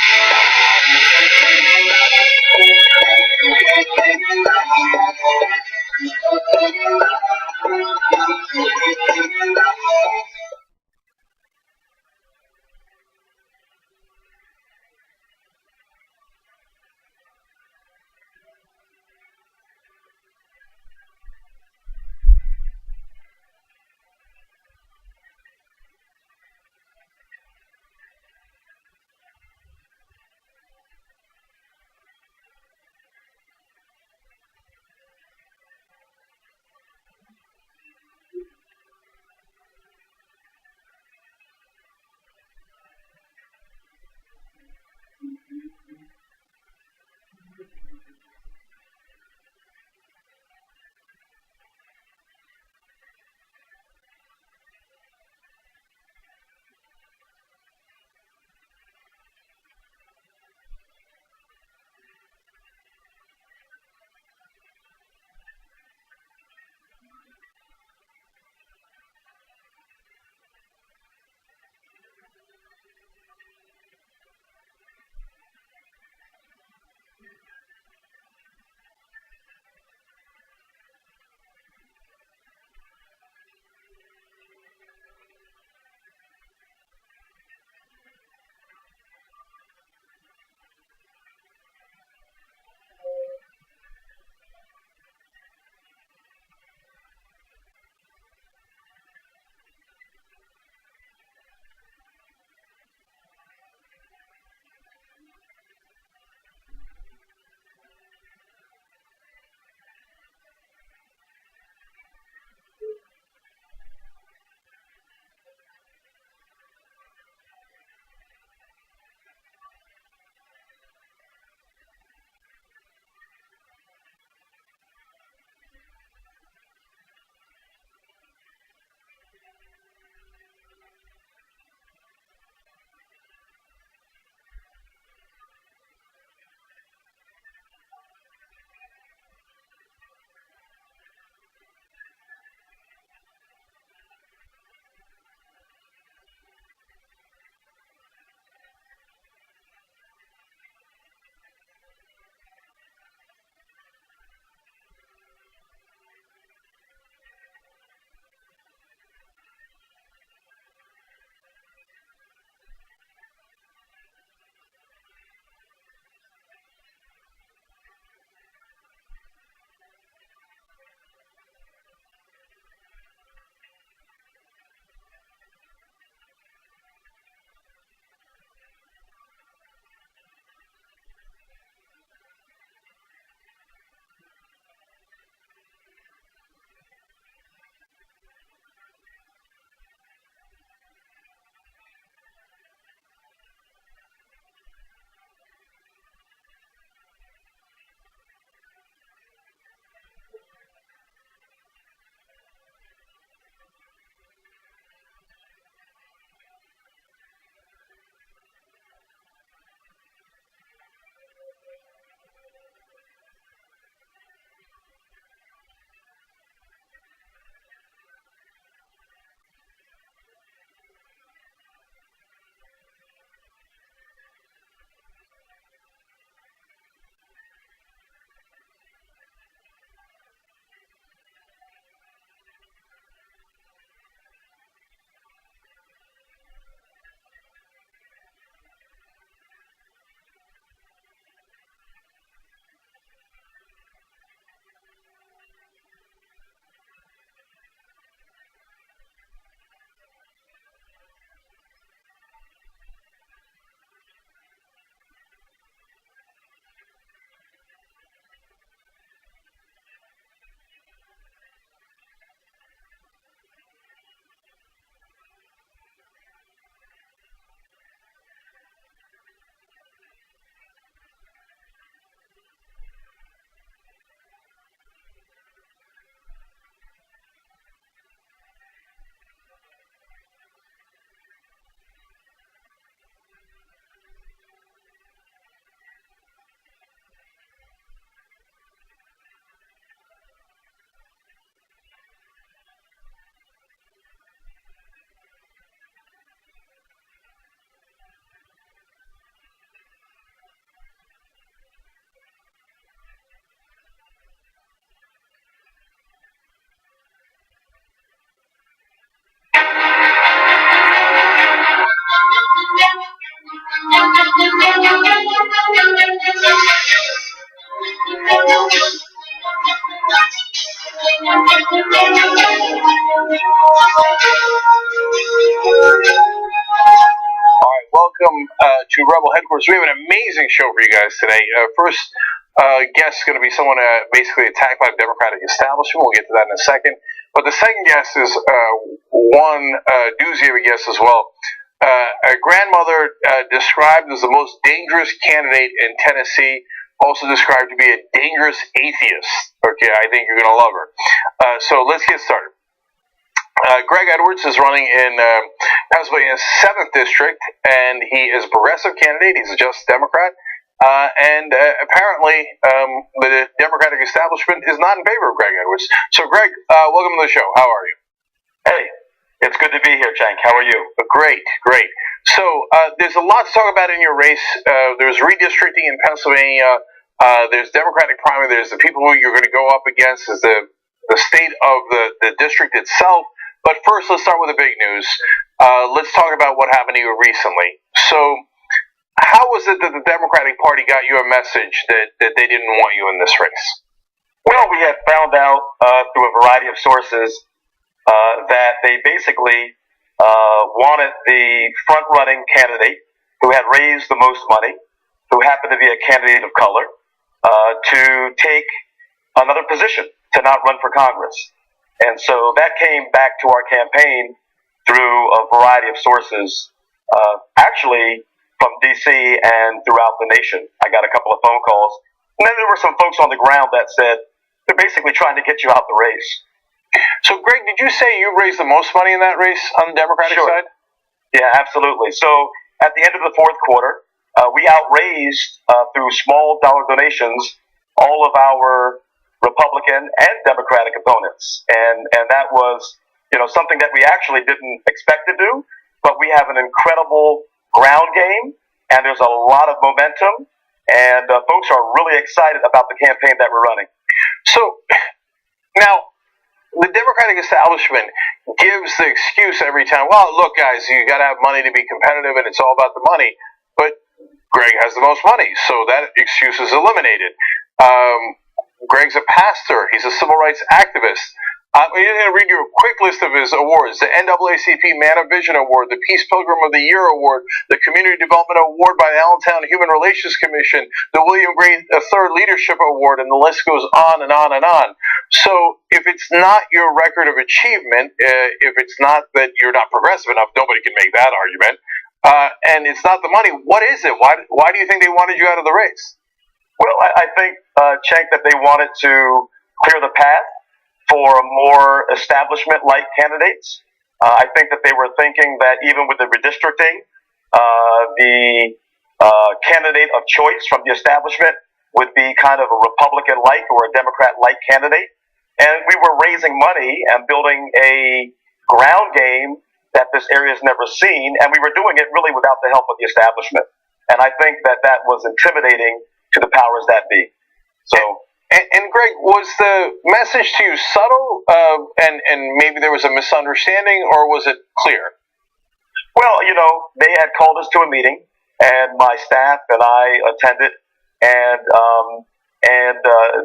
A: to Rebel Headquarters. We have an amazing show for you guys today. First guest is going to be someone basically attacked by the Democratic establishment. We'll get to that in a second. But the second guest is one doozy of a guest as well. A grandmother described as the most dangerous candidate in Tennessee, also described to be a dangerous atheist. Okay, I think you're going to love her. So let's get started. Greg Edwards is running in Pennsylvania's 7th District, and he is a progressive candidate. He's a Justice Democrat. And apparently, the Democratic establishment is not in favor of Greg Edwards. So, Greg, welcome to the show. How are you?
P: Hey, it's good to be here, Cenk. How are you?
A: Great, great. So, there's a lot to talk about in your race. There's redistricting in Pennsylvania. There's Democratic primary. There's the people who you're going to go up against. Is the state of the district itself. But first, let's start with the big news. Let's talk about what happened to you recently. So, how was it that the Democratic Party got you a message that they didn't want you in this race?
P: Well, we had found out through a variety of sources that they basically wanted the front-running candidate who had raised the most money, who happened to be a candidate of color, to take another position, to not run for Congress. And so that came back to our campaign through a variety of sources, actually from D.C. and throughout the nation. I got a couple of phone calls. And then there were some folks on the ground that said, they're basically trying to get you out the race.
A: So, Greg, did you say you raised the most money in that race on the Democratic side?
P: Yeah, absolutely. So at the end of the fourth quarter, we outraised through small dollar donations all of our Republican and Democratic opponents, and that was something that we actually didn't expect to do, but we have an incredible ground game, and there's a lot of momentum, and folks are really excited about the campaign that we're running.
A: So now the Democratic establishment gives the excuse every time, well, look, guys, you got to have money to be competitive, and it's all about the money, but Greg has the most money, so that excuse is eliminated. Greg's a pastor. He's a civil rights activist. I'm going to read you a quick list of his awards. The NAACP Man of Vision Award, the Peace Pilgrim of the Year Award, the Community Development Award by the Allentown Human Relations Commission, the William Gray III Leadership Award, and the list goes on and on and on. So if it's not your record of achievement, if it's not that you're not progressive enough, nobody can make that argument, and it's not the money, what is it? Why do you think they wanted you out of the race?
P: Well, I think, Cenk, that they wanted to clear the path for more establishment-like candidates. I think that they were thinking that even with the redistricting, the candidate of choice from the establishment would be kind of a Republican-like or a Democrat-like candidate. And we were raising money and building a ground game that this area has never seen, and we were doing it really without the help of the establishment. And I think that was intimidating to the powers that be. So,
A: and Greg, was the message to you subtle, and maybe there was a misunderstanding, or was it clear?
P: Well, they had called us to a meeting, and my staff and I attended, and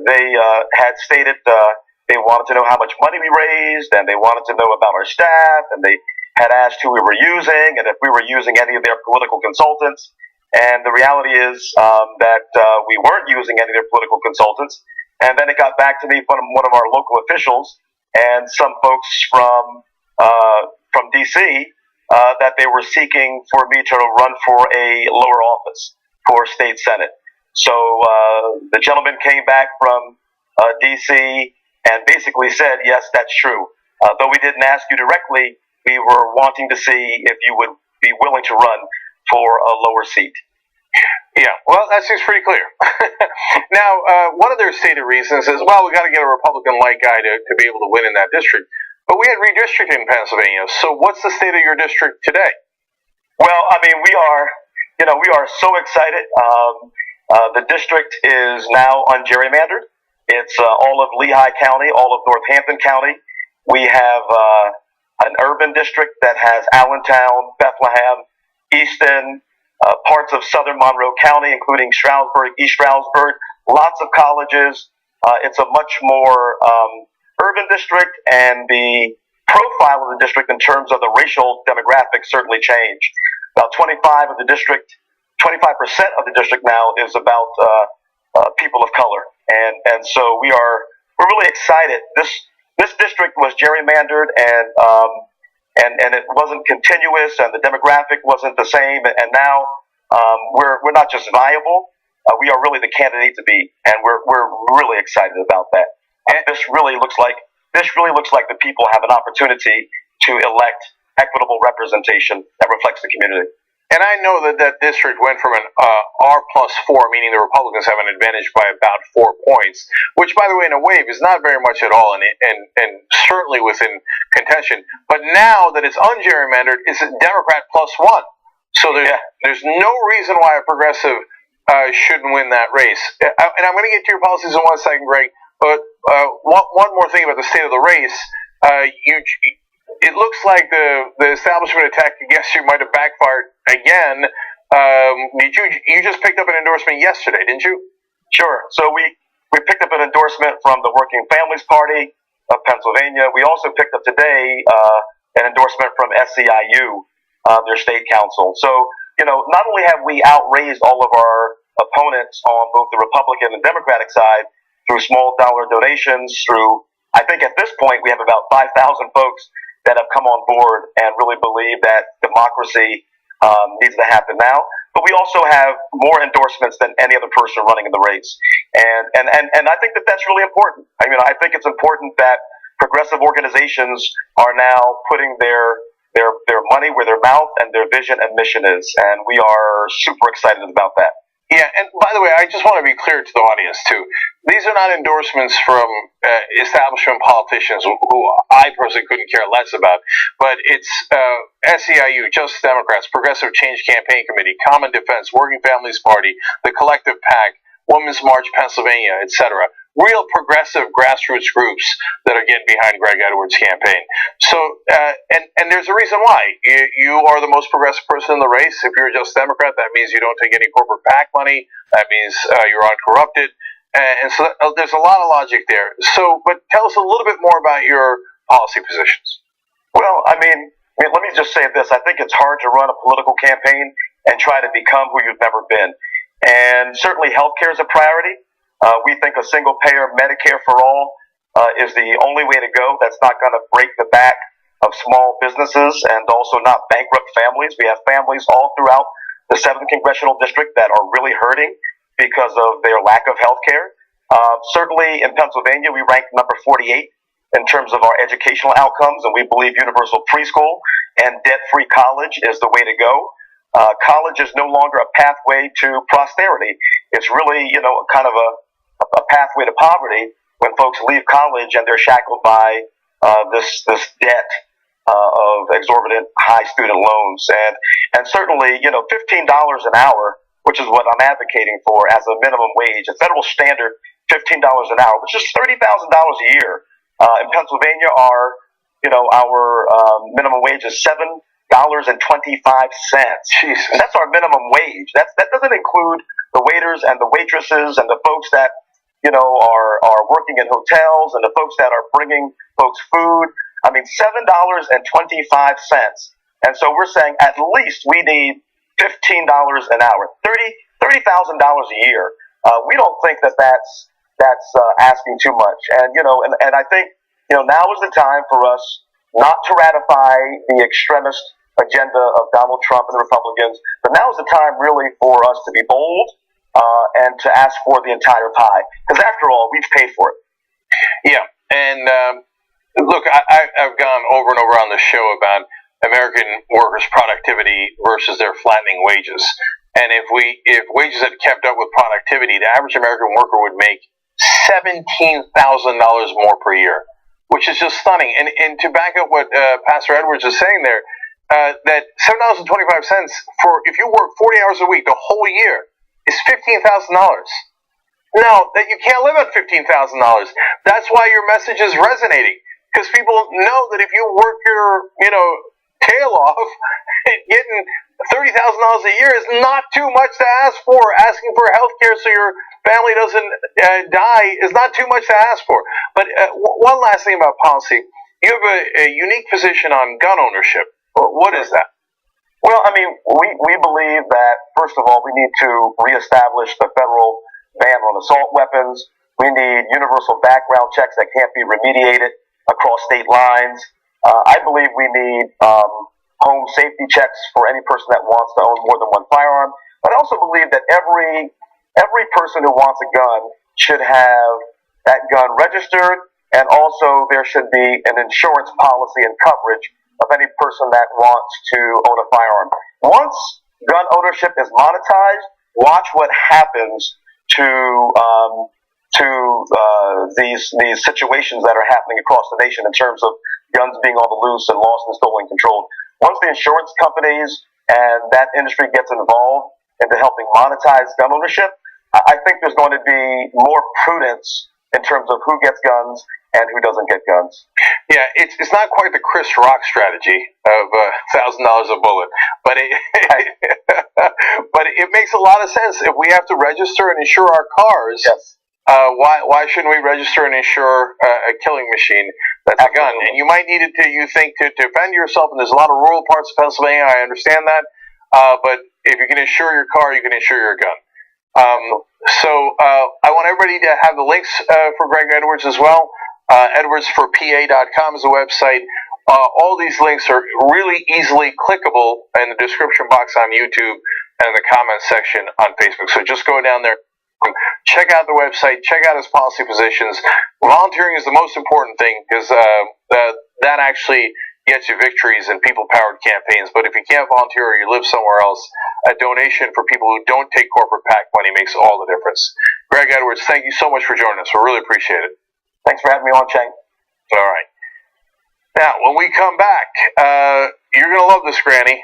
P: they had stated they wanted to know how much money we raised, and they wanted to know about our staff, and they had asked who we were using, and if we were using any of their political consultants. And the reality is that we weren't using any of their political consultants. And then it got back to me from one of our local officials and some folks from D.C. That they were seeking for me to run for a lower office for state senate. So the gentleman came back from D.C. and basically said, yes, that's true. Though we didn't ask you directly, we were wanting to see if you would be willing to run for a lower seat.
A: Yeah, well, that seems pretty clear. Now, one of their stated reasons is, well, we got to get a Republican-like guy to be able to win in that district. But we had redistricting in Pennsylvania. So what's the state of your district today?
P: Well, I mean, we are so excited. The district is now ungerrymandered. It's all of Lehigh County, all of Northampton County. We have an urban district that has Allentown, Bethlehem, Easton, parts of southern Monroe County, including Stroudsburg, East Stroudsburg, lots of colleges. It's a much more urban district, and the profile of the district in terms of the racial demographics certainly changed. about 25% of the district now is about people of color, and so we're really excited. This district was gerrymandered, and it wasn't continuous, and the demographic wasn't the same, and now we're not just viable, we are really the candidate to be, and we're really excited about that. And this really looks like the people have an opportunity to elect equitable representation that reflects the community.
A: And I know that district went from an R+4, meaning the Republicans have an advantage by about 4 points, which, by the way, in a wave is not very much at all, and certainly within contention. But now that it's ungerrymandered, it's a Democrat +1. So there's no reason why a progressive shouldn't win that race. And I'm going to get to your policies in 1 second, Greg. But one more thing about the state of the race. It looks like the establishment attack against you might have backfired again. You just picked up an endorsement yesterday, didn't you?
P: Sure. So we picked up an endorsement from the Working Families Party of Pennsylvania. We also picked up today an endorsement from SEIU, their state council. So, not only have we outraised all of our opponents on both the Republican and Democratic side through small dollar donations, I think at this point we have about 5,000 folks that have come on board and really believe that democracy needs to happen now. But we also have more endorsements than any other person running in the race. And I think that that's really important. I mean, I think it's important that progressive organizations are now putting their money where their mouth and their vision and mission is. And we are super excited about that.
A: Yeah, and by the way, I just want to be clear to the audience, too. These are not endorsements from establishment politicians who I personally couldn't care less about, but it's SEIU, Justice Democrats, Progressive Change Campaign Committee, Common Defense, Working Families Party, the Collective PAC, Women's March Pennsylvania, etc. Real progressive grassroots groups that are getting behind Greg Edwards' campaign. So, and there's a reason why. You are the most progressive person in the race. If you're a Justice Democrat, that means you don't take any corporate PAC money. That means you're uncorrupted. And so there's a lot of logic there. So, but tell us a little bit more about your policy positions.
P: Well, I mean, let me just say this. I think it's hard to run a political campaign and try to become who you've never been. And certainly healthcare is a priority. We think a single-payer Medicare for all is the only way to go. That's not going to break the back of small businesses and also not bankrupt families. We have families all throughout the 7th Congressional District that are really hurting because of their lack of health care. Certainly in Pennsylvania, we rank number 48 in terms of our educational outcomes, and we believe universal preschool and debt-free college is the way to go. College is no longer a pathway to prosperity. It's really, kind of a pathway to poverty when folks leave college and they're shackled by this debt of exorbitant high student loans. And certainly, $15 an hour, which is what I'm advocating for as a minimum wage, a federal standard $15 an hour, which is $30,000 a year. In Pennsylvania, our minimum wage is $7.25.
A: Jesus.
P: And that's our minimum wage. That doesn't include the waiters and the waitresses and the folks that are working in hotels and the folks that are bringing folks food. I mean, $7.25. And so we're saying at least we need $15 an hour, $30,000 a year. We don't think that's asking too much. And and I think now is the time for us not to ratify the extremist agenda of Donald Trump and the Republicans, but now is the time really for us to be bold and to ask for the entire pie. Because after all, we've paid for it.
A: Yeah, and look, I've gone over and over on the show about American workers' productivity versus their flattening wages. And if wages had kept up with productivity, the average American worker would make $17,000 more per year, which is just stunning. And to back up what Pastor Edwards is saying there, that $7.25 for if you work 40 hours a week the whole year is $15,000. Now, that you can't live on $15,000. That's why your message is resonating, because people know that if you work your tail off, getting $30,000 a year is not too much to ask for. Asking for health care so your family doesn't die is not too much to ask for. But one last thing about policy. You have a unique position on gun ownership. What is that?
P: Well, I mean, we believe that, first of all, we need to reestablish the federal ban on assault weapons. We need universal background checks that can't be remediated across state lines. I believe we need home safety checks for any person that wants to own more than one firearm. But I also believe that every person who wants a gun should have that gun registered, and also there should be an insurance policy and coverage of any person that wants to own a firearm. Once gun ownership is monetized, watch what happens to these situations that are happening across the nation in terms of guns being on the loose and lost and stolen controlled. Once the insurance companies and that industry gets involved into helping monetize gun ownership, I think there's going to be more prudence in terms of who gets guns and who doesn't get guns.
A: Yeah, it's not quite the Chris Rock strategy of $1,000 a bullet, but but it makes a lot of sense. If we have to register and insure our cars,
P: yes.
A: Why shouldn't we register and insure a killing machine that's a gun? And you might need it to defend yourself. And there's a lot of rural parts of Pennsylvania. I understand that, but if you can insure your car, you can insure your gun. So I want everybody to have the links for Greg Edwards as well. EdwardsforPA.com is the website. All these links are really easily clickable in the description box on YouTube and in the comments section on Facebook. So just go down there, check out the website, check out his policy positions. Volunteering is the most important thing because that actually gets you victories in people-powered campaigns. But if you can't volunteer or you live somewhere else, a donation for people who don't take corporate PAC money makes all the difference. Greg Edwards, thank you so much for joining us. We really appreciate it.
P: Thanks for having me on, Chang.
A: All right. Now, when we come back, you're going to love this granny.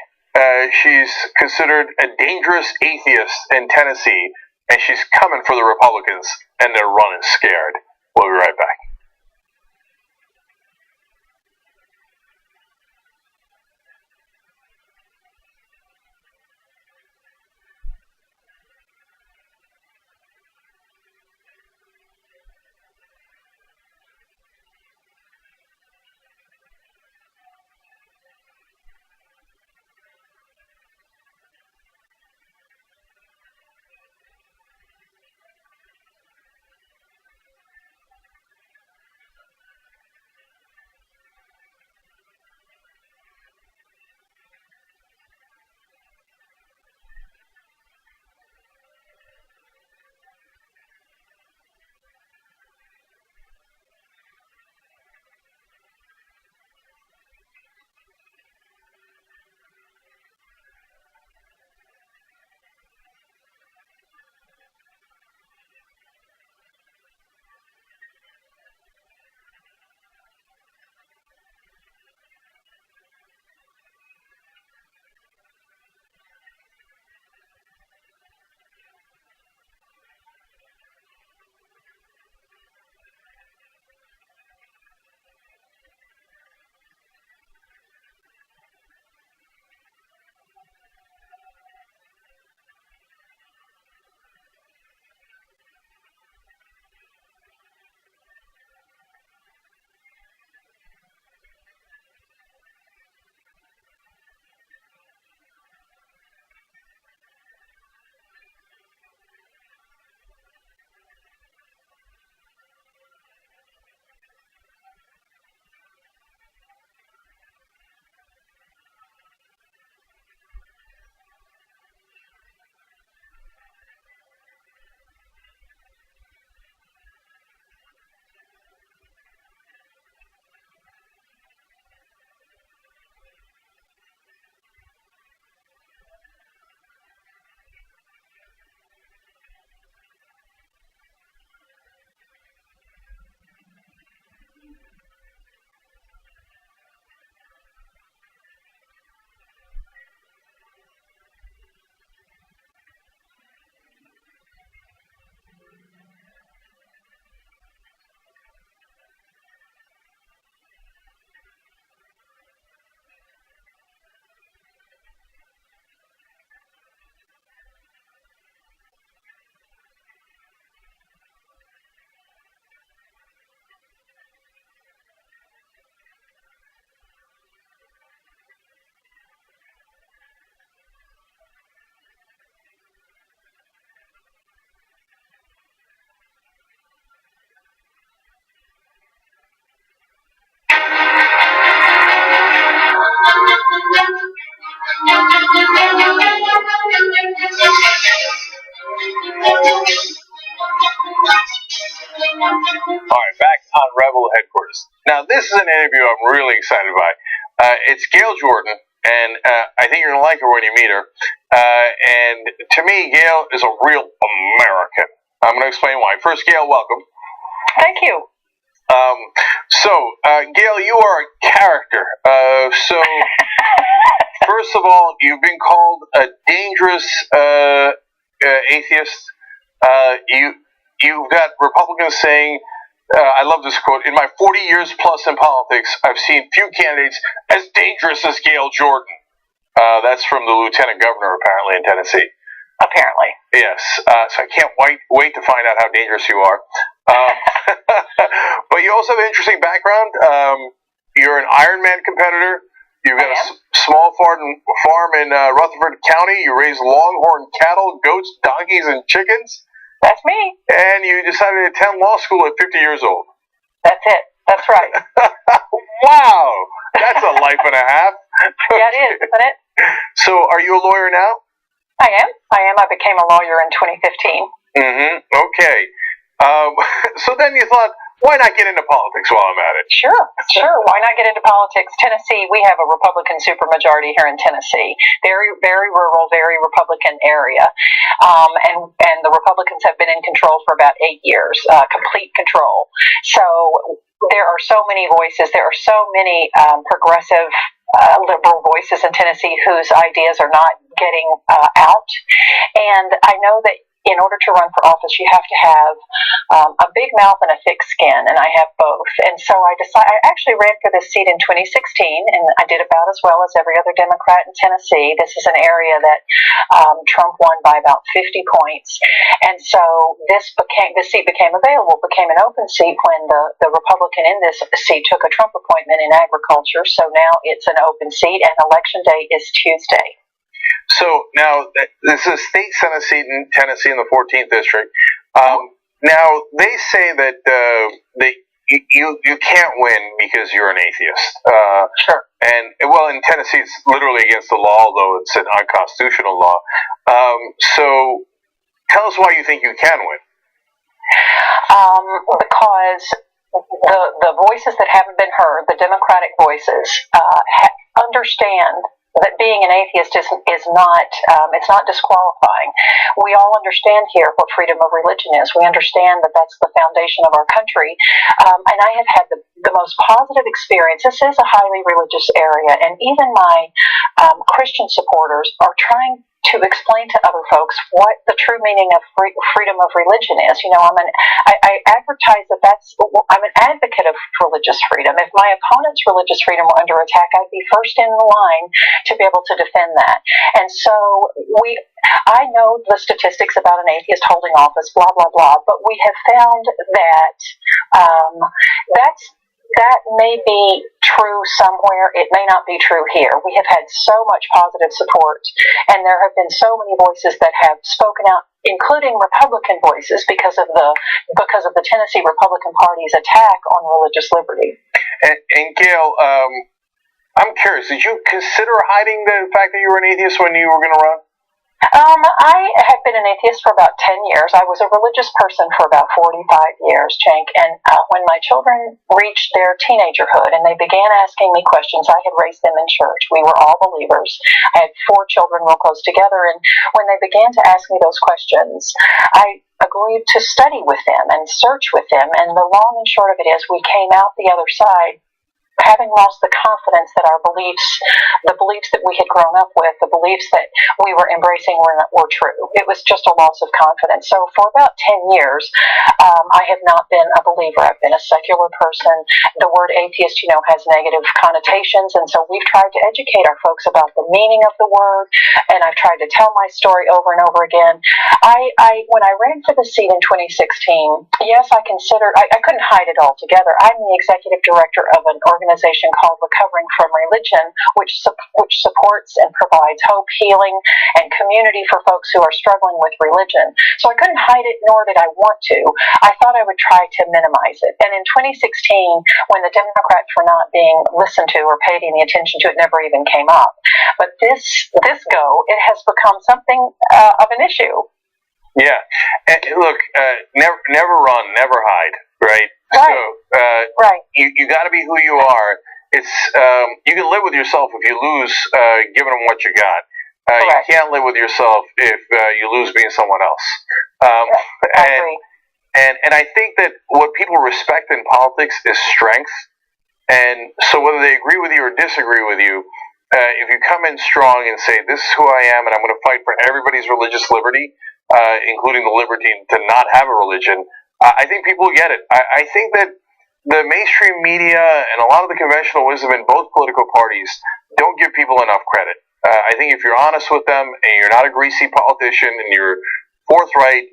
A: She's considered a dangerous atheist in Tennessee, and she's coming for the Republicans, and they're running scared. We'll be right back. Now, this is an interview I'm really excited by. It's Gail Jordan, and I think you're going to like her when you meet her. And to me, Gail is a real American. I'm going to explain why. First, Gail, welcome.
Q: Thank you.
A: Gail, you are a character. First of all, you've been called a dangerous atheist. You've got Republicans saying, I love this quote, in my 40 years plus in politics, I've seen few candidates as dangerous as Gail Jordan. That's from the lieutenant governor, apparently, in Tennessee.
Q: Apparently.
A: Yes. So I can't wait to find out how dangerous you are. But you also have an interesting background. You're an Ironman competitor. You've got a small farm in Rutherford County. You raise longhorn cattle, goats, donkeys, and chickens.
Q: That's me.
A: And you decided to attend law school at 50 years old.
Q: That's it. That's right.
A: Wow. That's a life and a half.
Q: Yeah, it is, isn't it?
A: So, are you a lawyer now?
Q: I am. I became a lawyer in 2015.
A: Okay. So then you thought, why not get into politics while I'm at it?
Q: Sure. Why not get into politics? Tennessee, we have a Republican supermajority here in Tennessee. Very, very rural, very Republican area. And the Republicans have been in control for about 8 years, complete control. So there are so many voices. There are so many progressive liberal voices in Tennessee whose ideas are not getting out. And I know that in order to run for office, you have to have a big mouth and a thick skin, and I have both. And so I actually ran for this seat in 2016, and I did about as well as every other Democrat in Tennessee. This is an area that Trump won by about 50 points. And so this seat became available, became an open seat when the Republican in this seat took a Trump appointment in agriculture. So now it's an open seat, and election day is Tuesday.
A: So now this is a state Senate seat in Tennessee in the 14th district. Now they say that you can't win because you're an atheist.
Q: Sure.
A: And well, in Tennessee, it's literally against the law, although it's an unconstitutional law. So tell us why you think you can win.
Q: Because the voices that haven't been heard, the Democratic voices, understand that being an atheist is not it's not disqualifying. We all understand here what freedom of religion is. We understand that that's the foundation of our country. And I have had the most positive experience. This is a highly religious area, and even my Christian supporters are trying to explain to other folks what the true meaning of freedom of religion is. You know, I advertise that I'm an advocate of religious freedom. If my opponent's religious freedom were under attack, I'd be first in the line to be able to defend that. And so I know the statistics about an atheist holding office, blah, blah, blah, but we have found that that may be true somewhere. It may not be true here. We have had so much positive support, and there have been so many voices that have spoken out, including Republican voices, because of the Tennessee Republican Party's attack on religious liberty.
A: And Gail, I'm curious. Did you consider hiding the fact that you were an atheist when you were going to run?
Q: I have been an atheist for about 10 years. I was a religious person for about 45 years, Cenk. And when my children reached their teenagerhood and they began asking me questions, I had raised them in church. We were all believers. I had 4 children real close together. And when they began to ask me those questions, I agreed to study with them and search with them. And the long and short of it is we came out the other side having lost the confidence that our beliefs, the beliefs that we had grown up with, the beliefs that we were embracing were true. It was just a loss of confidence. So for about 10 years, I have not been a believer. I've been a secular person. The word atheist, has negative connotations, and so we've tried to educate our folks about the meaning of the word, and I've tried to tell my story over and over again. When I ran for the seat in 2016, yes, I couldn't hide it altogether. I'm the executive director of an organization called Recovering from Religion, which supports and provides hope, healing, and community for folks who are struggling with religion. So I couldn't hide it, nor did I want to. I thought I would try to minimize it. And in 2016, when the Democrats were not being listened to or paid any attention to, it never even came up. But this go, it has become something of an issue.
A: Yeah. And look, never run, never hide, right?
Q: Right.
A: So
Q: right.
A: You got to be who you are. It's you can live with yourself if you lose giving them what you got. You can't live with yourself if you lose being someone else.
Q: I agree.
A: And I think that what people respect in politics is strength. And so whether they agree with you or disagree with you, if you come in strong and say, this is who I am and I'm going to fight for everybody's religious liberty, including the liberty to not have a religion, I think people get it. I think that the mainstream media and a lot of the conventional wisdom in both political parties don't give people enough credit. I think if you're honest with them and you're not a greasy politician and you're forthright,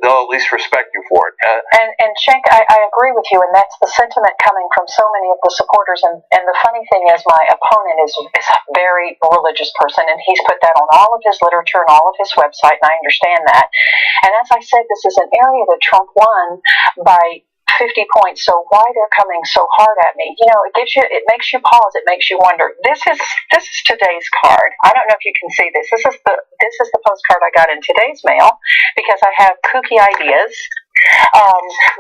A: they'll at least respect you for it.
Q: And Cenk, I agree with you, and that's the sentiment coming from so many of the supporters. And the funny thing is, my opponent is a very religious person, and he's put that on all of his literature and all of his website, and I understand that. And as I said, this is an area that Trump won by 50 points, so why they're coming so hard at me? You know, it makes you pause, it makes you wonder. This is today's card. I don't know if you can see this. This is the postcard I got in today's mail because I have kooky ideas.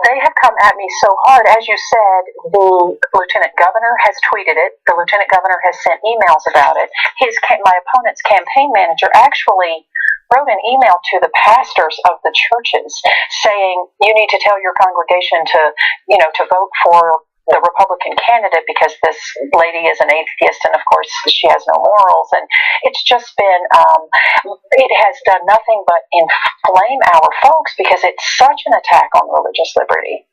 Q: They have come at me so hard. As you said, the lieutenant governor has tweeted it. The lieutenant governor has sent emails about it. My opponent's campaign manager actually wrote an email to the pastors of the churches saying, you need to tell your congregation to vote for the Republican candidate because this lady is an atheist and of course she has no morals. And it's just been, it has done nothing but inflame our folks because it's such an attack on religious liberty.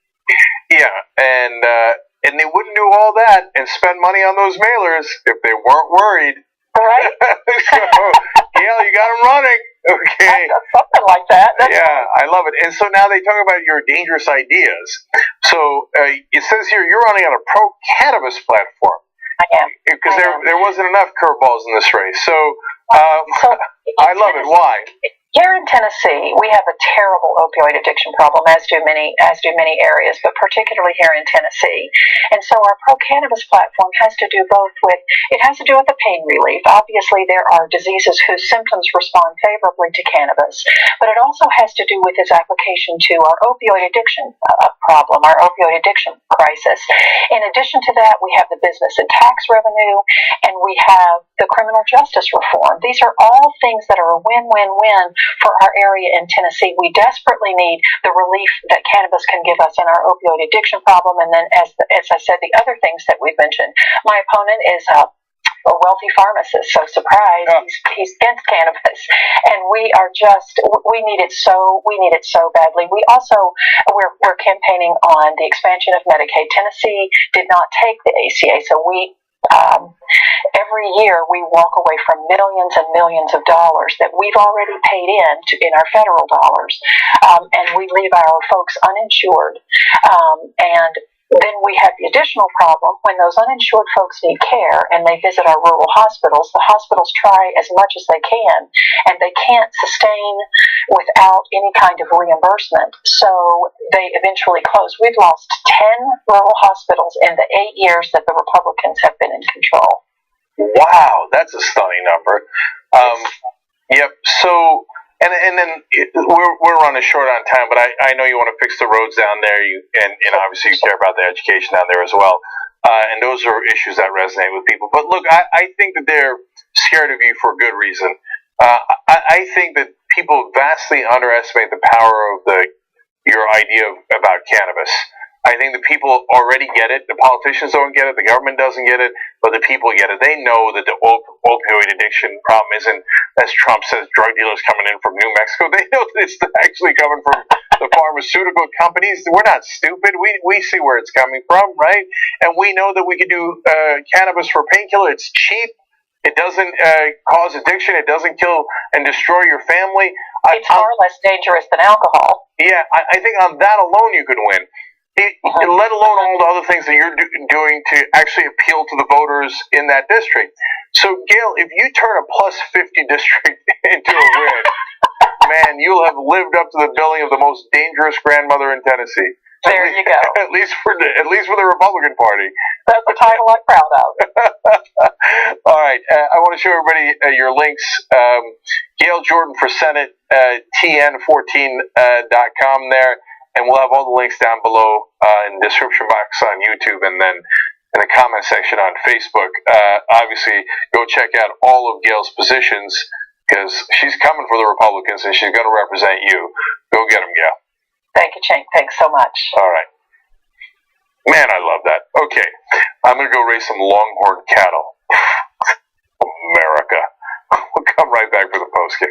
A: Yeah, and they wouldn't do all that and spend money on those mailers if they weren't worried.
Q: Right?
A: So, Gail, you got them running. Okay.
Q: Something like that.
A: Yeah, I love it. And so now they talk about your dangerous ideas. So it says here you're running on a pro-cannabis platform.
Q: I am.
A: Because there wasn't enough curveballs in this race. So I love it. Why?
Q: Here in Tennessee, we have a terrible opioid addiction problem, as do many areas, but particularly here in Tennessee. And so our pro-cannabis platform has to do both with, it has to do with the pain relief. Obviously, there are diseases whose symptoms respond favorably to cannabis, but it also has to do with its application to our opioid addiction problem, our opioid addiction crisis. In addition to that, we have the business and tax revenue, and we have the criminal justice reform. These are all things that are a win-win-win for our area in Tennessee. We desperately need the relief that cannabis can give us in our opioid addiction problem. And then, as I said, the other things that we've mentioned. My opponent is a wealthy pharmacist, so surprise, he's against cannabis, and we need it so badly. We also we're campaigning on the expansion of Medicaid. Tennessee did not take the ACA, so we every year we walk away from millions and millions of dollars that we've already paid in our federal dollars, and we leave our folks uninsured. And then we have the additional problem when those uninsured folks need care and they visit our rural hospitals. The hospitals try as much as they can, and they can't sustain without any kind of reimbursement. So they eventually close. We've lost 10 rural hospitals in the 8 years that the Republicans have been in control.
A: Wow, that's a stunning number. Yep. So. And then we're running short on time, but I know you want to fix the roads down there, and obviously you care about the education down there as well, and those are issues that resonate with people. But look, I think that they're scared of you for a good reason. I think that people vastly underestimate the power of your idea about cannabis. I think the people already get it. The politicians don't get it. The government doesn't get it. But the people get it. They know that the opioid addiction problem isn't, as Trump says, drug dealers coming in from New Mexico. They know that it's actually coming from the pharmaceutical companies. We're not stupid. We see where it's coming from, right? And we know that we can do cannabis for painkiller. It's cheap. It doesn't cause addiction. It doesn't kill and destroy your family.
Q: It's far less dangerous than alcohol.
A: Yeah, I think on that alone you could win. Let alone all the other things that you're doing to actually appeal to the voters in that district. So, Gail, if you turn a plus 50 district into a win, man, you'll have lived up to the billing of the most dangerous grandmother in Tennessee.
Q: There you go.
A: At least for the Republican Party.
Q: That's the title I'm proud of.
A: All right, I want to show everybody your links. Gail Jordan for Senate, TN14.com there. and we'll have all the links down below in the description box on YouTube, and then in the comment section on Facebook. Obviously, go check out all of Gail's positions, because she's coming for the Republicans and she's going to represent you. Go get them, Gail.
Q: Thank you, Cenk. Thanks so much.
A: All right. Man, I love that. Okay, I'm going to go raise some longhorn cattle. America. We'll come right back for the post-game.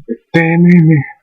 H: Este nene